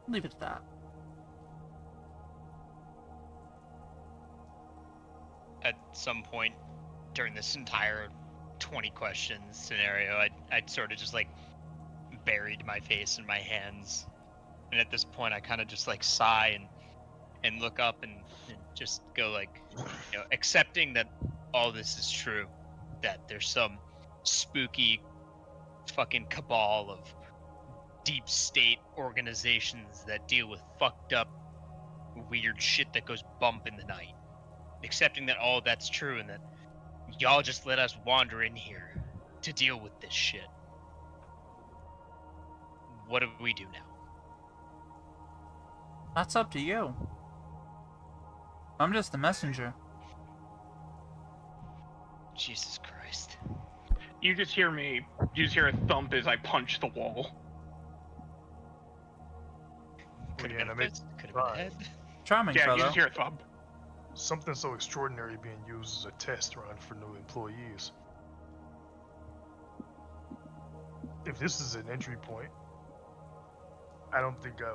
Leave it at that. At some point during this entire 20 questions scenario, I'd sort of just like buried my face in my hands, and at this point I kind of just like sigh and look up and just go like, you know, accepting that all this is true, that there's some spooky fucking cabal of deep state organizations that deal with fucked up, weird shit that goes bump in the night. Accepting that all that's true and that y'all just let us wander in here to deal with this shit. What do we do now? That's up to you. I'm just the messenger. Jesus Christ. You just hear a thump as I punch the wall. Could have been a Reanimate. fist, could have been a head. Charming Yeah, you fellow. just hear a thump. Something so extraordinary being used as a test run for new employees. If this is an entry point, I don't think I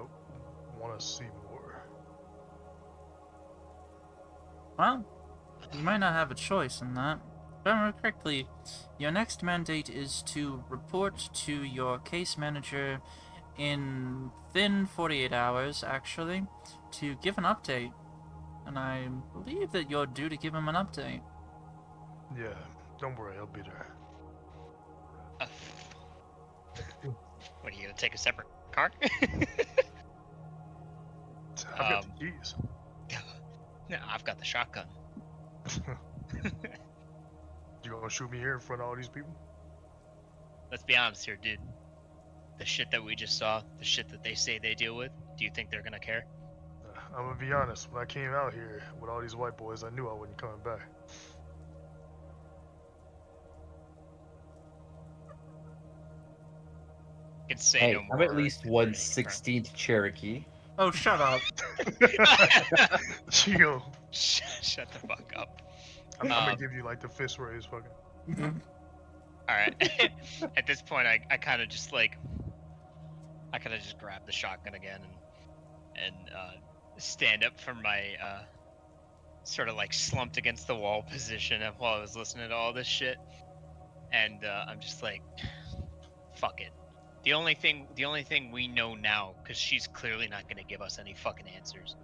want to see more. Well, you might not have a choice in that. If I remember correctly, your next mandate is to report to your case manager within 48 hours, actually, to give an update. And I believe that you're due to give him an update. Yeah, don't worry, I'll be there. What, are you gonna take a separate car? I've got the keys. No, I've got the shotgun. You gonna shoot me here in front of all these people? Let's be honest here, dude. The shit that we just saw, the shit that they say they deal with, do you think they're gonna care? I'm gonna be honest, when I came out here with all these white boys, I knew I wasn't coming back. You can say Hey, no more. I'm at least if you're one any 16th Cherokee. Oh, shut up. Chill. Shut the fuck up. I'm gonna give you like the fist raise, fucking. Alright. At this point, I kind of just like... I kind of just grab the shotgun again and stand up from my sort of like slumped against the wall position while I was listening to all this shit. And I'm just like, fuck it. The only thing we know now, because she's clearly not going to give us any fucking answers.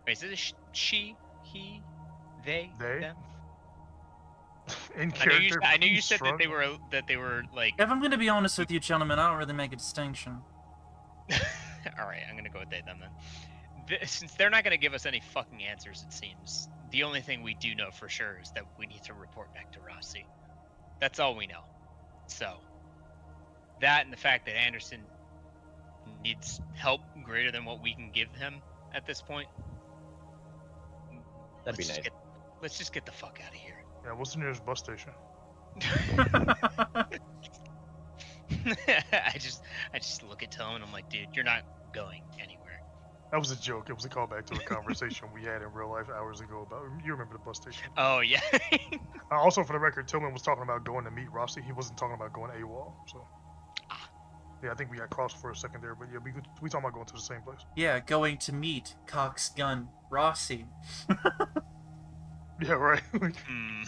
Wait, is it a she, he, they, They? them? In I know you, character. I know you said strong. that they were like. If I'm gonna be honest with you, gentlemen, I don't really make a distinction. All right, I'm gonna go with they them then. Since they're not gonna give us any fucking answers, it seems the only thing we do know for sure is that we need to report back to Rossi. That's all we know. So. That and the fact that Anderson needs help greater than what we can give him at this point. That'd be nice. Let's just get the fuck out of here. Yeah, what's the nearest bus station? I just look at Tom and I'm like, dude, you're not going anywhere. That was a joke. It was a callback to a conversation we had in real life hours ago about. You remember the bus station? Oh yeah. Also, for the record, Tillman was talking about going to meet Rossi. He wasn't talking about going AWOL. So. Yeah, I think we got crossed for a second there, but yeah, we talking about going to the same place. Yeah, going to meet Cox Gun Rossi. Yeah, right. Hmm.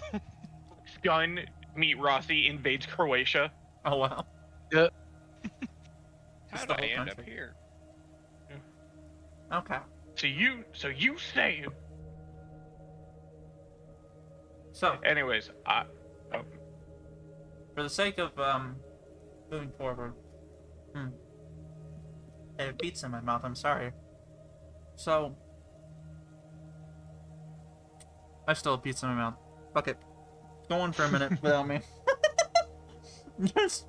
Gun meet Rossi invades Croatia. Oh wow. How Just did the I whole end up country. here? Okay. So you say. So, Anyways, for the sake of moving forward, I have pizza in my mouth. I'm sorry. So, I still have pizza in my mouth. Fuck it. Go on for a minute without me. Yes.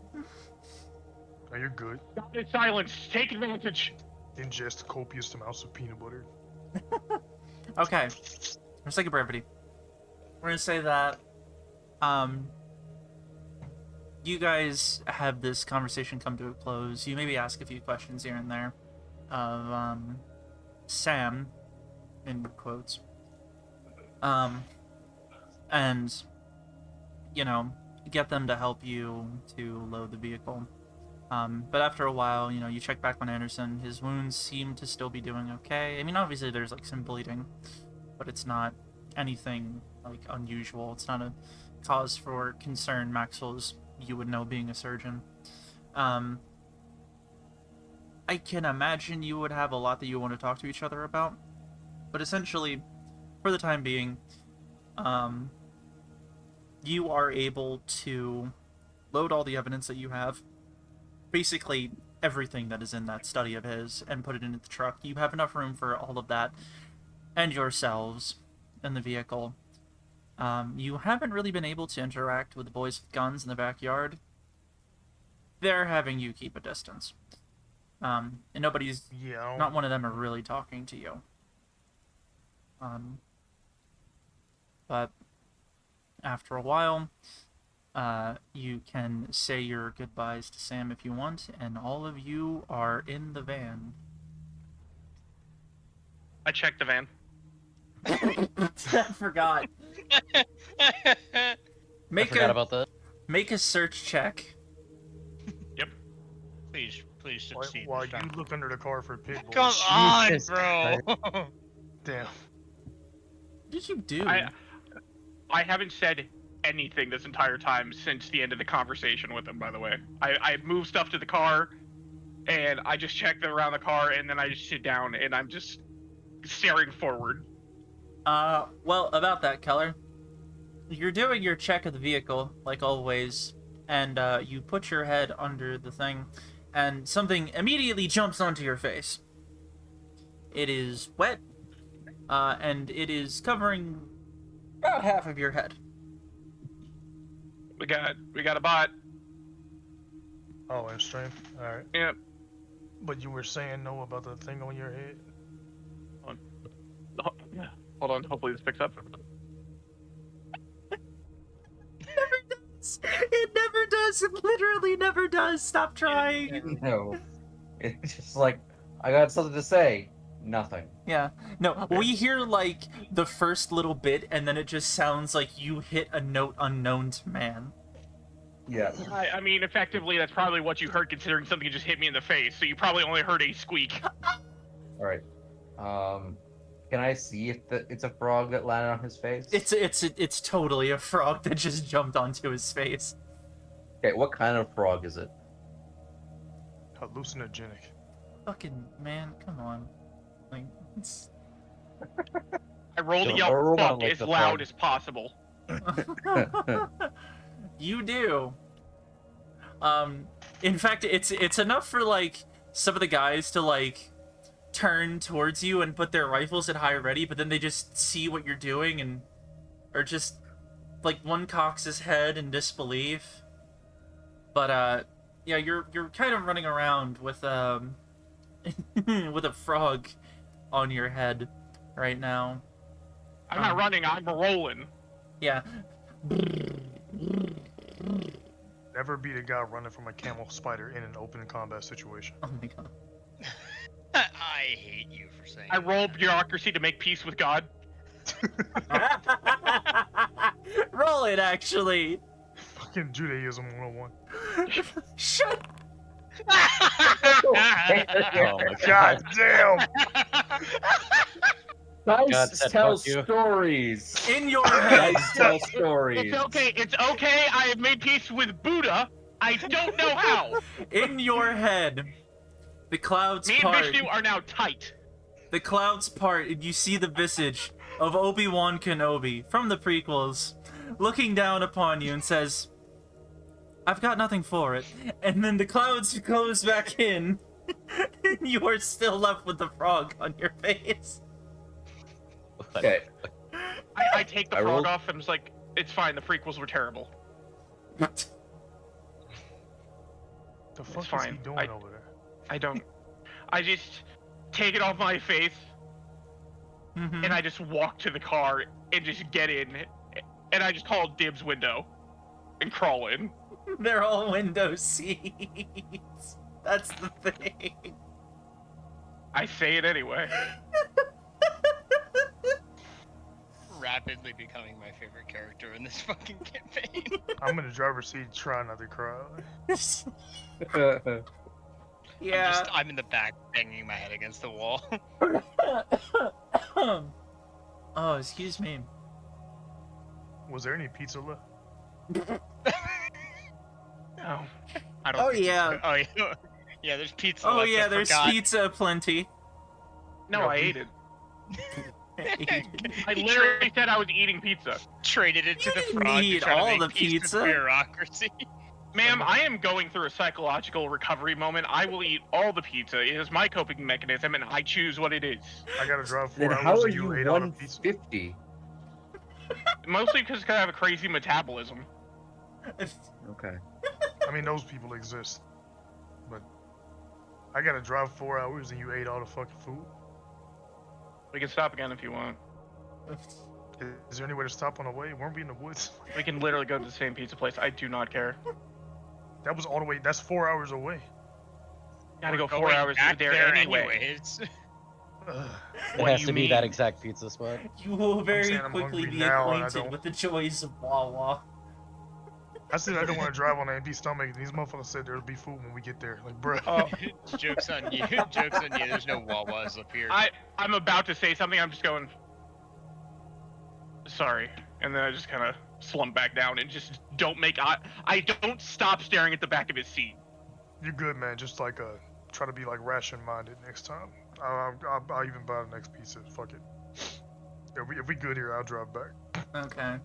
Oh, you're good. silence. Take advantage. Ingest copious amounts of peanut butter. Okay. For the sake of brevity, we're gonna say that you guys have this conversation come to a close. You maybe ask a few questions here and there of Sam, in quotes, and you know, get them to help you to load the vehicle. But after a while, you know, you check back on Anderson. His wounds seem to still be doing okay. I mean, obviously there's like some bleeding, but it's not anything like unusual. It's not a cause for concern, Maxwell's, you would know being a surgeon. I can imagine you would have a lot that you want to talk to each other about, but essentially, for the time being, you are able to load all the evidence that you have, basically everything that is in that study of his and put it into the truck. You have enough room for all of that and yourselves in the vehicle. You haven't really been able to interact with the boys with guns in the backyard. They're having you keep a distance. And nobody's, Yeah. not one of them are really talking to you. But after a while, you can say your goodbyes to Sam if you want, and all of you are in the van. I checked the van. I forgot. I forgot about that. Make a search check. Please succeed. While this you time. look under the car for pit bulls. Come on, Jesus bro. Damn. What did you do? I haven't said anything this entire time since the end of the conversation with him, by the way. I moved stuff to the car, and I just checked around the car, and then I just sit down, and I'm just staring forward. Well, about that, Keller. You're doing your check of the vehicle, like always, and, you put your head under the thing, and something immediately jumps onto your face. It is wet, and it is covering about half of your head. We got a bot. Oh, in stream? Alright. Yep. But you were saying no about the thing on your head? Yeah. Hold on. Hopefully this picks up. It never does. It literally never does. Stop trying. No. It's just like, I got something to say. Nothing. Yeah. No, we hear, like, the first little bit, and then it just sounds like you hit a note unknown to man. Yeah. I mean, effectively, that's probably what you heard, considering something just hit me in the face. So you probably only heard a squeak. Alright. Can I see if it's a frog that landed on his face? It's totally a frog that just jumped onto his face. Okay, what kind of frog is it? Hallucinogenic. Fucking man, come on. Like, it's... I rolled to So yell everyone fuck like as the loud frog. as possible. You do. In fact, it's enough for, like, some of the guys to, like, turn towards you and put their rifles at high ready, but then they just see what you're doing and or just, like, one cocks his head in disbelief. But yeah, you're kind of running around with with a frog on your head right now. I'm not running, I'm rolling. Yeah. Never beat a guy running from a camel spider in an open combat situation. Oh my god. I hate you for saying I roll that. bureaucracy to make peace with God. Roll it, actually. Fucking Judaism 101. Shut. Oh my God damn! God Dice said tell fuck you. stories. In your head. Dice tell stories. It's okay, I have made peace with Buddha. I don't know how. In your head. The clouds Me and part. Vishnu are now tight. The clouds part, and you see the visage of Obi-Wan Kenobi from the prequels, looking down upon you and says, "I've got nothing for it." And then the clouds close back in, and you are still left with the frog on your face. Okay. I take the I frog rolled- off and was like, it's fine, the prequels were terrible. The fuck is he fine. doing over there? I don't. I just take it off my face Mhm. and I just walk to the car and just get in and I just call dibs window and crawl in. They're all window seats. That's the thing. I say it anyway. Rapidly becoming my favorite character in this fucking campaign. I'm in the driver's seat trying not to cry. Yeah. I'm in the back banging my head against the wall. Oh, excuse me. Was there any pizza left? No. I don't Oh, think yeah. so. Oh yeah. Yeah, there's pizza. Oh left, yeah, I there's forgot. pizza aplenty. No, I ate it. I He literally said I was eating pizza. traded it to You the didn't frog eat to try all to the make peace with pizza. bureaucracy. Ma'am, I am going through a psychological recovery moment. I will eat all the pizza. It is my coping mechanism, and I choose what it is. I gotta drive 4 Then hours how are and you you ate all the pizza. 150? Mostly because I have a crazy metabolism. Okay. I mean, those people exist. But I gotta drive 4 hours and you ate all the fucking food. We can stop again if you want. Is there any way to stop on the way? Weren't we in the woods? We can literally go to the same pizza place. I do not care. That was all the way. That's 4 hours away. Gotta go We're 4 going hours back there anyway. anyways. Ugh. It What has do to you be that mean? exact pizza spot. You will very saying I'm quickly hungry be now and I acquainted don't- with the joys of Wawa. I said I don't want to drive on an empty stomach. And these motherfuckers said there'll be food when we get there. Like, bruh. Oh, Joke's on you. Joke's on you. There's no Wawas up here. I'm about to say something. I'm just going. Sorry, and then I just kind of slump back down and just don't make eye. I don't stop staring at the back of his seat. You're good, man. Just like try to be like ration-minded next time. I'll even buy the next pizza. Fuck it. If we good here, I'll drive back. Okay.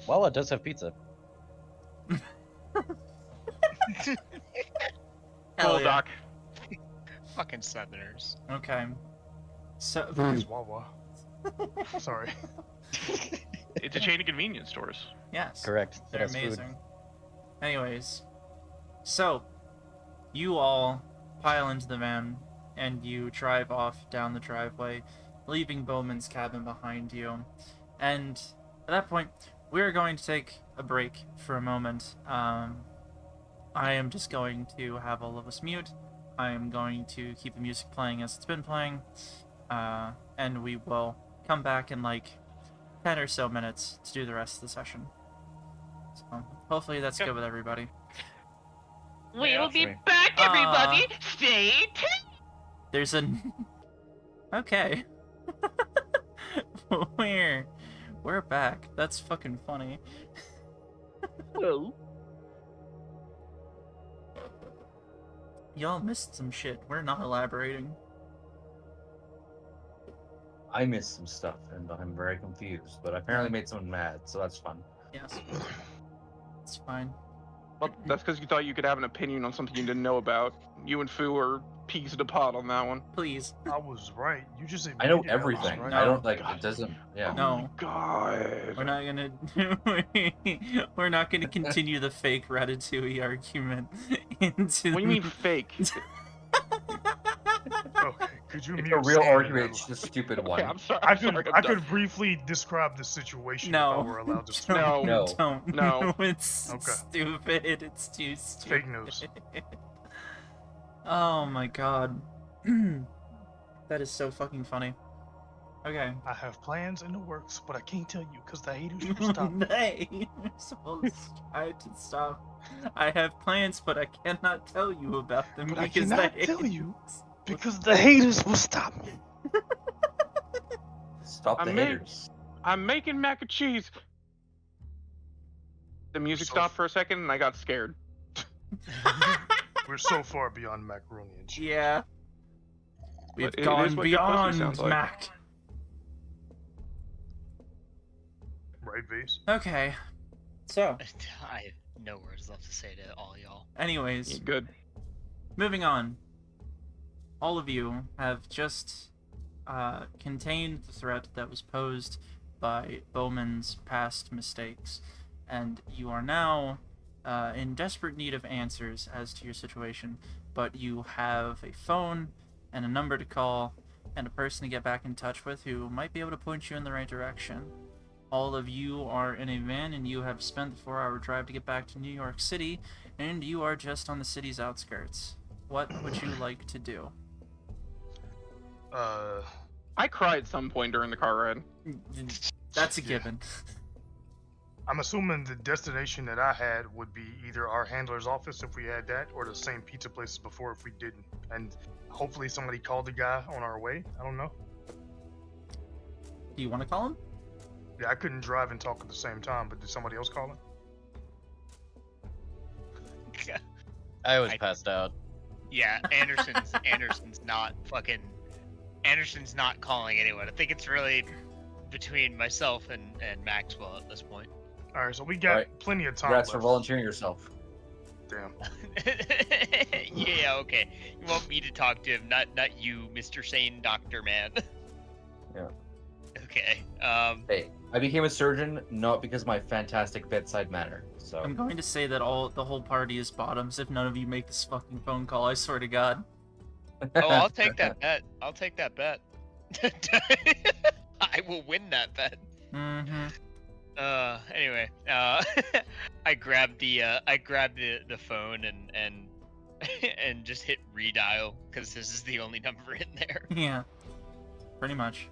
Wawa does have pizza. Hell Cool, yeah. Doc. Fucking Southerners. Okay. So, It's Wawa. Sorry. It's a chain of convenience stores. yes. Correct. It They're has food. amazing. Anyways, so you all pile into the van and you drive off down the driveway, leaving Bowman's cabin behind you. And at that point, we're going to take a break for a moment. I am just going to have all of us mute. I am going to keep the music playing as it's been playing, and we will come back in like 10 or so minutes to do the rest of the session. So hopefully that's good with everybody. We'll be Sorry. back, everybody. Stay tuned. There's an okay. We're back. That's fucking funny. Well, Y'all missed some shit. We're not elaborating. I missed some stuff and I'm very confused, but I apparently made someone mad, so that's fun. Yes. It's fine. well, that's because you thought you could have an opinion on something you didn't know about. You and Fu are peas in a pod on that one. Please. I was right. You just I know admitted I was everything. right. I don't like God. it doesn't yeah. No. God. We're not gonna we're not gonna continue the fake Ratatouille argument into What do you mean fake? Okay, could you It's mute a real Sam argument, now? it's just a stupid one. Okay, I'm sorry. I I'm could sorry, I'm I done. could briefly describe the situation No. if I were allowed to speak. Don't, No. don't. No. It's Okay. stupid. It's too stupid. Fake news. Oh my god. That is so fucking funny. Okay. I have plans in the works, but I can't tell you because the haters will stop me. Nay, you're supposed to try to stop. I have plans, but I cannot tell you about them But I because cannot they tell you because the haters will stop me. Stop the I made- haters. I'm making mac and cheese. The music So- stopped for a second and I got scared. We're so far beyond macaroni and cheese. Yeah. We've But it is gone what your pussy beyond sounds like. Mac. Right, Vase? Okay. So, I have no words left to say to all y'all. anyways, Good. moving on. All of you have just contained the threat that was posed by Bowman's past mistakes, and you are now in desperate need of answers as to your situation, but you have a phone and a number to call and a person to get back in touch with who might be able to point you in the right direction. All of you are in a van and you have spent the 4-hour drive to get back to New York City, and you are just on the city's outskirts. What would you like to do? I cried at some point during the car ride. That's a given. I'm assuming the destination that I had would be either our handler's office if we had that, or the same pizza places before if we didn't. And hopefully somebody called the guy on our way. I don't know. Do you want to call him? Yeah, I couldn't drive and talk at the same time, but did somebody else call him? I was I- passed out. Yeah, Anderson's not calling anyone. I think it's really between myself and Maxwell at this point. All right, so we got Alright. plenty of time Congrats for left. volunteering yourself. Damn. Yeah, okay. You want me to talk to him, not you, Mr. Sane Doctor Man. Yeah. Okay. Hey, I became a surgeon not because of my fantastic bedside manner. So I'm going to say that the whole party is bottoms if none of you make this fucking phone call, I swear to God. Oh, I'll take that bet. I'll take that bet. I will win that bet. Mm-hmm. Anyway, I grabbed the phone and and just hit redial because this is the only number in there. Yeah. Pretty much.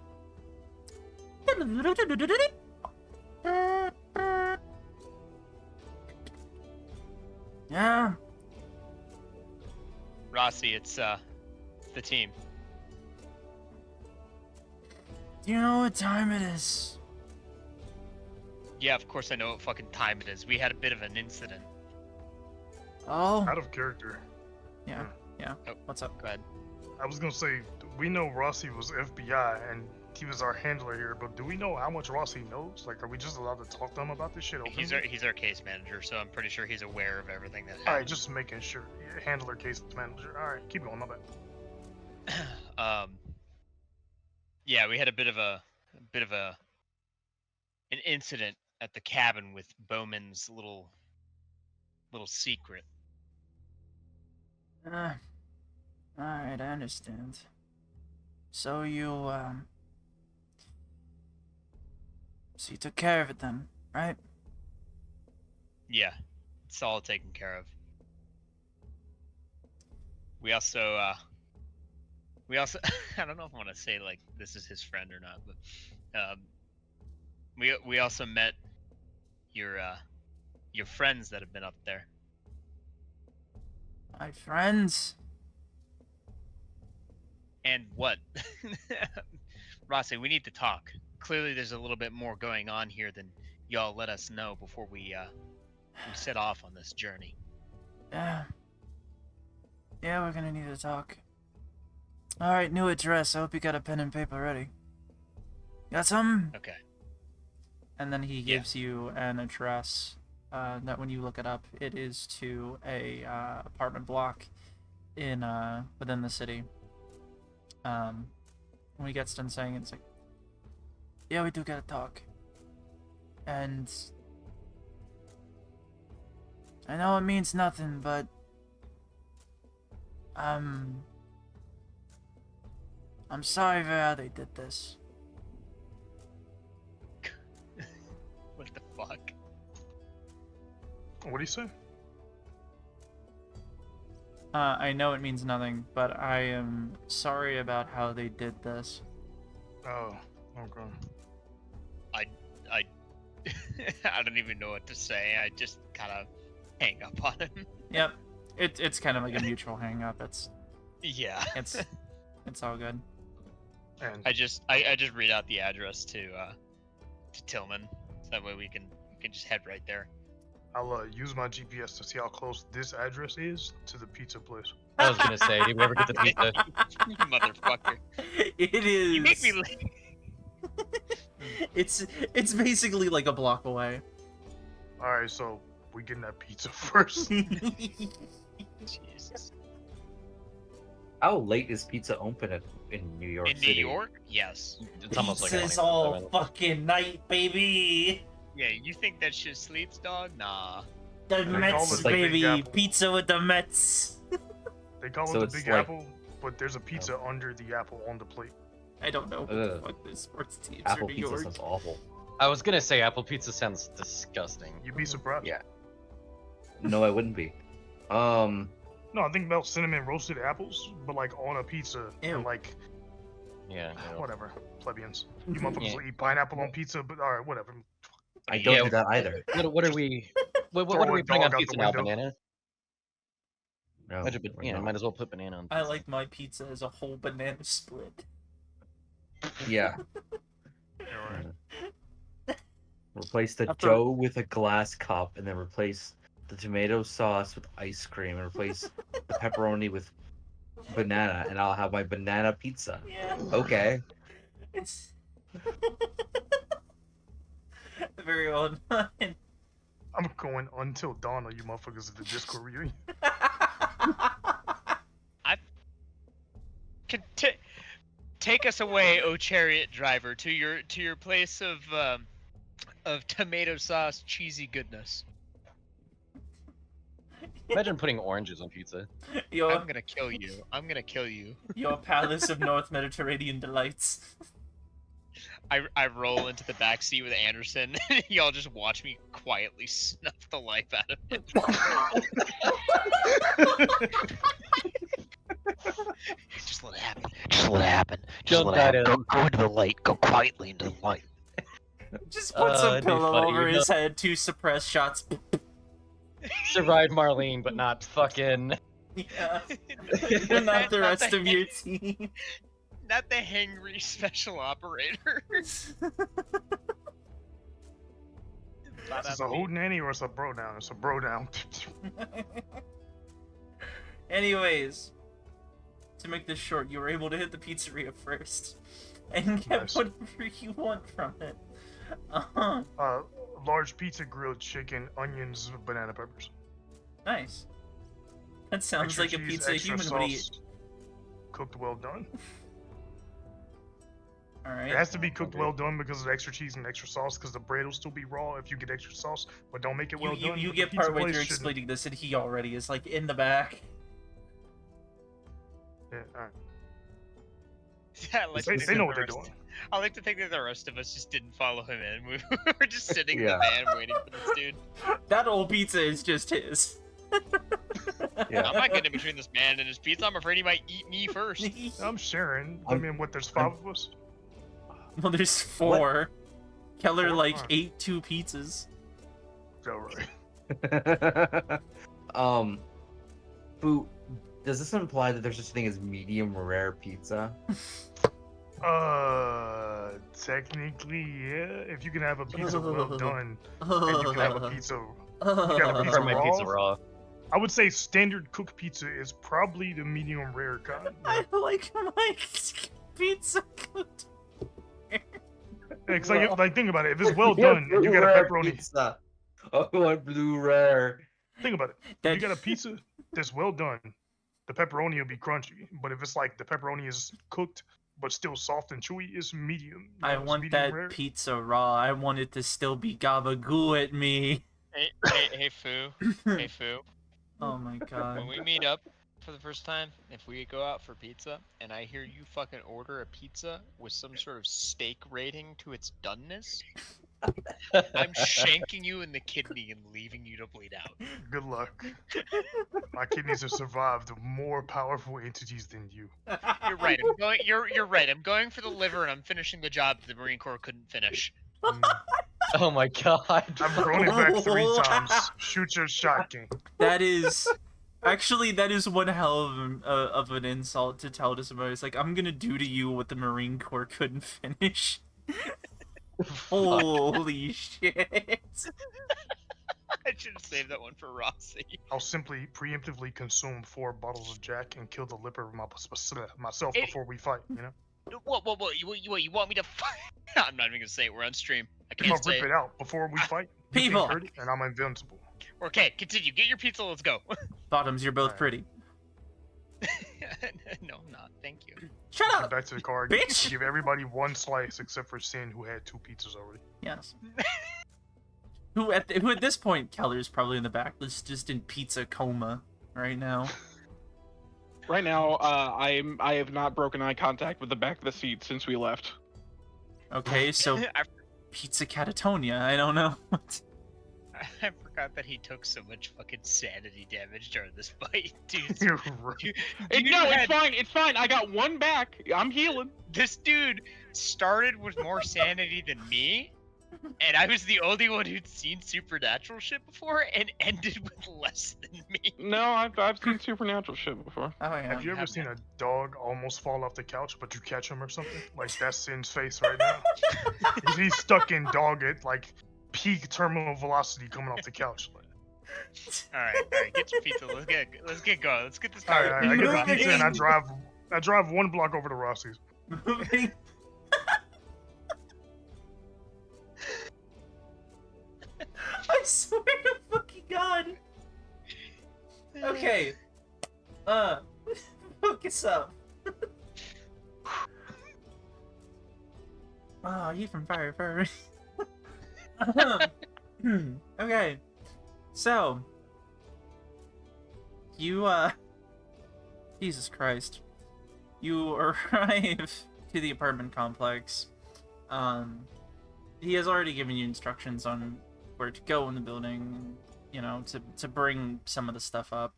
Yeah. Rossi, it's the team. Do you know what time it is? Yeah, of course I know what fucking time it is. We had a bit of an incident. Oh. Out of character. Yeah. Yeah. Oh. What's up? Go ahead. I was gonna say, we know Rossi was FBI and he was our handler here, but do we know how much Rossi knows? Like, are we just allowed to talk to him about this shit openly? He's our case manager, so I'm pretty sure he's aware of everything that happened. Alright, just making sure. Yeah, handler, case manager. Alright, keep going, my bad. Yeah, we had a bit of an incident at the cabin with Bowman's little secret. Alright, I understand. So you took care of it then, right? Yeah, it's all taken care of. We also I don't know if I want to say like this is his friend or not, but we also met your friends that have been up there. My friends? And what? Rossi, we need to talk. Clearly there's a little bit more going on here than y'all let us know before we set off on this journey. Yeah. Yeah, we're gonna need to talk. Alright, new address. I hope you got a pen and paper ready. Got some? Okay. And then he gives you an address that when you look it up, it is to a apartment block in within the city. When he gets done saying it, it's like, yeah, we do gotta talk. And I know it means nothing, but I'm sorry for how they did this. What the fuck? What do you say? I know it means nothing, but I am sorry about how they did this. Oh, okay. I don't even know what to say. I just kind of hang up on him. Yep, it's kind of like a mutual hang up. Yeah. It's all good. And I just read out the address to Tillman, so that way we can just head right there. I'll use my GPS to see how close this address is to the pizza place. I was gonna say, did we ever get the pizza? You motherfucker. It is. You make me late. It's basically like a block away. Alright, so we getting that pizza first. Jesus. How late is pizza open in New York In New City? York? Yes. It's almost like Pizza's 24/7. all fucking night, baby. Yeah, you think that shit sleeps, dog? Nah. The They call Mets, it the Big baby. Apple. Pizza with the Mets. They call So it it's the Big like- Apple, but there's a pizza under the apple on the plate. I don't know what the Ugh. fuck this sports teams Apple are New pizza York. sounds awful. I was gonna say apple pizza sounds disgusting. You'd be surprised. Yeah. No, I wouldn't be. No, I think about cinnamon roasted apples, but like on a pizza. Ew. And like, Yeah. whatever. Plebeians. You motherfuckers will eat pineapple on pizza, but alright, whatever. I don't Yeah, do that either. What are we? What throw are a we putting on dog out pizza the now? window. Banana? No, Yeah, no. might as well put banana on. I Pizza. like my pizza as a whole banana split. Yeah. Yeah, right. Replace the After- dough with a glass cup, and then replace the tomato sauce with ice cream, and replace the pepperoni with banana, and I'll have my banana pizza. Yeah. Okay. It's very well done. I'm going until dawn on you motherfuckers at the Discord reunion. Take us away, O chariot driver, to your place of tomato sauce cheesy goodness. Imagine putting oranges on pizza. Your I'm gonna kill you. I'm gonna kill you. your palace of North Mediterranean delights. I roll into the back seat with Anderson. Y'all just watch me quietly snuff the life out of him. Just let it happen. Just let it happen. Just Don't let it try happen. Go into the light. Go quietly into the light. Just put some it'd be pillow funny, over you his head, 2 suppressed shots. Survive Marlene, but not fucking. Yeah. Not the rest of your team. Not the hangry special operator. Is this a hootenanny or it's a bro down? It's a bro down. Anyways, to make this short, you were able to hit the pizzeria first and get Nice. whatever you want from it. Large pizza, grilled chicken, onions, banana peppers. Nice. That sounds Extra like a cheese, pizza a extra human would eat. sauce, cooked well done. Alright. It has to be cooked well done because of the extra cheese and extra sauce, because the bread will still be raw if you get extra sauce, but don't make it well done. You but get the pizza partway place through shouldn't- explaining this, and he already is like in the back. Yeah, alright. Yeah, like They know what they're doing. I like to think that the rest of us just didn't follow him in. We were just sitting in Yeah. the van waiting for this dude. That old pizza is just his. Yeah. I'm not getting in between this man and his pizza. I'm afraid he might eat me first. I'm sharing. I I'm- mean, what? There's 5 of us. Well, there's 4. Keller Four? like Alright. ate 2 pizzas. All right. Boo, does this imply that there's such a thing as medium rare pizza? Technically, yeah. If you can have a pizza well done, and you can have a pizza. got a I pizza prefer my raw? pizza raw. I would say standard cooked pizza is probably the medium rare kind. I like my pizza cooked. It's like think about it. If it's well done and you got a Rare pepperoni, pizza. Oh, I want blue rare. think about it. If That- you got a pizza that's well done, the pepperoni will be crunchy. But if it's like the pepperoni is cooked but still soft and chewy, it's medium. I It's want medium that rare. pizza raw. I want it to still be gabagoo at me. Hey, Foo. Hey, Foo. Oh my god. When we meet up for the first time, if we go out for pizza and I hear you fucking order a pizza with some sort of steak rating to its doneness, I'm shanking you in the kidney and leaving you to bleed out. Good luck. My kidneys have survived more powerful entities than you. You're right. You're right. I'm going for the liver and I'm finishing the job that the Marine Corps couldn't finish. Oh my god. I've grown it back 3 Wow. times. Shoot your shot, King. That is actually that is one hell of an insult to tell to somebody. It's like, I'm gonna do to you what the Marine Corps couldn't finish. Holy shit. I should have saved that one for Rossi. I'll simply preemptively consume 4 bottles of Jack and kill the liver of myself Hey. before we fight, you know? What? You want me to fight? I'm not even gonna say it. We're on stream. I If I can't say rip it. it out before we fight, you People. can't hurt it, and I'm invincible. Okay, continue. Get your pizza. Let's go. Bottoms, you're both Alright. pretty. No, I'm not. Thank you. Shut Get up! back to the car. bitch! Give everybody 1 slice except for Sin, who had 2 pizzas already. Yes. Who at this point, Keller's probably in the back, just in pizza coma right now. Right now, I have not broken eye contact with the back of the seat since we left. Okay, so I pizza catatonia. I don't know. I forgot that he took so much fucking sanity damage during this fight, dude. You're right. Dude No, it's had- fine. It's fine. I got 1 back. I'm healing. This dude started with more sanity than me, and I was the only one who'd seen supernatural shit before, and ended with less than me. No, I've seen supernatural shit before. Oh yeah. Have you ever have seen that. a dog almost fall off the couch, but you catch him or something? Like, that's Sin's face right now. He's stuck in dog at, like, peak terminal velocity coming off the couch. All right, get your pizza. Let's get going. Let's get this All car. right, I get the Moving. pizza and I drive 1 block over to Rossi's. Moving. I swear to Okay. Focus up. Oh, you from Fire. Okay. So, you, Jesus Christ. You arrive to the apartment complex. He has already given you instructions on where to go in the building, you know, to bring some of the stuff up.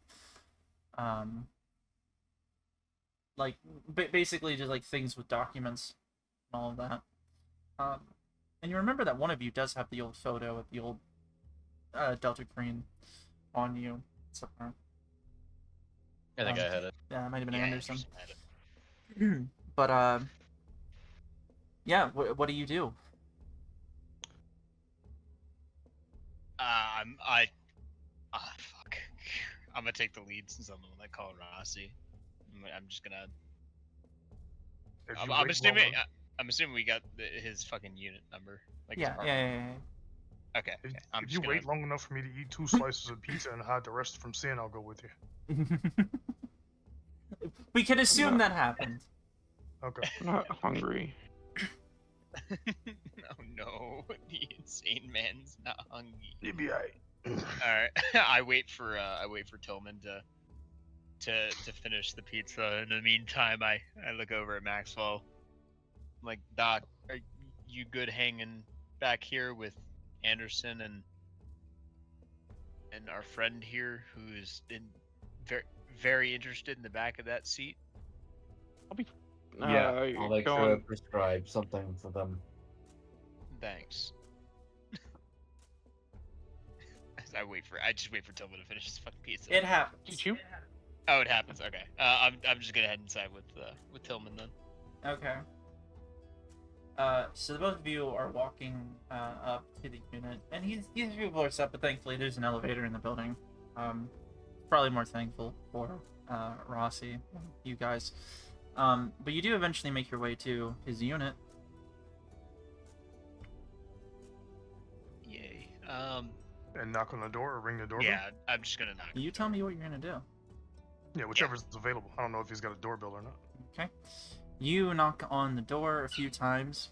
Like, basically just, like, things with documents and all of that. And you remember that one of you does have the old photo of the old Delta Green on you somewhere. I think I had it. Yeah, it might have been Yeah, Anderson. Anderson had it. But, yeah, what do you do? Fuck. I'm gonna take the lead since I'm the one that called Rossi. I'm just gonna. If you I'm wait long assuming. enough- I'm assuming we got his fucking unit number. Like his Yeah. apartment. Okay. If, I'm if just you wait long enough for me to eat 2 slices of pizza and hide the rest from sin, I'll go with you. We can assume that happened. Okay. I'm not hungry. Oh no, the insane man's not hungry. You'll be alright. Alright, I wait for Tillman to finish the pizza. In the meantime, I look over at Maxwell. I'm like, Doc, are you good hanging back here with Anderson and our friend here who's very interested in the back of that seat? Yeah, I'll make sure to going. prescribe something for them. Thanks. I just wait for Tillman to finish his fucking pizza. It happens. Did you? Oh, it happens. Okay. I'm just gonna head inside with Tillman then. Okay. So the both of you are walking up to the unit, and these people are set, but thankfully there's an elevator in the building. Probably more thankful for Rossi, you guys. But you do eventually make your way to his unit. Yay. And knock on the door or ring the doorbell? Yeah, I'm just gonna knock. You tell me what you're gonna do. Yeah, whichever's available. I don't know if he's got a doorbell or not. Okay. You knock on the door a few times.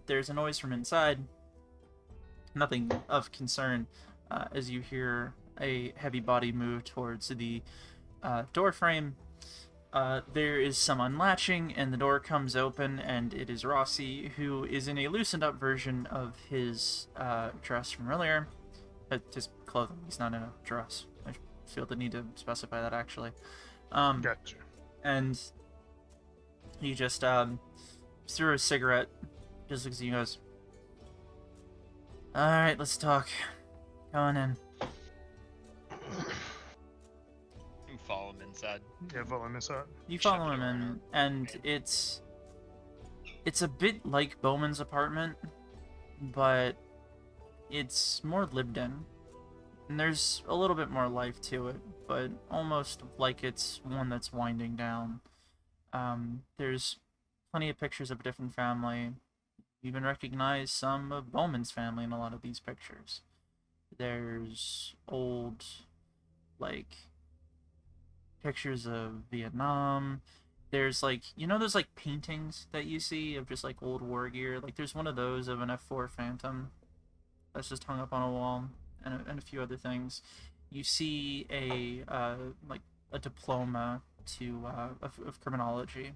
There's a noise from inside. Nothing of concern as you hear a heavy body move towards the door frame. There is some unlatching, and the door comes open, and it is Rossi, who is in a loosened up version of his dress from earlier. Just clothing. He's not in a dress. I feel the need to specify that, actually. Gotcha. And he just threw a cigarette, just looks at you and goes, "Alright, let's talk. Go on in." You follow him inside. Yeah, follow him inside. You Shut follow the him door. in, and it's a bit like Baughman's apartment, but it's more lived in. And there's a little bit more life to it, but almost like it's one that's winding down. There's plenty of pictures of a different family. You even recognize some of Baughman's family in a lot of these pictures. There's old, like, pictures of Vietnam. There's, like, you know those, like, paintings that you see of just, like, old war gear? Like, there's one of those of an F4 Phantom that's just hung up on a wall, and a few other things. You see a diploma to of criminology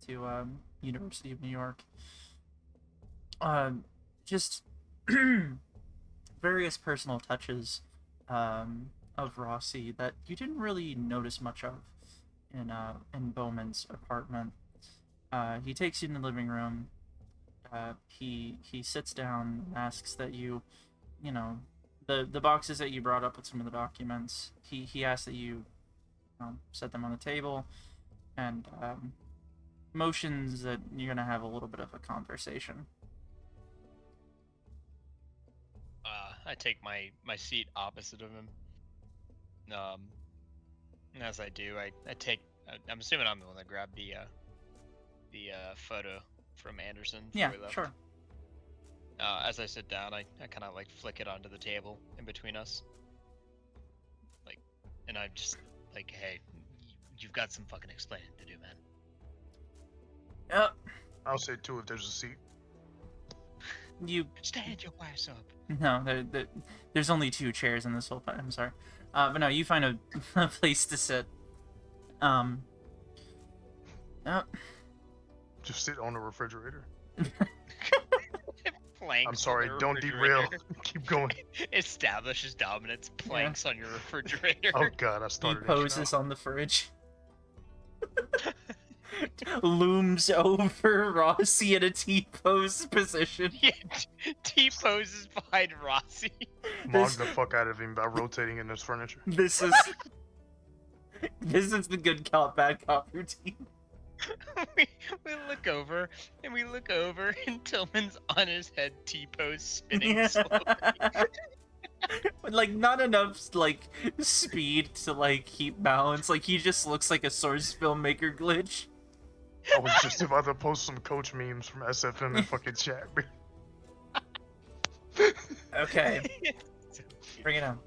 to University of New York. Just various personal touches of Rossi that you didn't really notice much of in Baughman's apartment. He takes you in the living room. He sits down and asks that you know, the boxes that you brought up with some of the documents. He asks that you set them on the table, and motions that you're gonna have a little bit of a conversation. I take my seat opposite of him. And as I do, I'm assuming I'm the one that grabbed the photo from Anderson. before Yeah, we left. sure. As I sit down, I kind of like flick it onto the table in between us, like, and I'm just like, hey, you've got some fucking explaining to do, man. Yep. I'll say 2 if there's a seat. You Stand your ass up. no, there's only 2 chairs in this whole part. I'm sorry, but no, you find a place to sit. Yep. Just sit on the refrigerator. Planks. I'm sorry, on the don't derail. refrigerator. Keep going. Establishes dominance. Planks on your refrigerator. Oh god, I He started. poses on the fridge. Looms over Rossi in a T-pose position. Yeah, T poses behind Rossi. Mog the fuck out of him by rotating in this furniture. This is the good cop, bad cop routine. we look over, and Tillman's on his head, T-pose, spinning slowly. But like not enough like speed to like keep balance. Like he just looks like a source filmmaker glitch. I was just about to post some coach memes from SFM in fucking chat. Okay, bring it on.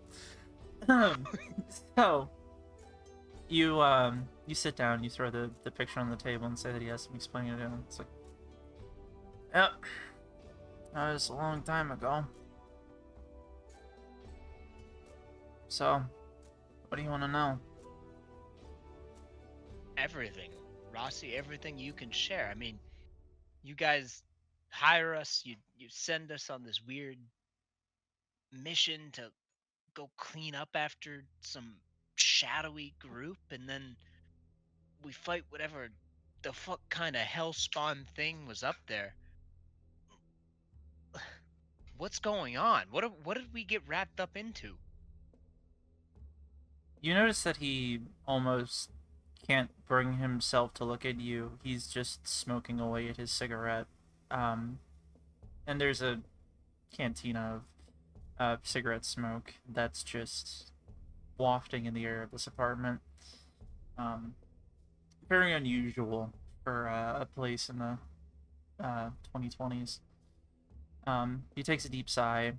So you sit down, you throw the picture on the table and say that he has some explaining to do. It's like, yep, that was a long time ago. So, what do you want to know? Everything, Rossi, everything you can share. I mean, you guys hire us, you send us on this weird mission to go clean up after some shadowy group, and then we fight whatever the fuck kind of hellspawn thing was up there. What's going on? What did we get wrapped up into? You notice that he almost can't bring himself to look at you. He's just smoking away at his cigarette. And there's a cantina of cigarette smoke that's just wafting in the air of this apartment. Very unusual for a place in the 2020s. He takes a deep sigh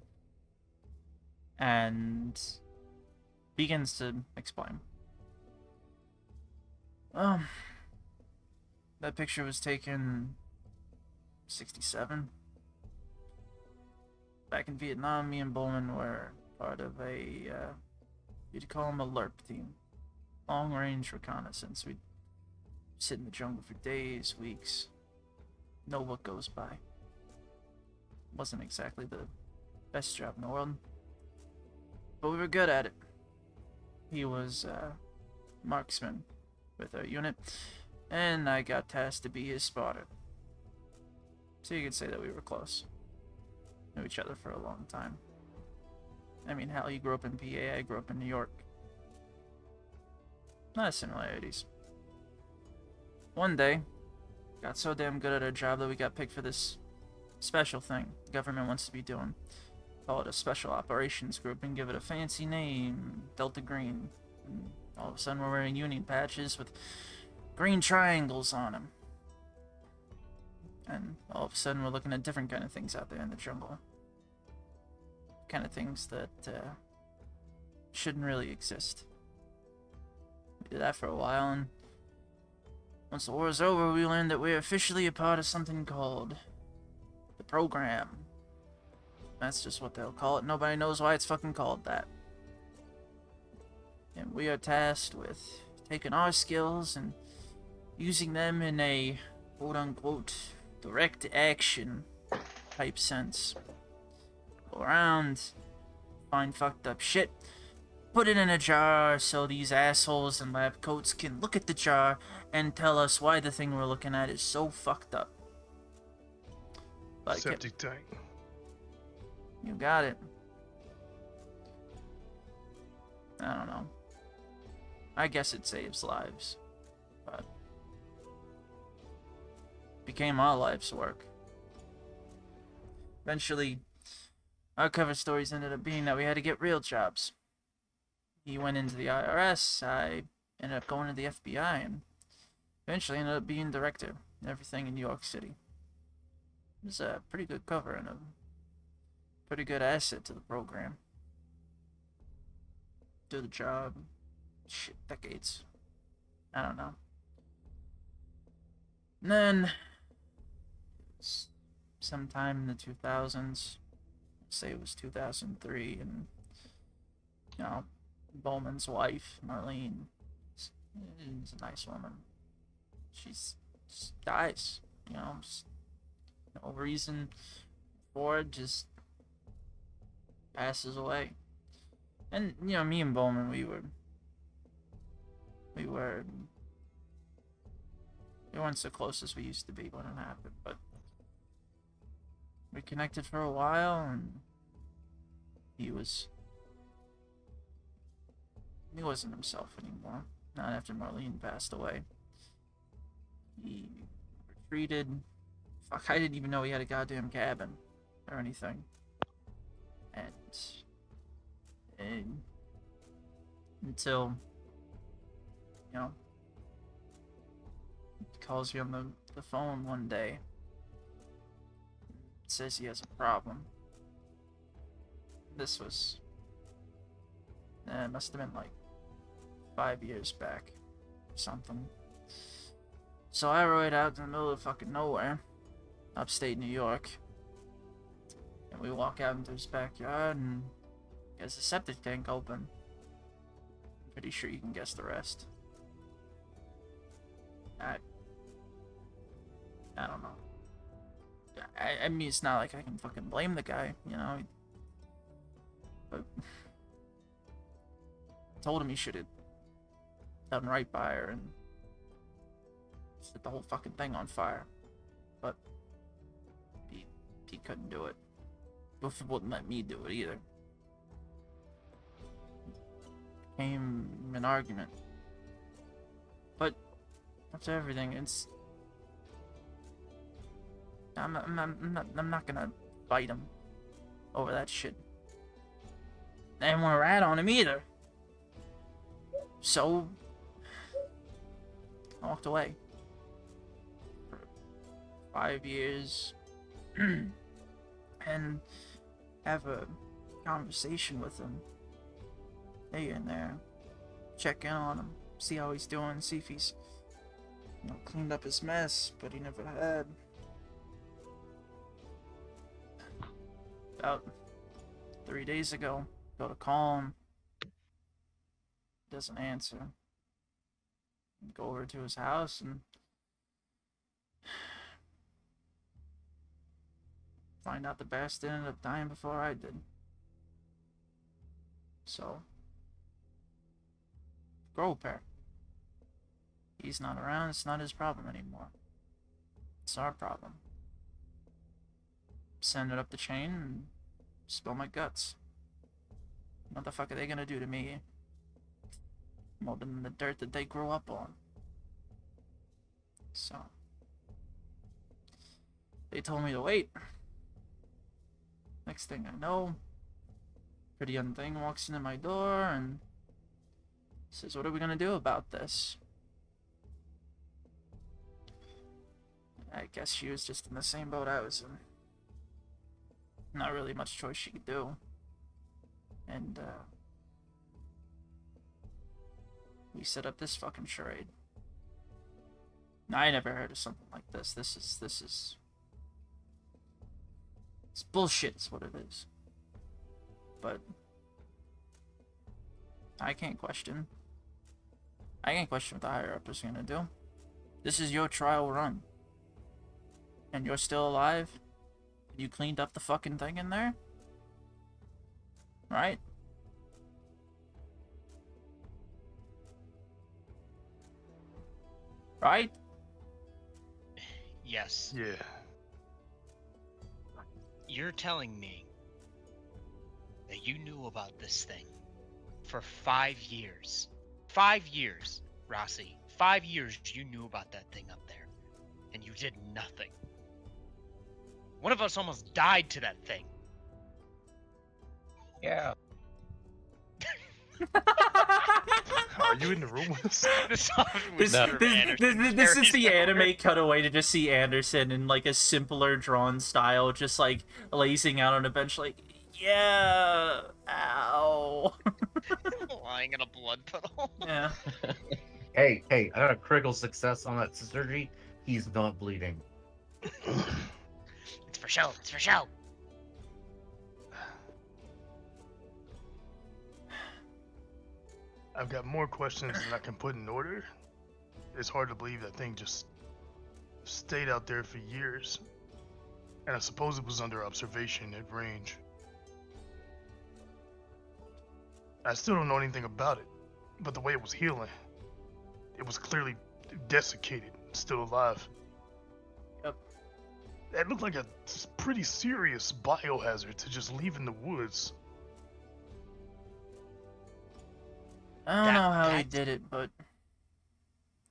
and begins to explain. That picture was taken 67. Back in Vietnam, me and Baughman were part of a, you'd call them a LRP team. Long-range reconnaissance. We'd sit in the jungle for days, weeks. Know what goes by. Wasn't exactly the best job in the world, but we were good at it. He was a marksman with our unit, and I got tasked to be his spotter. So you could say that we were close. Knew each other for a long time. I mean, hell, he grew up in PA, I grew up in New York. Not similarities. One day, got so damn good at our job that we got picked for this special thing the government wants to be doing. Call it a special operations group and give it a fancy name, Delta Green. And all of a sudden we're wearing Union patches with green triangles on them. And all of a sudden we're looking at different kind of things out there in the jungle. Kind of things that shouldn't really exist. We did that for a while, and once the war was over, we learned that we're officially a part of something called the program. That's just what they'll call it. Nobody knows why it's fucking called that. And we are tasked with taking our skills and using them in a quote-unquote direct action type sense. Go around, find fucked up shit, put it in a jar so these assholes in lab coats can look at the jar and tell us why the thing we're looking at is so fucked up. Like Septic tank. You got it. I don't know. I guess it saves lives, but became our life's work. Eventually, our cover stories ended up being that we had to get real jobs. He went into the IRS, I ended up going to the FBI, and eventually ended up being director of everything in New York City. It was a pretty good cover and a pretty good asset to the program. Do the job, shit, decades. I don't know. And then sometime in the 2000s, say it was 2003, and you know, Bowman's wife, Marlene, is a nice woman. She's just dies, you know, just no reason for it, just passes away. And you know, me and Bowman, we weren't so close as we used to be when it happened, but we connected for a while, and he wasn't himself anymore. Not after Marlene passed away. He retreated. Fuck, I didn't even know he had a goddamn cabin or anything. And until, you know, he calls me on the phone one day. Says he has a problem. This was, it must have been like 5 years back or something. So I rode out to the middle of fucking nowhere, upstate New York, and we walk out into his backyard, and he has a septic tank open. I'm pretty sure you can guess the rest. I don't know. I mean, it's not like I can fucking blame the guy, you know. But I told him he should have done right by her and set the whole fucking thing on fire. But he couldn't do it. Buffy wouldn't let me do it either. Became an argument. But after everything, it's I'm not gonna fight him over that shit. I didn't want to rat on him either. So I walked away for 5 years and have a conversation with him here and there. Check in on him, see how he's doing, see if he's, you know, cleaned up his mess, but he never had. About 3 days ago, go to call him, doesn't answer. Go over to his house and find out the bastard ended up dying before I did. So, grow a pair. He's not around, it's not his problem anymore. It's our problem. Send it up the chain and spill my guts. What the fuck are they gonna do to me? More than the dirt that they grew up on. So they told me to wait. Next thing I know, pretty young thing walks into my door and says, "What are we gonna do about this?" I guess she was just in the same boat I was in. Not really much choice she could do. And, we set up this fucking charade. Now, I never heard of something like this. This is... It's bullshit is what it is. But... I can't question what the higher-up is gonna do. This is your trial run. And you're still alive? You cleaned up the fucking thing in there? Right? Right? Yes. Yeah. You're telling me that you knew about this thing for 5 years. 5 years, Rossi. 5 years you knew about that thing up there. And you did nothing. One of us almost died to that thing. Yeah. Are you in the room with us? This is the anime cutaway to just see Anderson in like a simpler drawn style, just like lazing out on a bench like, yeah, ow. lying in a blood puddle. Yeah. Hey, I got a critical success on that surgery. He's not bleeding. It's for show. It's for show. I've got more questions than I can put in order. It's hard to believe that thing just stayed out there for years. And I suppose it was under observation at range. I still don't know anything about it, but the way it was healing, it was clearly desiccated, still alive. Yep. That looked like a pretty serious biohazard to just leave in the woods. I don't know how he that's- did it, but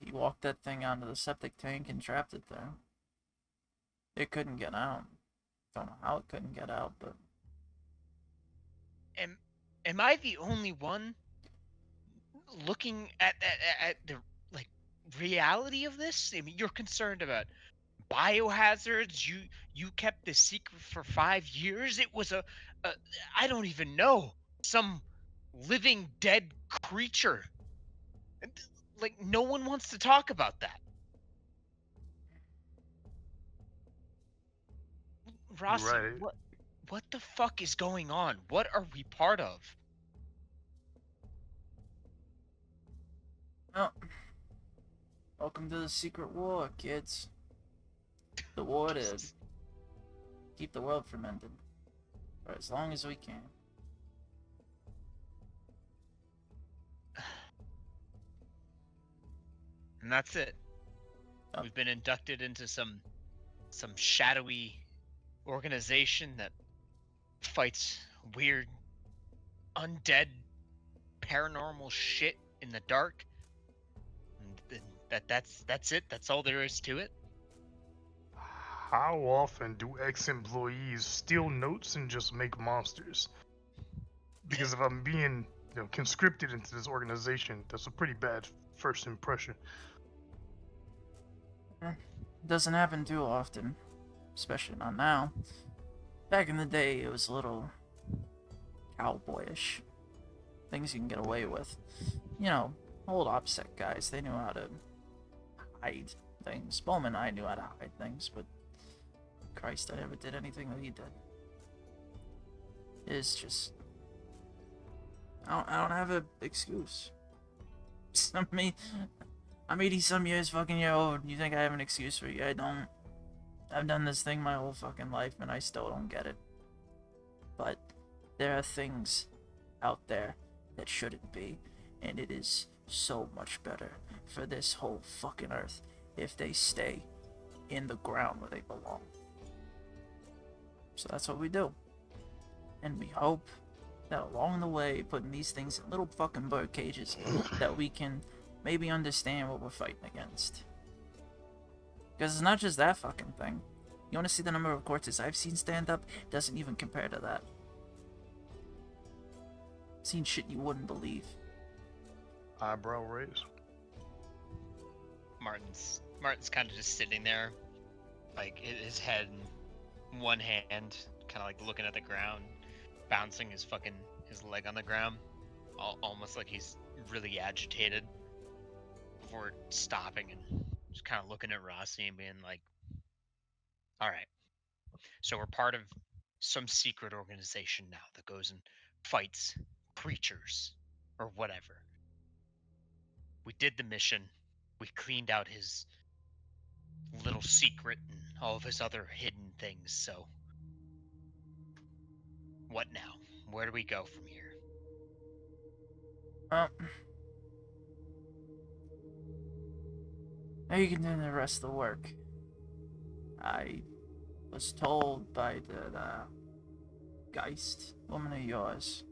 he walked that thing onto the septic tank and trapped it there. It couldn't get out. Don't know how it couldn't get out, but Am I the only one looking at the like reality of this? I mean, you're concerned about biohazards. You kept this secret for 5 years. It was a I don't even know, some living dead creature. And, like, no one wants to talk about that. Rossi, right. what the fuck is going on? What are we part of? well, welcome to the secret war, kids. The war to keep the world from ending for as long as we can. And that's it. Oh. We've been inducted into some shadowy organization that fights weird undead paranormal shit in the dark. And that's it. That's all there is to it. How often do ex-employees steal notes and just make monsters? Because if I'm being, conscripted into this organization, that's a pretty bad first impression. Doesn't happen too often, especially not now. Back in the day, it was a little cowboyish. Things you can get away with. Old OPSEC guys, they knew how to hide things. Baughman and I knew how to hide things, but Christ, I never did anything that he did. It's just... I don't have an excuse. I'm 80-some years fucking year old. You think I have an excuse for you? I don't. I've done this thing my whole fucking life, and I still don't get it. But there are things out there that shouldn't be, and it is so much better for this whole fucking earth if they stay in the ground where they belong. So that's what we do. And we hope that along the way, putting these things in little fucking bird cages, that we can maybe understand what we're fighting against. Because it's not just that fucking thing. You want to see the number of corpses I've seen stand up? It doesn't even compare to that. I've seen shit you wouldn't believe. Eyebrow raise. Martin's kind of just sitting there, like his head in one hand, kind of like looking at the ground, bouncing his leg on the ground, almost like he's really agitated, before stopping and just kind of looking at Rossi and being like, all right, so we're part of some secret organization now that goes and fights creatures or whatever. We did the mission. We cleaned out his little secret and all of his other hidden things, so what now? Where do we go from here? Now you can do the rest of the work. I was told by the Geist woman of yours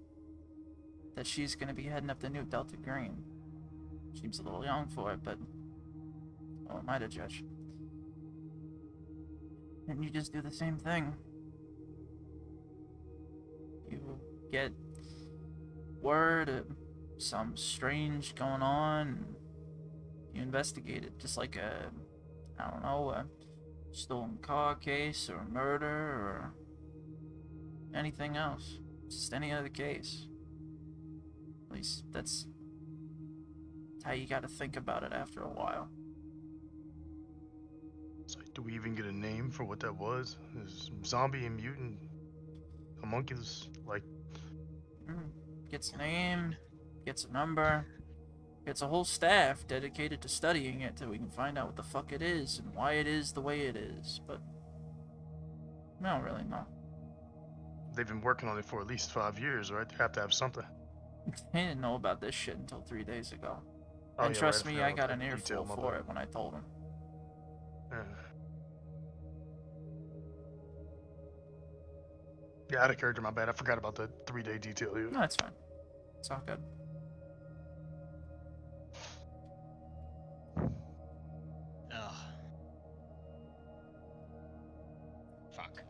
that she's gonna be heading up the new Delta Green. Seems a little young for it, but oh, am I to judge? And you just do the same thing. You get word of some strange going on. You investigate it, just like a stolen car case or a murder or anything else. Just any other case. At That's how you gotta think about it after a while. So, do we even get a name for what that was? Is zombie and mutant homunculus like? Gets a name, gets a number, gets a whole staff dedicated to studying it till we can find out what the fuck it is and why it is the way it is, but I don't really know. They've been working on it for at least 5 years, right? They have to have something. They didn't know about this shit until 3 days ago. Oh, And yeah, trust right, me, forgot I got about an that detail, earful my for bad. it when I told him. Yeah, out of character, my bad. I forgot about the 3-day detail here. No, it's fine. It's all good. Ugh. Fuck.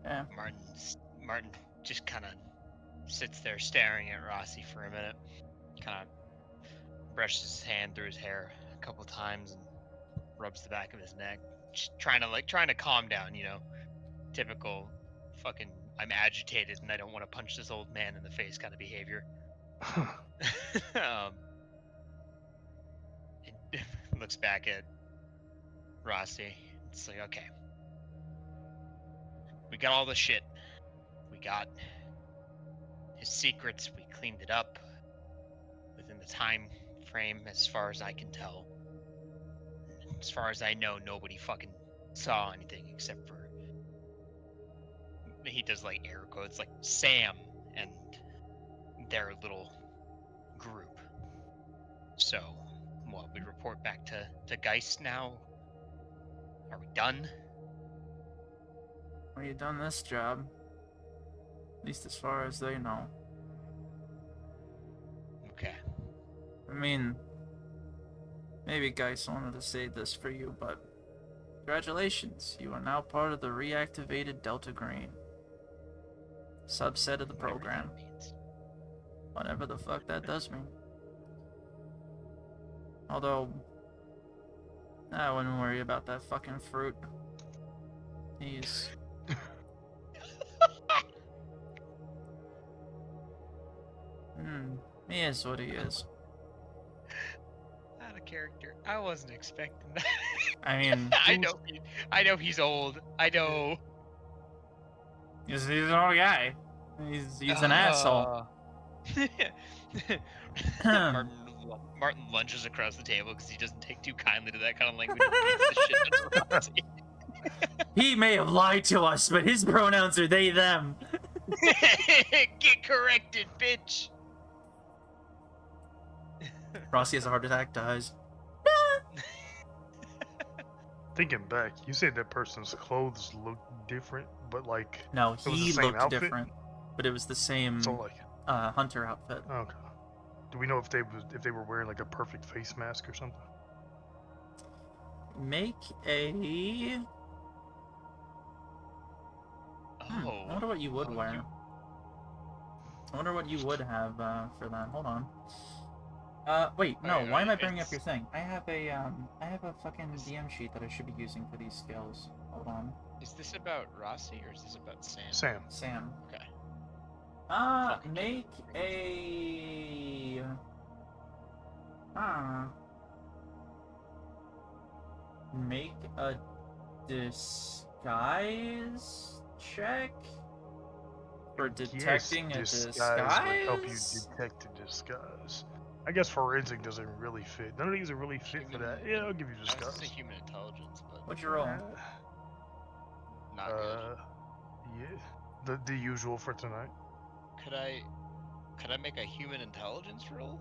Yeah. Martin just kind of sits there staring at Rossi for a minute. Kind of brushes his hand through his hair a couple times and rubs the back of his neck, just trying to calm down. You know, typical fucking I'm agitated and I don't want to punch this old man in the face kind of behavior. It looks back at Rossi. It's like, okay, we got all the shit. We got his secrets. We cleaned it up within the time frame, as far as I can tell. As far as I know, nobody fucking saw anything except for, he does like air quotes, like Sam and their little group. So, what, we report back to Geist now? Are we done? Well, you done this job. At least as far as they know. Okay. I mean, maybe Geist wanted to say this for you, but congratulations. You are now part of the reactivated Delta Green. Subset of the program. Whatever the fuck that does mean. Although, I wouldn't worry about that fucking fruit. He's... he is what he is. Out of character. I wasn't expecting that. I mean... I know he's old. I know. He's an old guy. He's an asshole. Martin lunges across the table because he doesn't take too kindly to that kind of language. And beats the shit out of Rossi. He may have lied to us, but his pronouns are they, them. Get corrected, bitch. Rossi has a heart attack, dies. Thinking back, you said that person's clothes look different, but like No, it was the he same looked outfit? different, but it was the same So like, hunter outfit. okay. Do we know if they were wearing like a perfect face mask or something? Make a... Oh. I wonder what you would wear. I wonder what you would have for that. Hold on. Wait, no. Why am I bringing up your thing? I have a fucking DM sheet that I should be using for these skills. Hold on. Is this about Rossi or is this about Sam? Sam. Okay. Make a... Make a disguise check for detecting a disguise? Would help you detect a disguise. I guess forensic doesn't really fit. None of these are really fit for that. Yeah, I'll give you I was gonna disguise. say human intelligence, but What'd you roll? not good. Yeah, the usual for tonight. Could I make a human intelligence roll?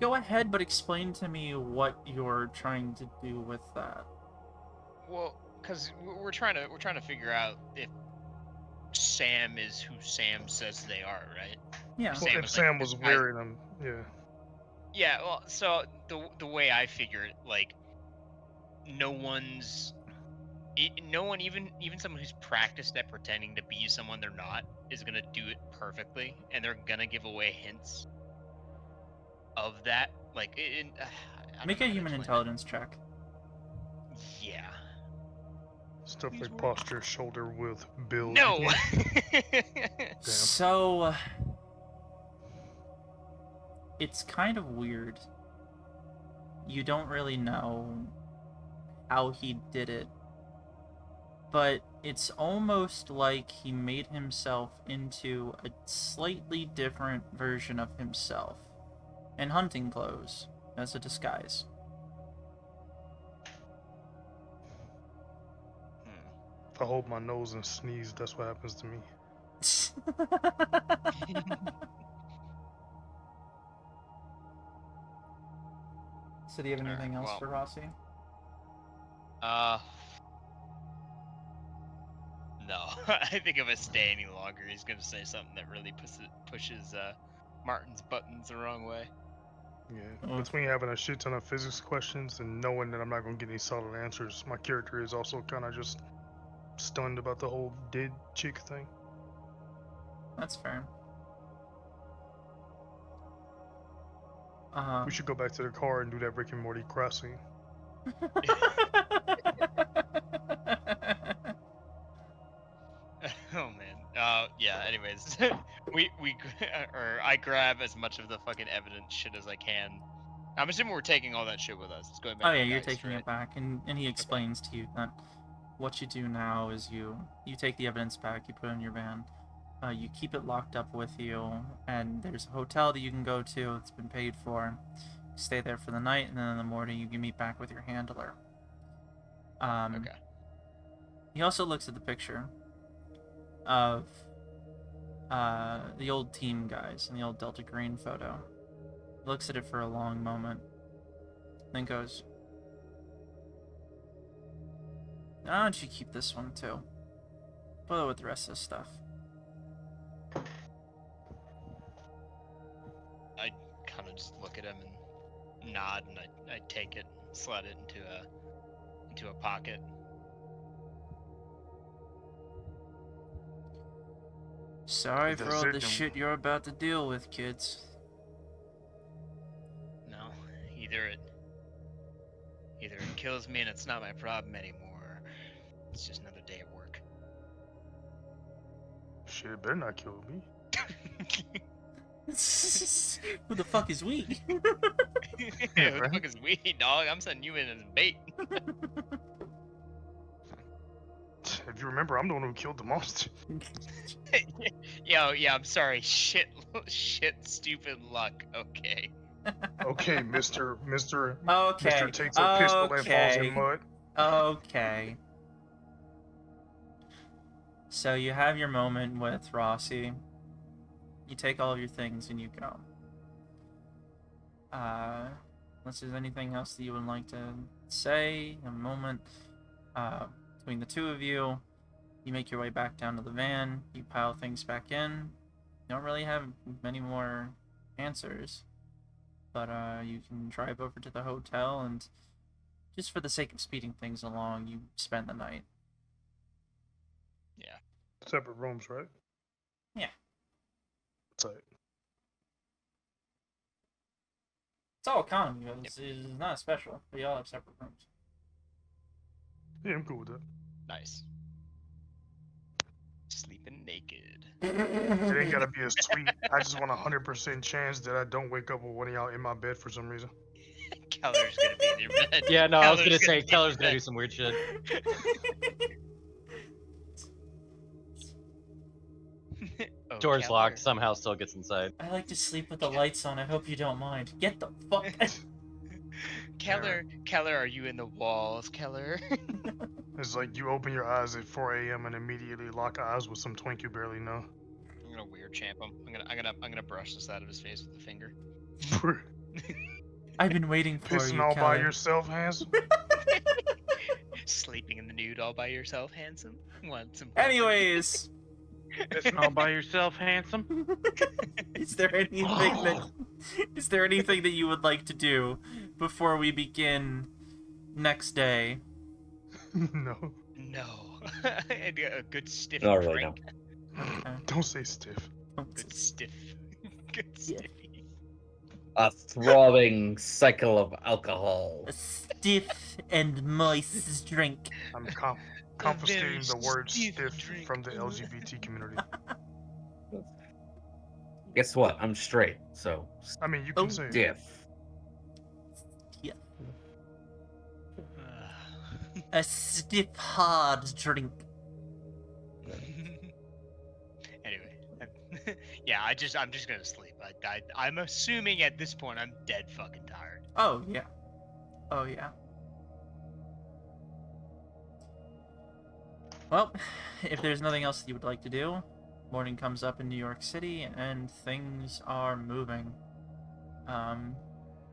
Go ahead, but explain to me what you're trying to do with that. Well, because we're trying to figure out if Sam is who Sam says they are, right? Yeah. Sam If was Sam like, was I- wearing them, yeah. Yeah, well, so the way I figure it, like, no one, even someone who's practiced at pretending to be someone they're not, is gonna do it perfectly, and they're gonna give away hints of that. Like, I don't Make know a how to human explain intelligence check. it. Yeah. Stuff He's like wearing- posture, shoulder width, build. No. Damn. So, it's kind of weird. You don't really know how he did it, but it's almost like he made himself into a slightly different version of himself in hunting clothes as a disguise. If I hold my nose and sneeze, that's what happens to me. So do you have anything else well, for Rossi? No. I think if I stay any longer, he's gonna say something that really pushes Martin's buttons the wrong way. Yeah. Between having a shit ton of physics questions and knowing that I'm not gonna get any solid answers, my character is also kind of just stunned about the whole dead chick thing. That's fair. We should go back to the car and do that Rick and Morty cry scene. Oh man. Yeah. Anyways, or I grab as much of the fucking evidence shit as I can. I'm assuming we're taking all that shit with us. It's going back. Oh to yeah, the you're dice, taking right? it back, and he explains to you that what you do now is you take the evidence back, you put it in your van, you keep it locked up with you, and there's a hotel that you can go to. It's been paid for. You stay there for the night, and then in the morning you can meet back with your handler. Okay. He also looks at the picture of the old team guys in the old Delta Green photo. He looks at it for a long moment, then goes, "Why don't you keep this one too? Put it with the rest of the stuff." I kind of just look at him and nod, and I take it, and slide it into a pocket. Sorry for all the Decision. shit you're about to deal with, kids. No, either it kills me and it's not my problem anymore. Or it's just another day at work. Shit, it better not kill me. Who the fuck is we? Who the fuck is we, dog? I'm sending you in as bait. If you remember, I'm the one who killed the monster. Yo, yeah, I'm sorry. Shit, stupid luck. Okay. Okay, Mr. Okay. takes a pistol and falls in mud. Okay. So you have your moment with Rossi. You take all of your things and you go. Unless there's anything else that you would like to say, a moment between the two of you, you make your way back down to the van, you pile things back in. You don't really have many more answers, but you can drive over to the hotel, and just for the sake of speeding things along, you spend the night. Yeah. Separate rooms, right? Yeah. Right. It's all economy, it's not special, but you all have separate rooms. Yeah, I'm cool with that. Nice. Sleeping naked. It ain't gotta be as sweet. I just want 100% chance that I don't wake up with one of y'all in my bed for some reason. Keller's gonna be in your bed. Yeah, no, I was gonna say be in Keller's your gonna bed. do some weird shit. Oh, Door's Keller. locked, somehow still gets inside. I like to sleep with the lights on, I hope you don't mind. Get the fuck Keller, are you in the walls, Keller? It's like you open your eyes at 4 a.m. and immediately lock eyes with some twink you barely know. I'm gonna weird champ him. I'm gonna brush the side of his face with a finger. I've been waiting for Pissing you, all by Kelly. yourself, handsome. Sleeping in the nude all by yourself, handsome. Want some? Anyways, It's all by yourself, handsome. is there anything that you would like to do before we begin next day? No. No. A good stiff Not really, drink. Don't say stiff. Good stiff. Good Yeah. stiffy. A throbbing cycle of alcohol. A stiff and moist drink. I'm confiscating the word stiff stiff drink. from the LGBT community. Guess what? I'm straight, so I mean, you Oh, can say it. stiff. Yeah. A stiff, hard drink. Anyway, yeah, I'm just gonna sleep. I'm assuming at this point I'm dead fucking tired. Oh, yeah. Oh, yeah. Well, if there's nothing else that you would like to do, morning comes up in New York City and things are moving.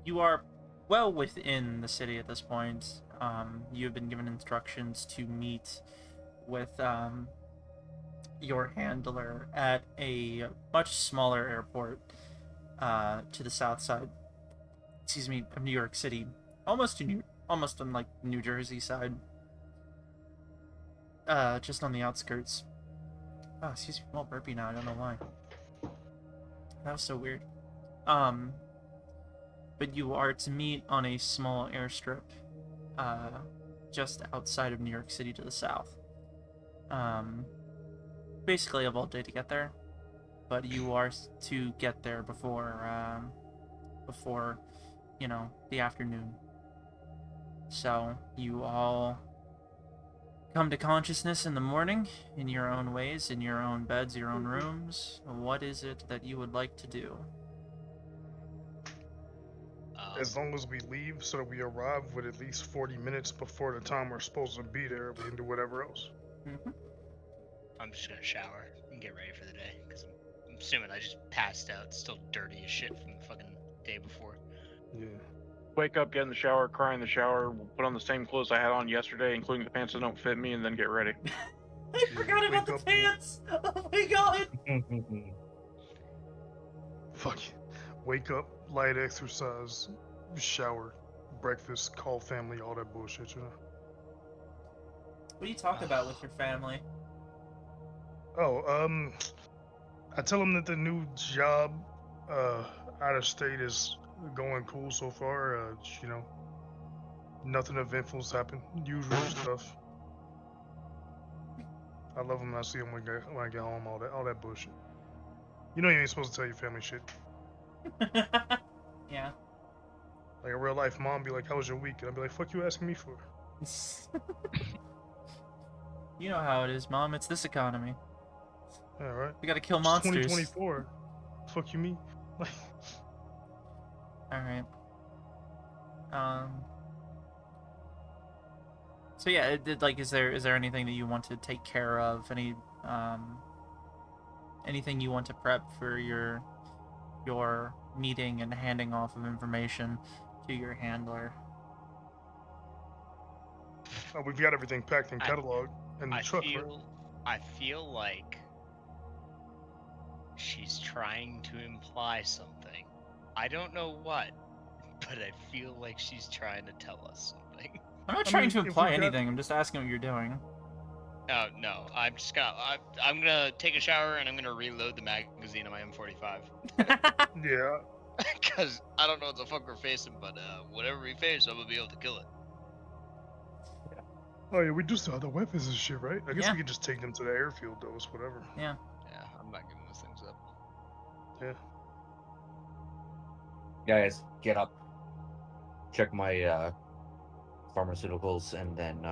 You are well within the city at this point. You have been given instructions to meet with your handler at a much smaller airport to the south side. Excuse me, of New York City, almost on like New Jersey side. Just on the outskirts. Oh, excuse me, I'm all burpy now. I don't know why. That was so weird. But you are to meet on a small airstrip, just outside of New York City to the south. Basically, have all day to get there, but you are to get there before, the afternoon. So you all come to consciousness in the morning, in your own ways, in your own beds, your own rooms. What is it that you would like to do? As long as we leave so that we arrive with at least 40 minutes before the time we're supposed to be there, we can do whatever else. Mm-hmm. I'm just gonna shower and get ready for the day because I'm assuming I just passed out, still dirty as shit from the fucking day before. Yeah. Wake up, get in the shower, cry in the shower, put on the same clothes I had on yesterday, including the pants that don't fit me, and then get ready. I forgot about the wake up. pants! Oh my god! Fuck. Wake up, light exercise, shower, breakfast, call family, all that bullshit, you know? What do you talk about with your family? Oh, I tell them that the new job, out of state is going cool so far. Nothing eventful's happened. Usual stuff. I love them when I see them when I get home. All that bullshit. You know you ain't supposed to tell your family shit. Yeah. Like a real life mom be like, "How was your week?" And I'd be like, "Fuck you asking me for?" You know how it is, Mom. It's this economy. Yeah, right. We gotta kill It's monsters. 2024. Fuck you, me. Like, Alright. So yeah, is there anything that you want to take care of? Anything you want to prep for your meeting and handing off of information to your handler? we've got everything packed and cataloged in the truck, right? I feel like she's trying to imply something. I don't know what, but I feel like she's trying to tell us something. I'm not trying to if imply we've got- anything. I'm just asking what you're doing. Oh no, I'm gonna take a shower and I'm gonna reload the magazine on my M45. Yeah. Cause I don't know what the fuck we're facing, but whatever we face, I'm gonna be able to kill it. Oh yeah, we do still have the weapons and shit, right? I guess Yeah. we could just take them to the airfield, though. It's whatever. Yeah, I'm not giving those things up. Yeah. Guys, get up. Check my pharmaceuticals and then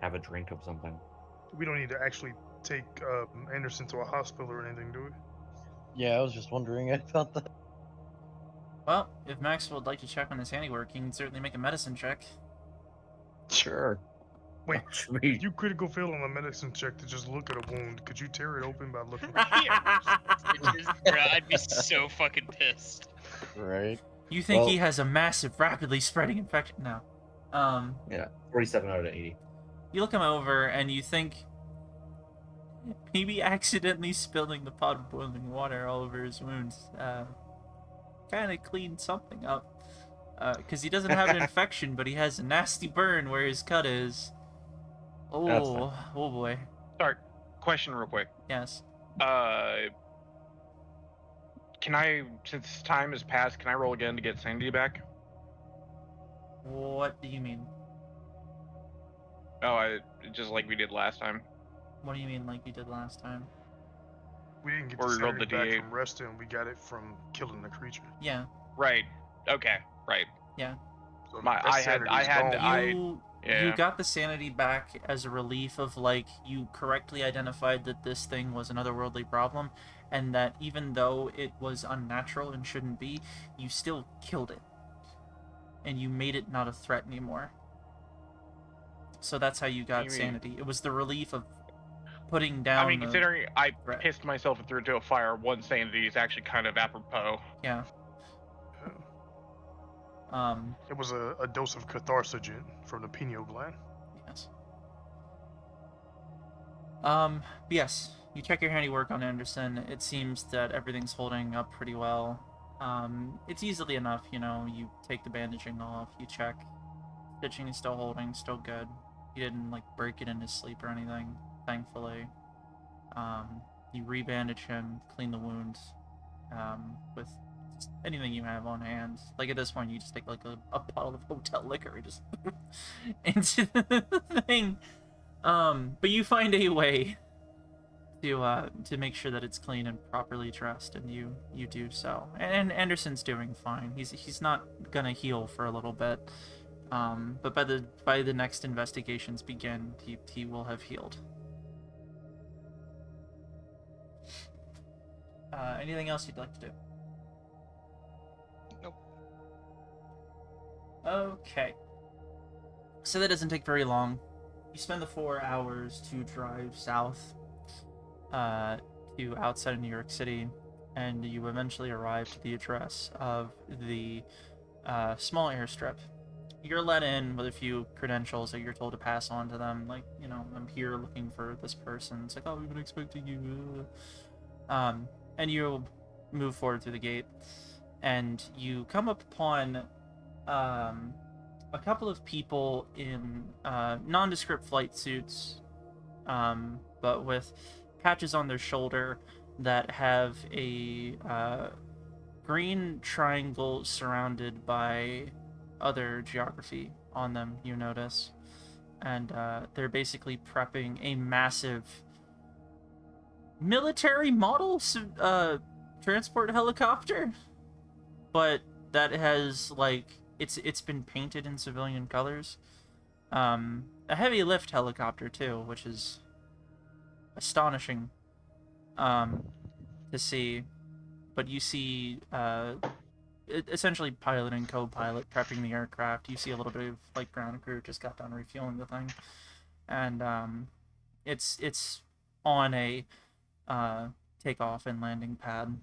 have a drink of something. We don't need to actually take Anderson to a hospital or anything, do we? Yeah, I was just wondering about that. Well, if Maxwell would like to check on his handiwork, he can certainly make a medicine check. Sure. Wait, Sweet. if you critical fail on a medicine check to just look at a wound, could you tear it open by looking? Bro, I'd be so fucking pissed. Right. You think Well- he has a massive, rapidly spreading infection? No. Yeah, 47 out of 80. You look him over and you think maybe accidentally spilling the pot of boiling water all over his wounds kind of cleaned something up. Because he doesn't have an infection, but he has a nasty burn where his cut is. That's Oh, oh boy. Start. Question real quick. Yes. Can I, since time has passed, can I roll again to get sanity back? What do you mean? Oh, just like we did last time. What do you mean like you did last time? We didn't get Or the we rolled sanity the back D8. from resting. We got it from killing the creature. Yeah. Right. Okay. Right. So My- that I had- sanity's I had- gone. I- You Yeah. got the sanity back as a relief of, like, you correctly identified that this thing was an otherworldly problem, and that even though it was unnatural and shouldn't be, you still killed it. And you made it not a threat anymore. So that's how you got You mean- sanity. It was the relief of putting down I mean, considering I threat. pissed myself and threw into a fire, one sanity is actually kind of apropos. Yeah. It was a dose of catharsogen from the pineal gland. Yes. Yes. You check your handiwork on Anderson. It seems that everything's holding up pretty well. It's easily enough, you know, you take the bandaging off, you check. Stitching is still holding, still good. He didn't, like, break it in his sleep or anything, thankfully. You rebandage him, clean the wounds, with just anything you have on hand. Like, at this point, you just take, like, a bottle of hotel liquor and just into the thing. But you find a way to make sure that it's clean and properly dressed, and you do so. And Anderson's doing fine. He's not gonna heal for a little bit. But by the next investigations begin, he will have healed. Anything else you'd like to do? Nope. Okay. So that doesn't take very long. You spend the 4 hours to drive south, to outside of New York City, and you eventually arrive to the address of the small airstrip. You're let in with a few credentials that you're told to pass on to them, like, you know, I'm here looking for this person. It's like, oh, we've been expecting you. And you move forward through the gate, and you come upon a couple of people in nondescript flight suits, but with patches on their shoulder that have a green triangle surrounded by other geography on them, you notice. And they're basically prepping a massive military model transport helicopter, but that has, like, it's been painted in civilian colors. A heavy lift helicopter too, which is astonishing to see. But you see essentially pilot and co-pilot prepping the aircraft. You see a little bit of, like, ground crew just got done refueling the thing, and it's on a takeoff and landing pad,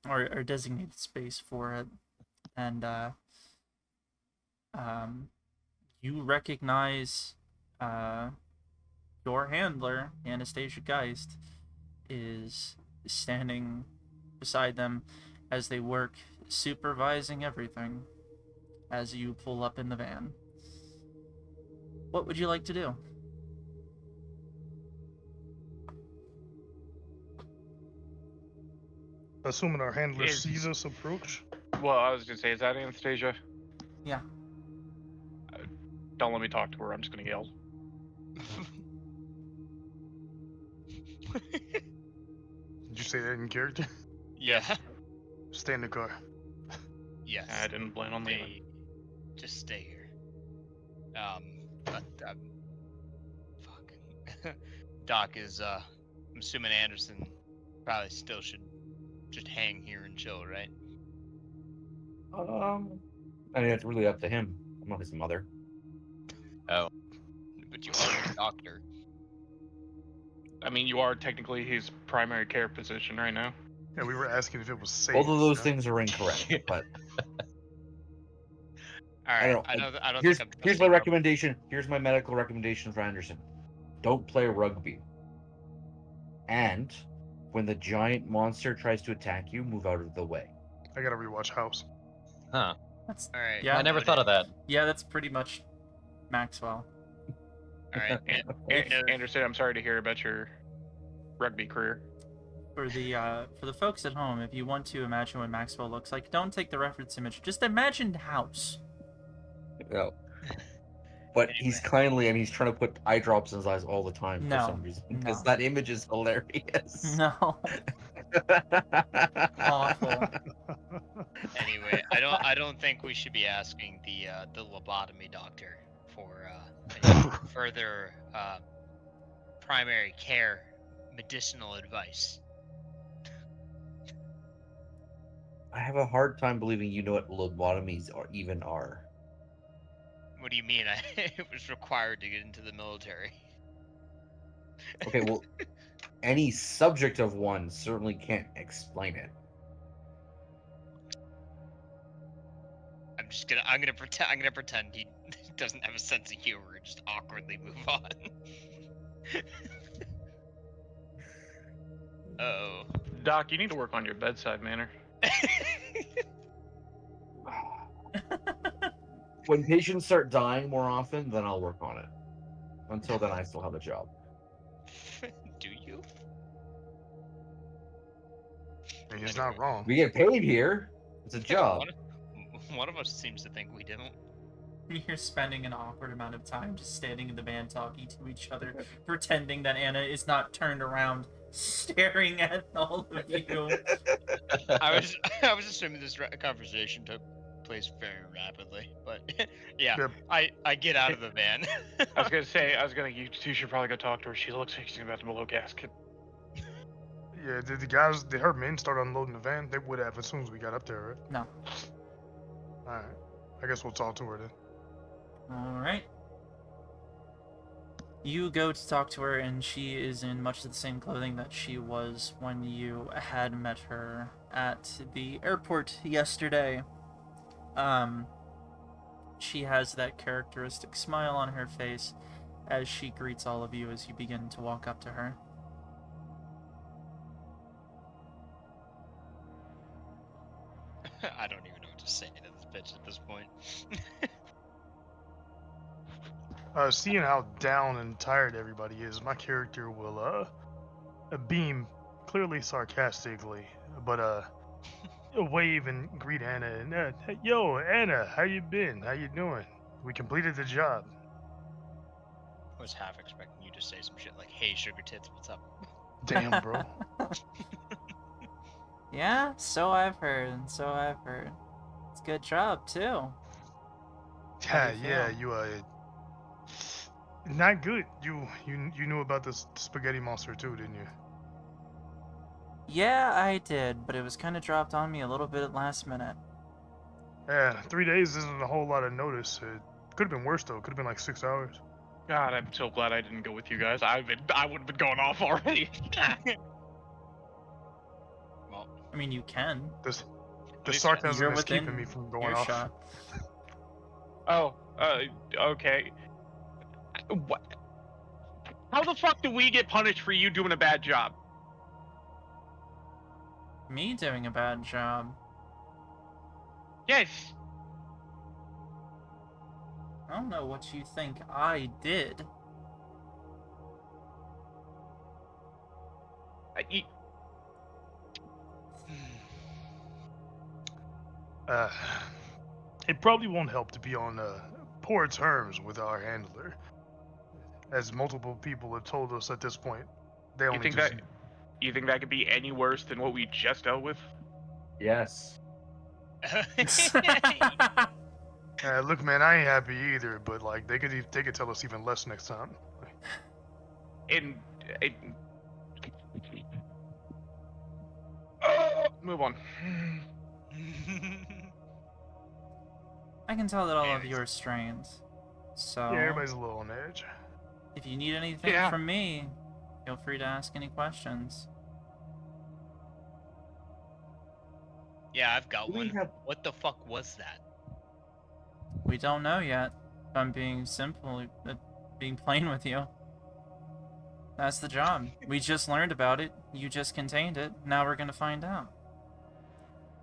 or designated space for it, and you recognize your handler, Anastasia Geist, is standing beside them as they work, supervising everything as you pull up in the van. What would you like to do? Assuming our handler Is- sees us approach. Well, I was gonna say, is that Anastasia? Yeah. Don't let me talk to her. I'm just gonna yell. Did you say that in character? Yeah. Stay in the car. Yes. I didn't plan on leaving. Stay, just stay here. But fucking Doc is I'm assuming Anderson probably still should just hang here and chill, right? I mean, it's really up to him. I'm not his mother. Oh, but you are a doctor. I mean, you are technically his primary care physician right now. Yeah, we were asking if it was safe. Both of those yeah? things are incorrect, but All right. I don't. I don't Here's think I'm here's trusting my her. recommendation. Here's my medical recommendation for Anderson. Don't play rugby. And when the giant monster tries to attack you, move out of the way. I gotta rewatch House. Huh. That's All right. Yeah. I never thought of that. yeah, that's pretty much Maxwell. All right. Anderson, I'm sorry to hear about your rugby career. For the folks at home, if you want to imagine what Maxwell looks like, don't take the reference image. Just imagine House. No. but he's kindly and he's trying to put eye drops in his eyes all the time for No, some reason because no. that image is hilarious. No. Awful. Anyway, I don't think we should be asking the lobotomy doctor for further primary care medicinal advice. I have a hard time believing you know what lobotomies even are. What do you mean? It was required to get into the military. Okay, well, any subject of one certainly can't explain it. I'm gonna pretend he doesn't have a sense of humor and just awkwardly move on. Oh. Doc, you need to work on your bedside manner. When patients start dying more often, then I'll work on it. Until then, I still have a job. Do you? He's not wrong. We get paid here. It's a job. One of us seems to think we don't. You're spending an awkward amount of time just standing in the van talking to each other, pretending that Anna is not turned around, staring at all of you. I was assuming this conversation took place very rapidly, but yeah, Yep. I get out of the van. I was gonna you two should probably go talk to her. She looks like she's about to blow a gasket. Yeah, did her men start unloading the van? They would have as soon as we got up there, right? No. Alright. I guess we'll talk to her then. Alright. You go to talk to her, and she is in much of the same clothing that she was when you had met her at the airport yesterday. She has that characteristic smile on her face as she greets all of you as you begin to walk up to her. I don't even know what to say to this bitch at this point. Seeing how down and tired everybody is, my character will beam clearly sarcastically, but wave and greet Anna and "Hey, yo, Anna, how you been? How you doing? We completed the job." I was half expecting you to say some shit like, "Hey, sugar tits, what's up?" Damn, bro. Yeah, so I've heard, and so I've heard. It's a good job, too. How do you Yeah, feel? you not good. You knew about this spaghetti monster too, didn't you? Yeah, I did, but it was kind of dropped on me a little bit at last minute. Yeah, 3 days isn't a whole lot of notice. It could have been worse though. Could have been like 6 hours. God, I'm so glad I didn't go with you guys. I would have been going off already. Well, I mean, you can. The least sarcasm You're is within keeping me from going earshot. off. Okay. What? How the fuck do we get punished for you doing a bad job? Me doing a bad job. Yes. I don't know what you think I did. It probably won't help to be on poor terms with our handler, as multiple people have told us at this point. They You only think just... that? You think that could be any worse than what we just dealt with? Yes. look, man, I ain't happy either, but like they could tell us even less next time. Move on. I can tell that all of you are strained. So, Yeah, everybody's a little on edge. if you need anything Yeah. from me, feel free to ask any questions. yeah, I've got Do we one. have- What the fuck was that? We don't know yet. If I'm being simple, being plain with you. That's the job. We just learned about it. You just contained it. Now we're gonna find out.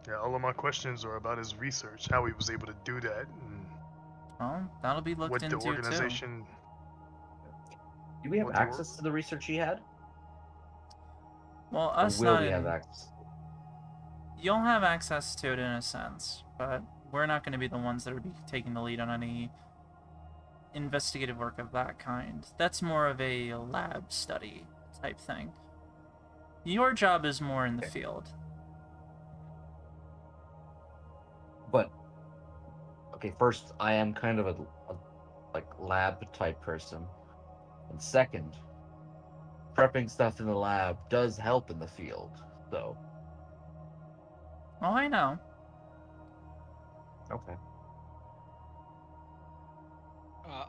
Yeah, all of my questions are about his research, how he was able to do that, and Well, that'll be looked what the into too. organization. Do we have What the access to the research he had? Well, Or us will not we have in- access? You'll have access to it in a sense, but we're not going to be the ones that are taking the lead on any investigative work of that kind. That's more of a lab study type thing. Your job is more in the Okay. field. But okay, first, I am kind of a like lab type person, and second, prepping stuff in the lab does help in the field. So Oh, I know. okay, Uh,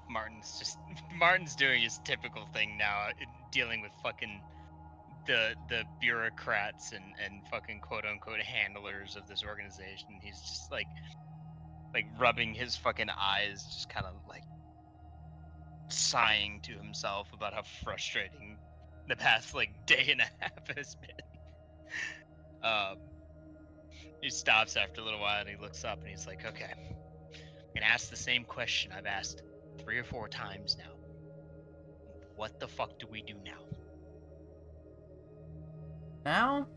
Martin's doing his typical thing now, dealing with fucking the bureaucrats and fucking quote unquote handlers of this organization. He's just like rubbing his fucking eyes, just kind of like sighing to himself about how frustrating the past like day and a half has been. He stops after a little while and he looks up and he's like, okay, I'm gonna ask the same question I've asked 3 or 4 times now. What the fuck do we do now? Now,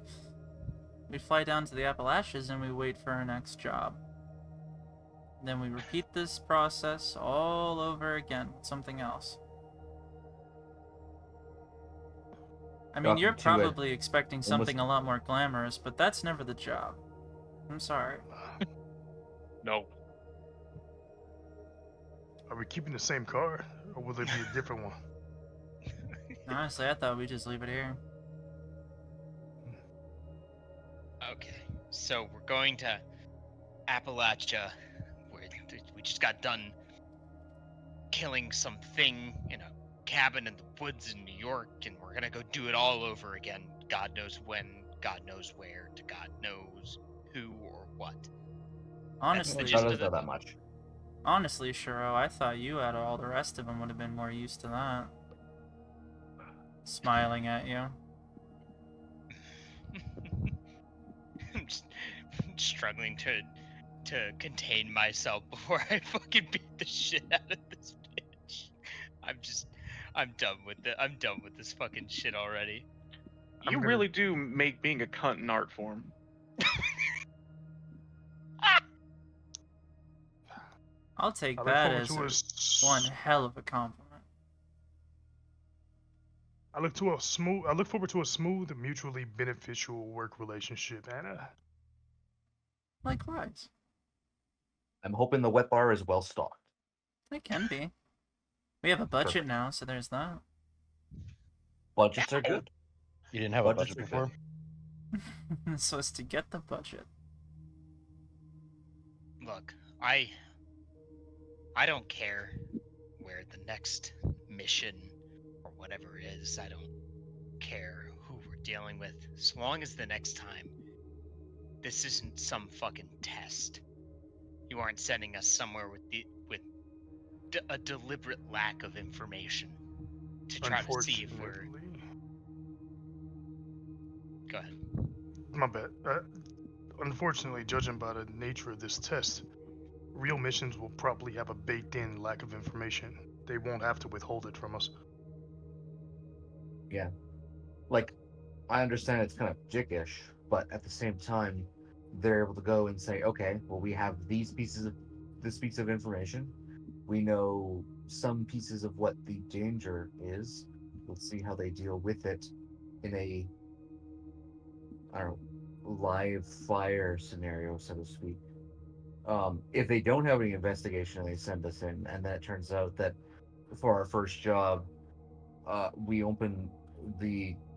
we fly down to the Appalachians and we wait for our next job. Then we repeat this process all over again with something else. I mean, you're Talking to it. probably expecting something a lot more glamorous, but that's never the job. I'm sorry. No. Are we keeping the same car, or will it be a different one? Honestly, I thought we'd just leave it here. Okay, so we're going to Appalachia. We just got done killing something in a cabin in the woods in New York, and we're gonna go do it all over again. God knows when, God knows where, to God knows who or what. Honestly, That's that just doesn't the- know that much. honestly, Shuro, I thought you out of all the rest of them would have been more used to that. Smiling at you. I'm just struggling to contain myself before I fucking beat the shit out of this bitch. I'm done with it. I'm done with this fucking shit already. I'm You gonna- really do make being a cunt an art form. I'll take I look that forward as to a one hell of a compliment. I look forward to a smooth, mutually beneficial work relationship, Anna. Likewise. I'm hoping the wet bar is well stocked. It can be. We have a budget Perfect. now, so there's that. Budgets are good. You didn't have Budgets a budget are before? So as to get the budget. Look, I don't care where the next mission or whatever it is. I don't care who we're dealing with. As long as the next time this isn't some fucking test. You aren't sending us somewhere with a deliberate lack of information to try to see if we're. Unfortunately, Go ahead. my bad. Unfortunately, judging by the nature of this test, real missions will probably have a baked-in lack of information. They won't have to withhold it from us. Yeah. Like, I understand it's kind of dickish, but at the same time, they're able to go and say, okay, well, we have this piece of information. We know some pieces of what the danger is. Let's see how they deal with it in a, I don't know, live fire scenario, so to speak. If they don't have any investigation and they send us in, and then it turns out that for our first job, we open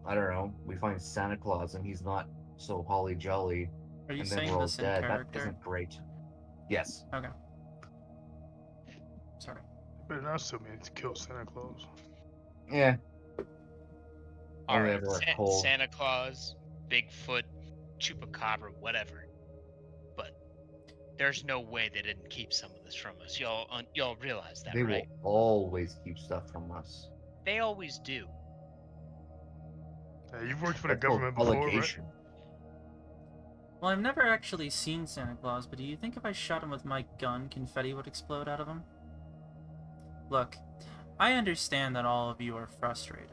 I don't know, we find Santa Claus and he's not so holly jolly, Are you and then saying we're all this in dead. That character? isn't great. Yes. Okay. Sorry. But I still mean to kill Santa Claus. Yeah. All Only right, ever a cold. Santa Claus, Bigfoot, Chupacabra, whatever. But there's no way they didn't keep some of this from us. Y'all realize that, They right? will always keep stuff from us. They always do. You've worked for the That's called government before, right? allegation. Well, I've never actually seen Santa Claus, but do you think if I shot him with my gun, confetti would explode out of him? Look, I understand that all of you are frustrated.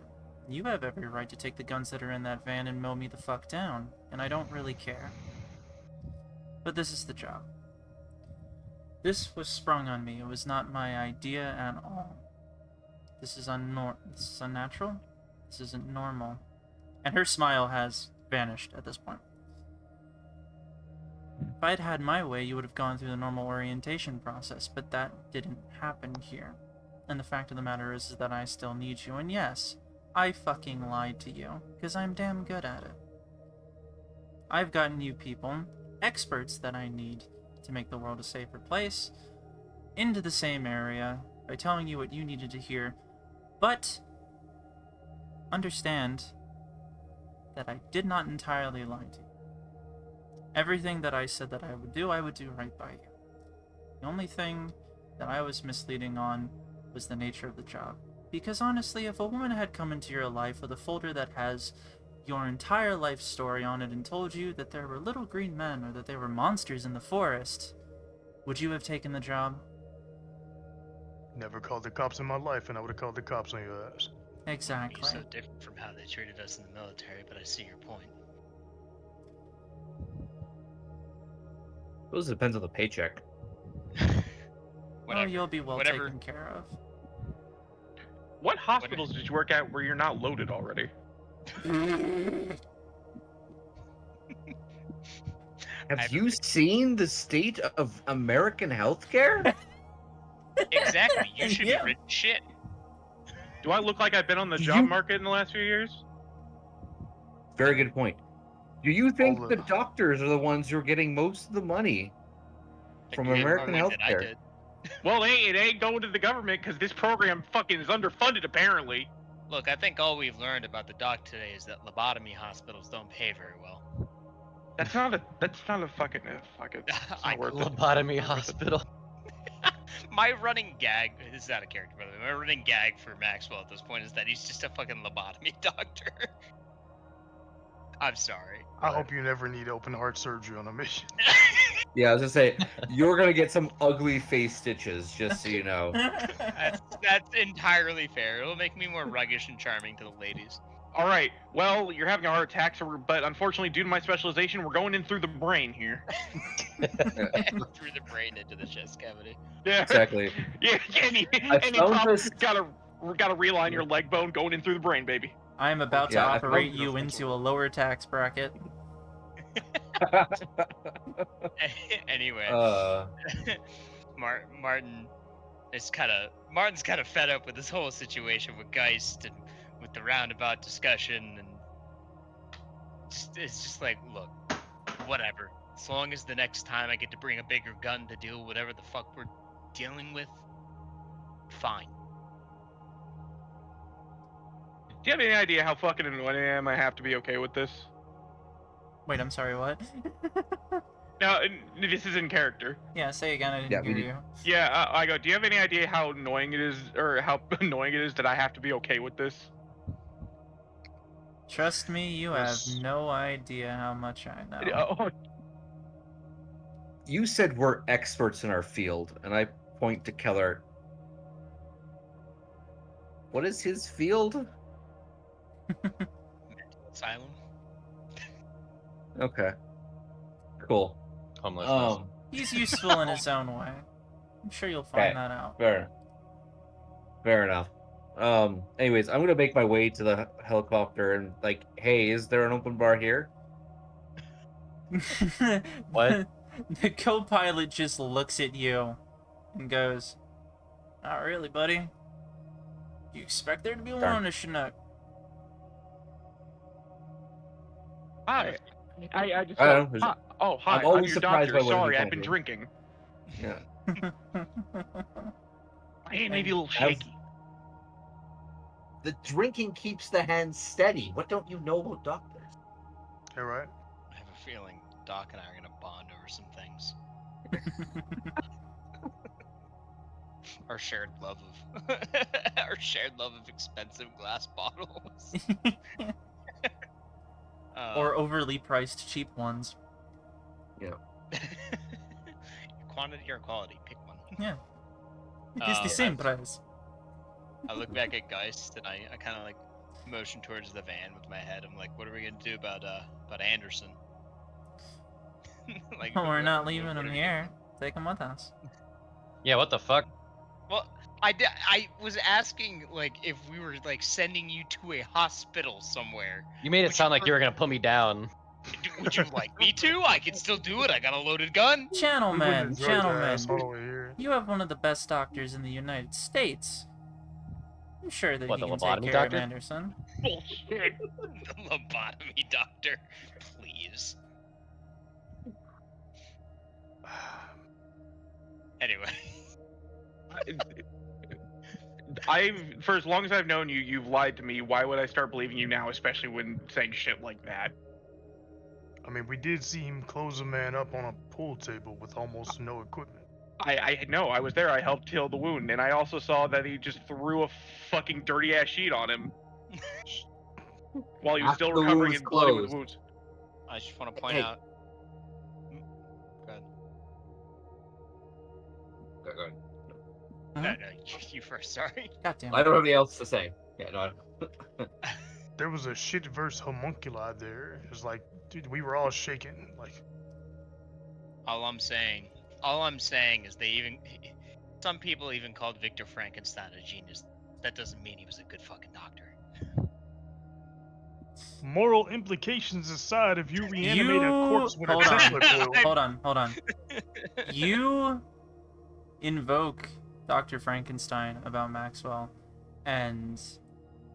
You have every right to take the guns that are in that van and mow me the fuck down, and I don't really care. But this is the job. This was sprung on me. It was not my idea at all. This is unnatural. This isn't normal. And her smile has vanished at this point. If I'd had my way, you would have gone through the normal orientation process, but that didn't happen here. And the fact of the matter is that I still need you, and yes, I fucking lied to you, because I'm damn good at it. I've gotten you people, experts that I need to make the world a safer place, into the same area by telling you what you needed to hear, but understand that I did not entirely lie to you. Everything that I said that I would do right by you. The only thing that I was misleading on was the nature of the job. Because honestly, if a woman had come into your life with a folder that has your entire life story on it and told you that there were little green men or that there were monsters in the forest, would you have taken the job? Never called the cops in my life, and I would have called the cops on your ass. Exactly. It's so different from how they treated us in the military, but I see your point. Suppose it depends on the paycheck. Whatever. Oh, you'll be well Whatever. taken care of. What hospitals did you work at where you're not loaded already? Have you seen the state of American healthcare? Exactly. You should Yeah. be rich as shit. Do I look like I've been on the Do job you- market in the last few years? Very good point. Do you think All the the- doctors are the ones who are getting most of the money from You get more American money than I healthcare? did. Well, it ain't going to the government because this program fucking is underfunded apparently. Look, I think all we've learned about the doc today is that lobotomy hospitals don't pay very well. That's not a fucking fuck it. It's I not worth it. Lobotomy hospital. My running gag, this is out of character by the way, my running gag for Maxwell at this point is that he's just a fucking lobotomy doctor. I'm sorry. I hope you never need open heart surgery on a mission. Yeah, I was gonna say you're gonna get some ugly face stitches, just so you know. That's entirely fair. It'll make me more ruggish and charming to the ladies. All right. Well, you're having a heart attack, but unfortunately, due to my specialization, we're going in through the brain here. Through the brain into the chest cavity. Yeah. Exactly. Yeah. Any found pop, this- gotta realign your leg bone going in through the brain, baby. I am about to Yeah, I operate found you this- into a lower tax bracket. Anyway, Martin's kind of fed up with this whole situation with Geist and with the roundabout discussion, and it's just like, look, whatever. As long as the next time I get to bring a bigger gun to deal with whatever the fuck we're dealing with, fine. Do you have any idea how fucking annoying I am? I have to be okay with this. Wait, I'm sorry, what? Now, this is in character. Yeah, say again, I didn't Yeah, we hear did- you. Yeah, I go. Do you have any idea how annoying it is, or how annoying it is that I have to be okay with this? Trust me, you have Yes. no idea how much I know. Oh, You said we're experts in our field, and I point to Keller. What is his field? Asylum. Okay. Cool. Homelessness. He's useful in his own way. I'm sure you'll find Okay. that out. Fair enough. Anyways, I'm gonna make my way to the helicopter and like, hey, is there an open bar here? What? The co-pilot just looks at you and goes, "Not really, buddy. You expect there to be one Darn. on a Chinook?" hi. I just. I don't know, Hi. Oh, hi. I'm always your surprised doctor. by what he Sorry, I've told been me. drinking. Yeah. Hey, maybe a little How's- shaky. The drinking keeps the hands steady. What don't you know about doctors? All right. I have a feeling Doc and I are gonna bond over some things. Our shared love of expensive glass bottles. Or overly priced cheap ones. Quantity or quality, pick one. Yeah. It's the same price. I look back at Geist and I kind of like motion towards the van with my head. I'm like, what are we gonna do about Anderson? Like, We're not what leaving are him we here. Take him with us. Yeah, what the fuck? Well, I was asking like if we were like sending you to a hospital somewhere. You made it Would sound you like you were gonna put me down. Would you like me to? I can still do it. I got a loaded gun. We wouldn't Gentlemen, have drugged your ass all gentlemen, the way here. you have one of the best doctors in the United States. I'm sure that What, he the can take lobotomy care doctor? of Anderson. Bullshit. The lobotomy doctor, please. Anyway, For as long as I've known you, you've lied to me. Why would I start believing you now, especially when saying shit like that? I mean, we did see him close a man up on a pool table with almost no equipment. I know, I was there. I helped heal the wound, and I also saw that he just threw a fucking dirty ass sheet on him while he was After still the recovering wound's and bloody with closed. wounds. I just want to point Hey. out. Go ahead. Go ahead. No, no, you first. Sorry. God damn I it. don't have anything else to say. Yeah, no. There was a shit verse homunculi there. It was like, dude, we were all shaking. Like, All I'm saying is some people even called Victor Frankenstein a genius. That doesn't mean he was a good fucking doctor. moral implications aside, if you reanimate a corpse with a Hold on. Tesla coil, Hold on. You invoke Dr. Frankenstein about Maxwell, and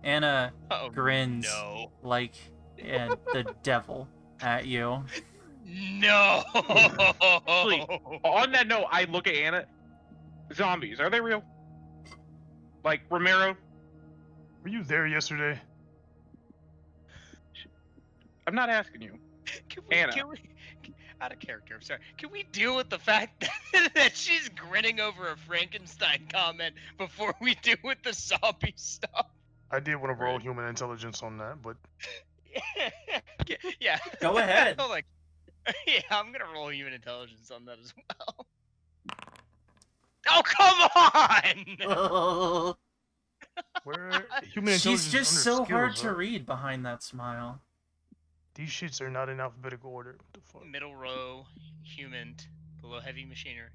Anna Oh, grins no. like the devil at you. No. Actually, on that note, I look at Anna. Zombies, are they real? Like Romero? were you there yesterday? I'm not asking you. Anna. Out of character, I'm sorry. Can we deal with the fact that she's grinning over a Frankenstein comment before we deal with the zombie stuff? I did want to roll human intelligence on that, but Yeah. Go ahead. Like, yeah, I'm gonna roll human intelligence on that as well. Oh, come on! where human intelligence She's is just under so hard skills, to right? read behind that smile. These shits are not in alphabetical order. What the fuck? Middle row, human, below heavy machinery.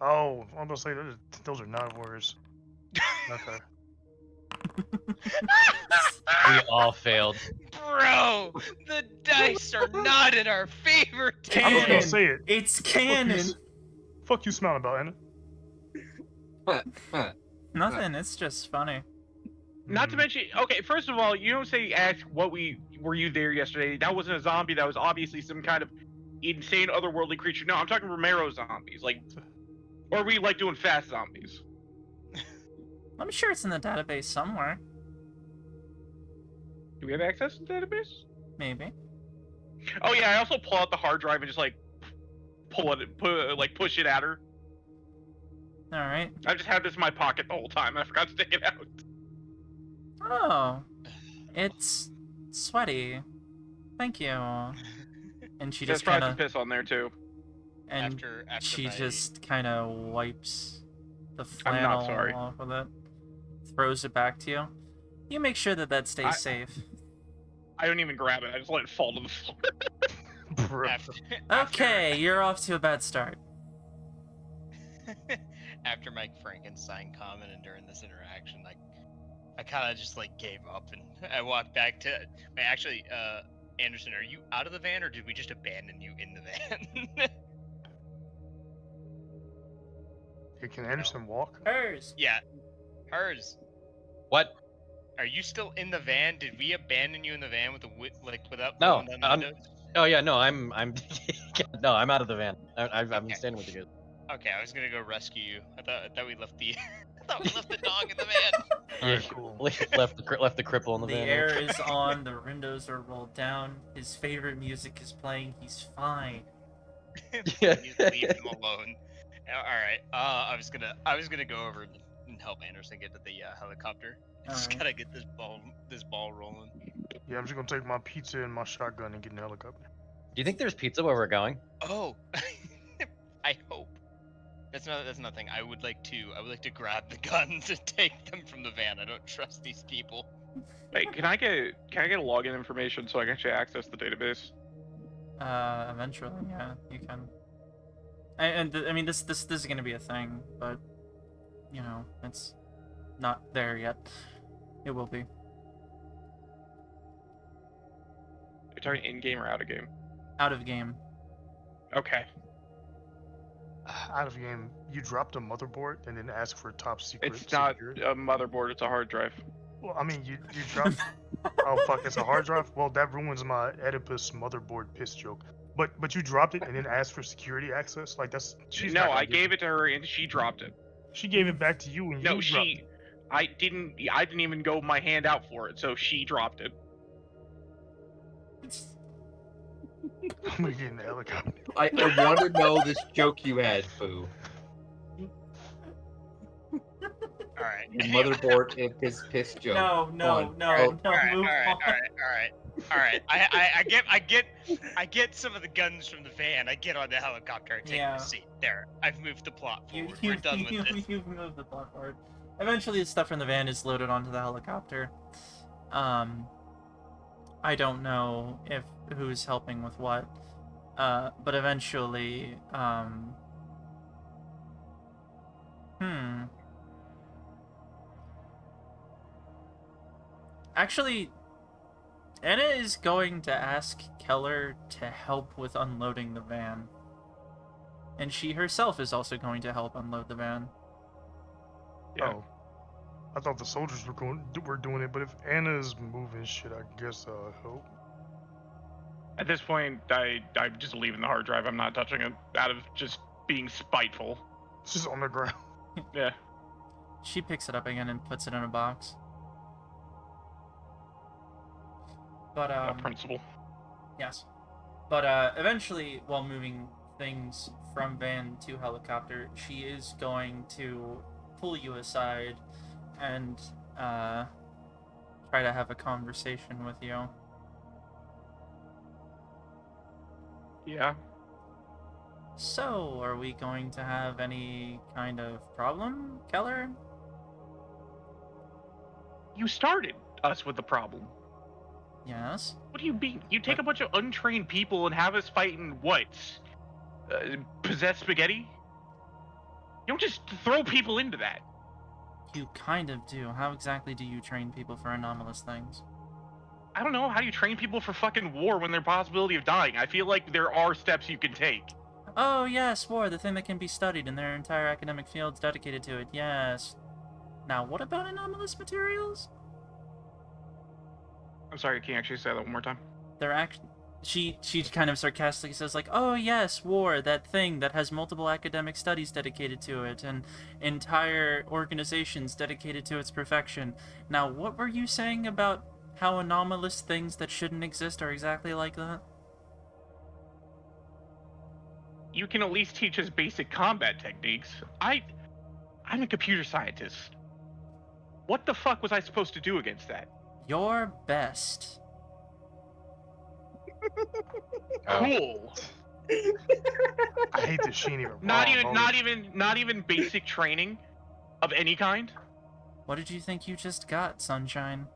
Oh, I'm gonna say those are not words. Okay. We all failed. Bro, the dice are not in our favor I'm just Canon. gonna say it. It's canon. Fuck you smiling about, Anna. Nothing. It's just funny. Not to mention, okay, first of all, you don't say ask were you there yesterday? That wasn't a zombie. That was obviously some kind of insane otherworldly creature. No, I'm talking Romero zombies. Like, or are we like doing fast zombies? I'm sure it's in the database somewhere. Do we have access to the database? Maybe. Oh yeah, I also pull out the hard drive and just like push it at her. All right. I just had this in my pocket the whole time. I forgot to take it out. Oh, it's sweaty. Thank you. And she There's just probably kind some of piss on there too. and After she my... just kind of wipes the I'm not flannel sorry. off of it, throws it back to you. You make sure that stays safe. I don't even grab it. I just let it fall to the floor. Bro. Okay, you're off to a bad start. After my Frankenstein comment and during this interaction, I kind of just like gave up and I walked back to. Wait, actually, Anderson, are you out of the van or did we just abandon you in the van? Hey, can Anderson walk? Hers. Yeah, hers. What? Are you still in the van? Did we abandon you in the van with the without No, pulling down the I'm- windows? Oh yeah, no, I'm no, I'm out of the van. I'm Okay. standing with you guys. Okay, I was gonna go rescue you. I thought we left the I thought we left the dog in the van. Alright, Yeah, cool. left the cripple in the The van. air is on, the windows are rolled down, his favorite music is playing, he's fine. Yeah. Please leave him alone. All right. I was gonna go over and help Anderson get to the helicopter. Just Alright. gotta get this ball rolling. Yeah, I'm just gonna take my pizza and my shotgun and get in the helicopter. Do you think there's pizza where we're going? Oh, I hope. That's nothing. I would like to grab the guns and take them from the van. I don't trust these people. Hey, can I get a login information so I can actually access the database? Eventually, yeah, you can. I mean, this is gonna be a thing, but you know, it's not there yet. It will be. You're talking in game or out of game? Out of game. Okay. Out of game, you dropped a motherboard and then asked for top secret. It's not security. a motherboard, it's a hard drive. Well, I mean, you dropped. Oh fuck, it's a hard drive. Well, that ruins my Oedipus motherboard piss joke. But you dropped it and then asked for security access. Like that's. No, I gave it to her and she dropped it. She gave it back to you and No, you dropped it. I didn't even go my hand out for it, so she dropped it. I'm gonna get in the helicopter. I want to know this joke you had, Foo. All right. Your motherboard and piss joke. No, Go on. no. All right, Move on. all right. I get some of the guns from the van. I get on the helicopter. I take Yeah. the seat. There. I've moved the plot You, forward. We're done with this. You've moved the plot forward. Eventually, the stuff from the van is loaded onto the helicopter. I don't know if who's helping with what, but eventually, Actually, Anna is going to ask Keller to help with unloading the van. And she herself is also going to help unload the van. Yeah. Oh. I thought the soldiers were doing it, but if Anna's moving shit, I guess I'll help. At this point, I'm just leaving the hard drive. I'm not touching it out of just being spiteful. It's just on the ground. Yeah. She picks it up again and puts it in a box. But, Principal. yes. But, eventually, while moving things from van to helicopter, she is going to pull you aside and, try to have a conversation with you. Yeah. So, are we going to have any kind of problem, Keller? You started us with the problem. Yes. What do you mean? You take a bunch of untrained people and have us fight in what? Possess spaghetti? You don't just throw people into that. You kind of do. How exactly do you train people for anomalous things? I don't know. How do you train people for fucking war when there's possibility of dying? I feel like there are steps you can take. Oh, yes, war, the thing that can be studied and there are entire academic fields dedicated to it, yes. Now, what about anomalous materials? I'm sorry, can you actually say that one more time? She kind of sarcastically says, like, oh, yes, war, that thing that has multiple academic studies dedicated to it and entire organizations dedicated to its perfection. Now, what were you saying about how anomalous things that shouldn't exist are exactly like that? You can at least teach us basic combat techniques. I'm a computer scientist. What the fuck was I supposed to do against that? Your best. Cool. I hate that she ain't even Not wrong, not even basic training of any kind. What did you think you just got, Sunshine?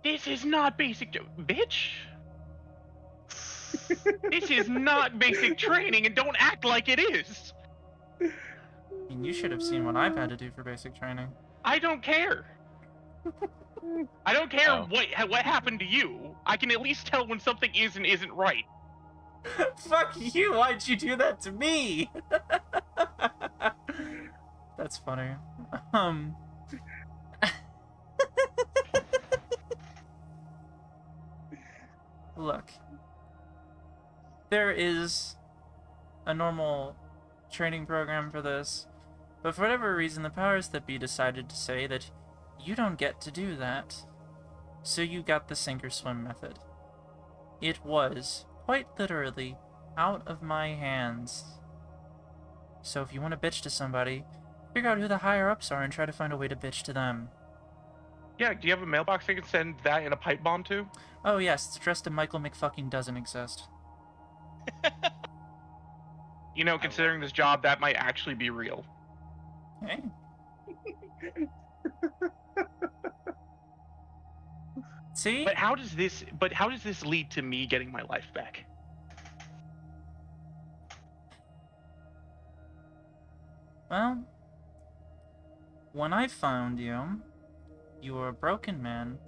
This is not basic, bitch. This is not basic training, and don't act like it is. I mean, you should have seen what I've had to do for basic training. I don't care. I don't care Oh. what happened to you. I can at least tell when something is and isn't right. Fuck you! Why'd you do that to me? That's funny. Look. There is a normal training program for this, but for whatever reason, the powers that be decided to say that you don't get to do that. So you got the sink or swim method. It was, quite literally, out of my hands. So if you want to bitch to somebody, figure out who the higher-ups are and try to find a way to bitch to them. Yeah, do you have a mailbox I can send that in a pipe bomb to? Oh yes, it's addressed to Michael McFucking doesn't exist. You know, considering this job, that might actually be real. Hey. See? But how does this lead to me getting my life back? Well, when I found you, you were a broken man,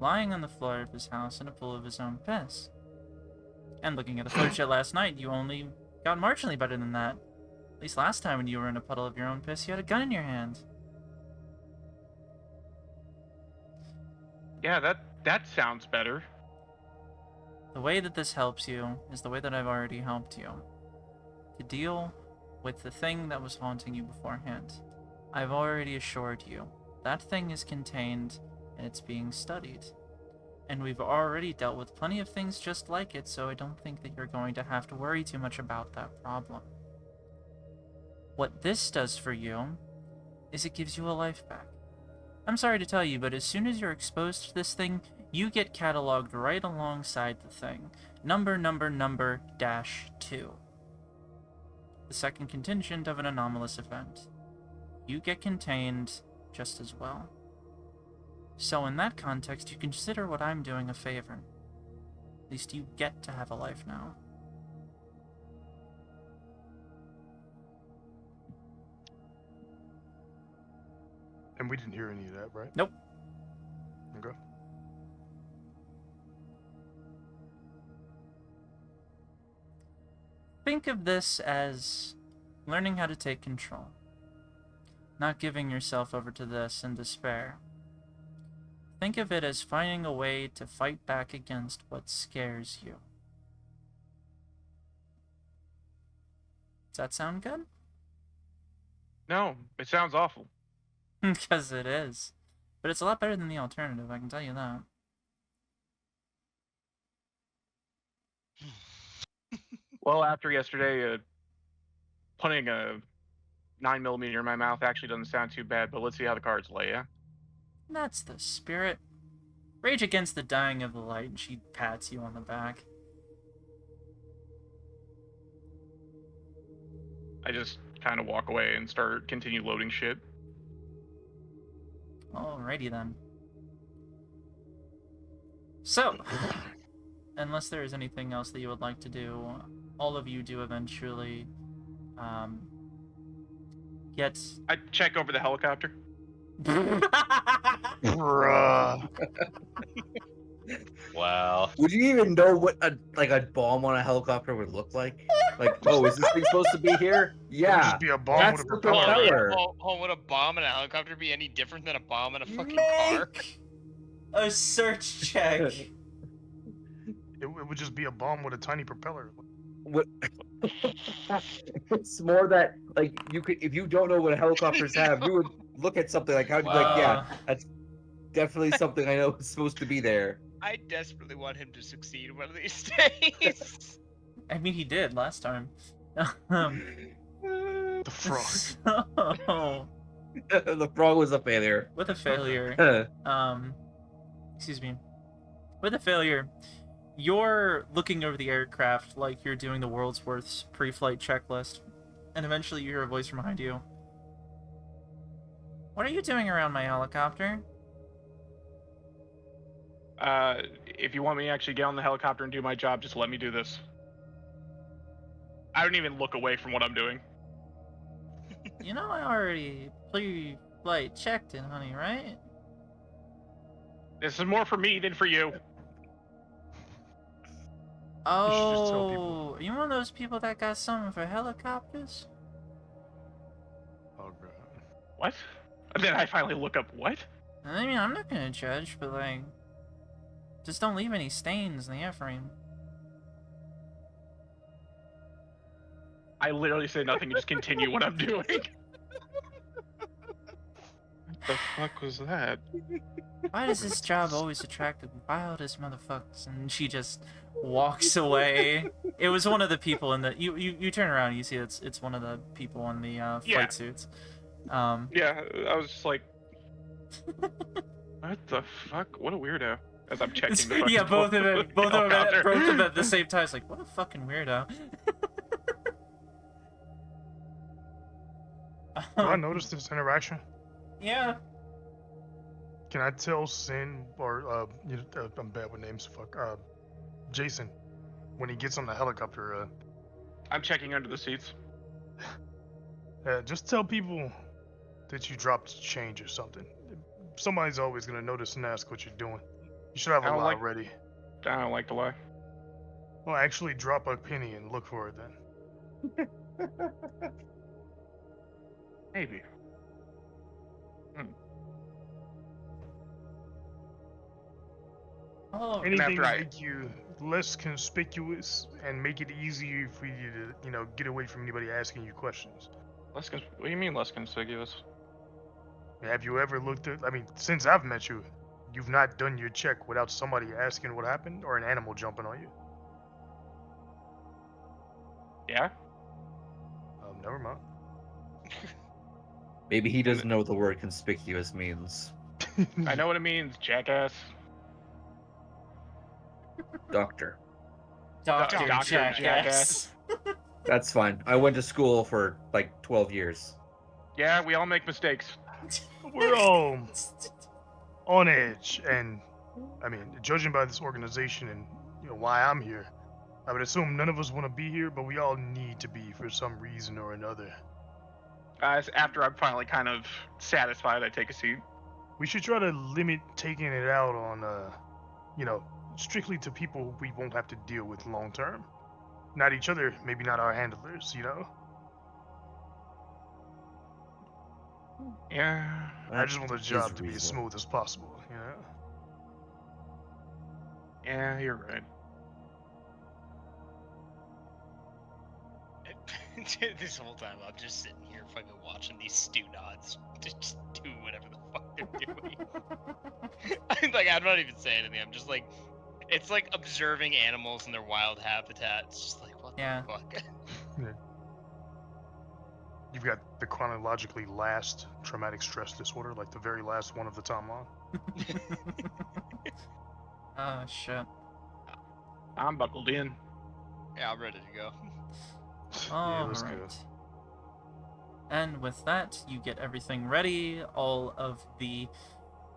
lying on the floor of his house in a pool of his own piss. And looking at the footage at last night, you only got marginally better than that. At least last time when you were in a puddle of your own piss, you had a gun in your hand. Yeah, that sounds better. The way that this helps you is the way that I've already helped you. To deal with the thing that was haunting you beforehand. I've already assured you that thing is contained and it's being studied. And we've already dealt with plenty of things just like it, so I don't think that you're going to have to worry too much about that problem. What this does for you is it gives you a life back. I'm sorry to tell you, but as soon as you're exposed to this thing, you get cataloged right alongside the thing. Number -2. The second contingent of an anomalous event. You get contained just as well. So in that context, you consider what I'm doing a favor. At least you get to have a life now. And we didn't hear any of that, right? Nope. Okay. Think of this as learning how to take control. Not giving yourself over to this in despair. Think of it as finding a way to fight back against what scares you. Does that sound good? No, it sounds awful. Because it is. But it's a lot better than the alternative, I can tell you that. Well, after yesterday, putting a 9mm in my mouth actually doesn't sound too bad, but let's see how the cards lay, yeah? That's the spirit. Rage against the dying of the light, and she pats you on the back. I just kind of walk away and continue loading shit. Alrighty then. So, unless there is anything else that you would like to do, all of you do eventually get... I check over the helicopter. Bruh. Wow. Would you even know what a bomb on a helicopter would look like? Like, oh, is this thing supposed to be here? It would Yeah, just be a bomb that's with a the propeller. propeller. Would a bomb in a helicopter be any different than a bomb in a fucking car? Make a search check. It would just be a bomb with a tiny propeller. What? It's more that, like, you could, if you don't know what helicopters have, you would look at something like, how would you be like, yeah, that's definitely something I know is supposed to be there. I desperately want him to succeed one of these days. I mean, he did last time. The frog. So, The frog was a failure. with a failure, excuse me. With a failure, you're looking over the aircraft like you're doing the world's worst pre-flight checklist, and eventually you hear a voice from behind you. What are you doing around my helicopter? If you want me to actually get on the helicopter and do my job, just let me do this. I don't even look away from what I'm doing. You know I already pre-flight checked it, honey, right? This is more for me than for you. should just tell Oh, people. are you one of those people that got something for helicopters? Oh god. What? And then I finally look up, what? I mean, I'm not gonna judge, but like, just don't leave any stains in the airframe. I literally say nothing and just continue what I'm doing. What the fuck was that? Why does this job always attract the wildest motherfuckers? And she just walks away. It was one of the people in the. You turn around and you see it's one of the people in the flight Yeah. suits. Yeah, I was just like, what the fuck? What a weirdo. As I'm checking the fucking yeah, both of helicopter. them at the same time. It's like, what a fucking weirdo. Have I noticed this interaction? Yeah. Can I tell Sin or I'm bad with names. Fuck. Jason, when he gets on the helicopter, I'm checking under the seats. Just tell people that you dropped change or something. Somebody's always gonna notice and ask what you're doing. You should have I a don't lie like- ready. I don't like to lie. Well, actually, drop a penny and look for it then. Maybe. Oh, And Anything after to I- make you less conspicuous and make it easier for you to, get away from anybody asking you questions. What do you mean less conspicuous? Have you ever looked at? I mean, since I've met you, you've not done your check without somebody asking what happened or an animal jumping on you. Yeah. Never mind. Maybe he doesn't know what the word conspicuous means. I know what it means, jackass. Doctor. Dr. Dr. Jackass. That's fine. I went to school for like 12 years. Yeah, we all make mistakes. We're all on edge, and I mean, judging by this organization and why I'm here, I would assume none of us want to be here, but we all need to be for some reason or another. After I'm finally kind of satisfied, I take a seat. We should try to limit taking it out on, strictly to people we won't have to deal with long term. Not each other, maybe not our handlers, Yeah. I just want the That job is to be as reasonable. smooth as possible, Yeah, you're right. This whole time I'm just sitting here fucking watching these stew nods just do whatever the fuck they're doing. I'm not even saying anything. I'm just like, it's like observing animals in their wild habitat. It's just like, what Yeah. the fuck? You've got the chronologically last traumatic stress disorder, like the very last one of the timeline. Oh, shit. I'm buckled in. Yeah, I'm ready to go. Let's go. Alright. And with that, you get everything ready. All of the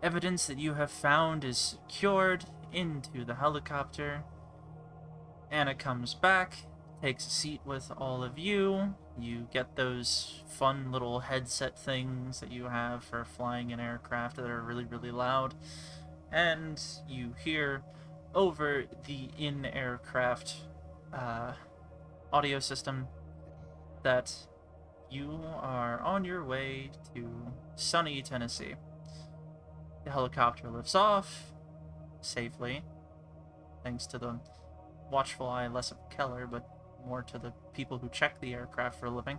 evidence that you have found is secured into the helicopter. Anna comes back, takes a seat with all of you. You get those fun little headset things that you have for flying an aircraft that are really, really loud. And you hear over the in-aircraft audio system that you are on your way to sunny Tennessee. The helicopter lifts off safely, thanks to the watchful eye less of Keller, but more to the people who check the aircraft for a living.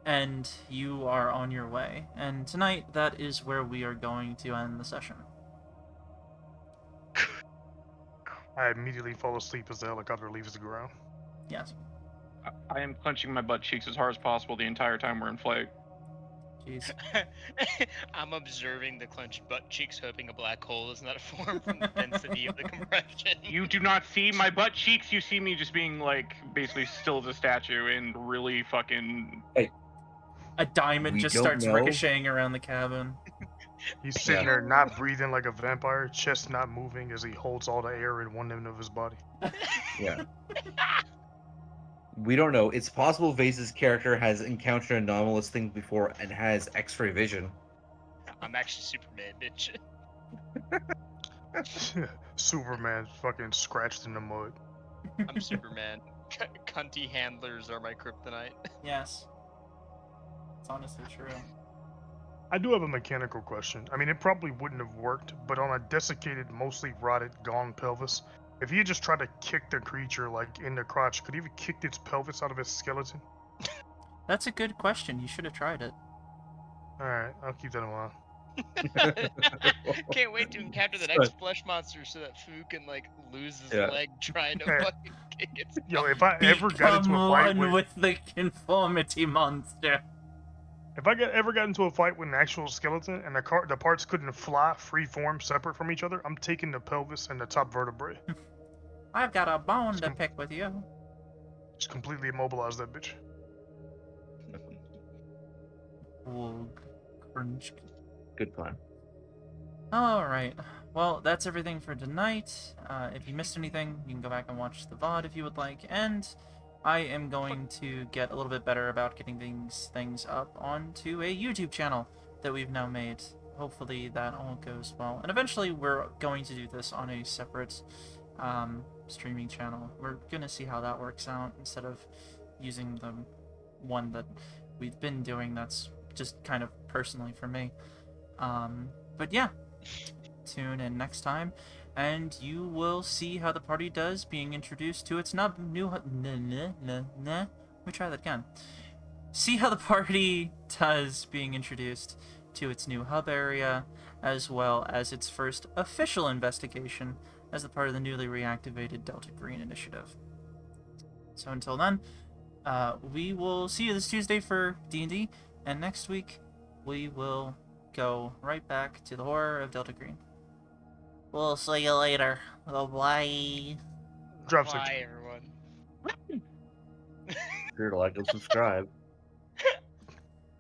And you are on your way. And tonight, that is where we are going to end the session. I immediately fall asleep as the helicopter leaves the ground. Yes. I am clenching my butt cheeks as hard as possible the entire time we're in flight. Jeez. I'm observing the clenched butt cheeks, hoping a black hole is not formed from the density of the compression. You do not see my butt cheeks. You see me just being like basically still as a statue and really fucking. A diamond We just don't starts know. ricocheting around the cabin. He's sitting there not breathing like a vampire, chest not moving as he holds all the air in one end of his body. Yeah. We don't know. It's possible Vase's character has encountered anomalous things before and has X-ray vision. I'm actually Superman, bitch. Superman fucking scratched in the mud. I'm Superman. Cunty handlers are my kryptonite. Yes. It's honestly true. I do have a mechanical question. I mean, it probably wouldn't have worked, but on a desiccated, mostly rotted, gone pelvis, if he had just tried to kick the creature, like, in the crotch, could he have kicked its pelvis out of his skeleton? That's a good question. You should have tried it. Alright, I'll keep that in mind. Can't wait to encounter the next flesh monster so that Fu can like lose his Yeah. leg trying to Hey. fucking kick its. Yo, if I ever got into Become a fight one with... with the conformity monster. If I ever got into a fight with an actual skeleton and the parts couldn't fly free form separate from each other, I'm taking the pelvis and the top vertebrae. I've got a bone to pick with you. Just completely immobilize that bitch. Ooh, crunch. Good plan. Alright. Well, that's everything for tonight. If you missed anything, you can go back and watch the VOD if you would like. And I am going to get a little bit better about getting these things up onto a YouTube channel that we've now made. Hopefully that all goes well. And eventually we're going to do this on a separate streaming channel. We're going to see how that works out instead of using the one that we've been doing that's just kind of personally for me. But yeah, tune in next time, and you will see how the party does being introduced to its let me try that again. See how the party does being introduced to its new hub area, as well as its first official investigation as a part of the newly reactivated Delta Green initiative. So until then, we will see you this Tuesday for D&D, and next week we will go right back to the horror of Delta Green. We'll see you later. Bye. Drop Bye, everyone. Sure to like and subscribe.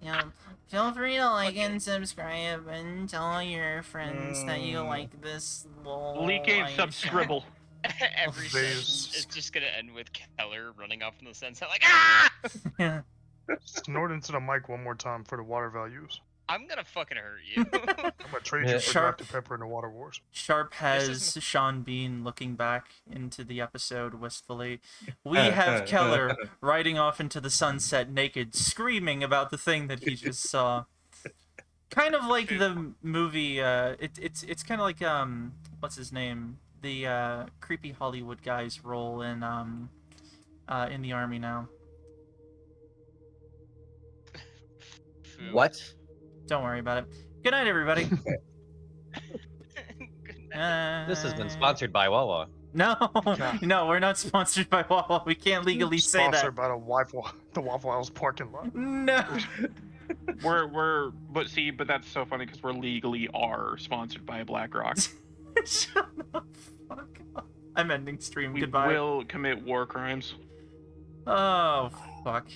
Yeah, feel free to like and subscribe and tell your friends that you like this little Leaking live subscribble. Every Phase. session is just gonna end with Keller running off in the sunset like, ah! Yeah. Snort into the mic one more time for the water values. I'm gonna fucking hurt you. I'm gonna trade you for Sharp. Dr. Pepper in the Water Wars. Sharp has isn't- Sean Bean looking back into the episode wistfully. We have Keller riding off into the sunset naked, screaming about the thing that he just saw. Kind of like the movie, it's kind of like, what's his name? The creepy Hollywood guy's role in the army now. Foo. What? Don't worry about it. Good night, everybody. Good night. This has been sponsored by Wawa. No, no, we're not sponsored by Wawa. We can't legally say that. Sponsored by the Waffle House parking lot. No. But that's so funny because we're legally are sponsored by BlackRock. Shut up. Fuck off. I'm ending stream. We Goodbye. will commit war crimes. Oh, fuck.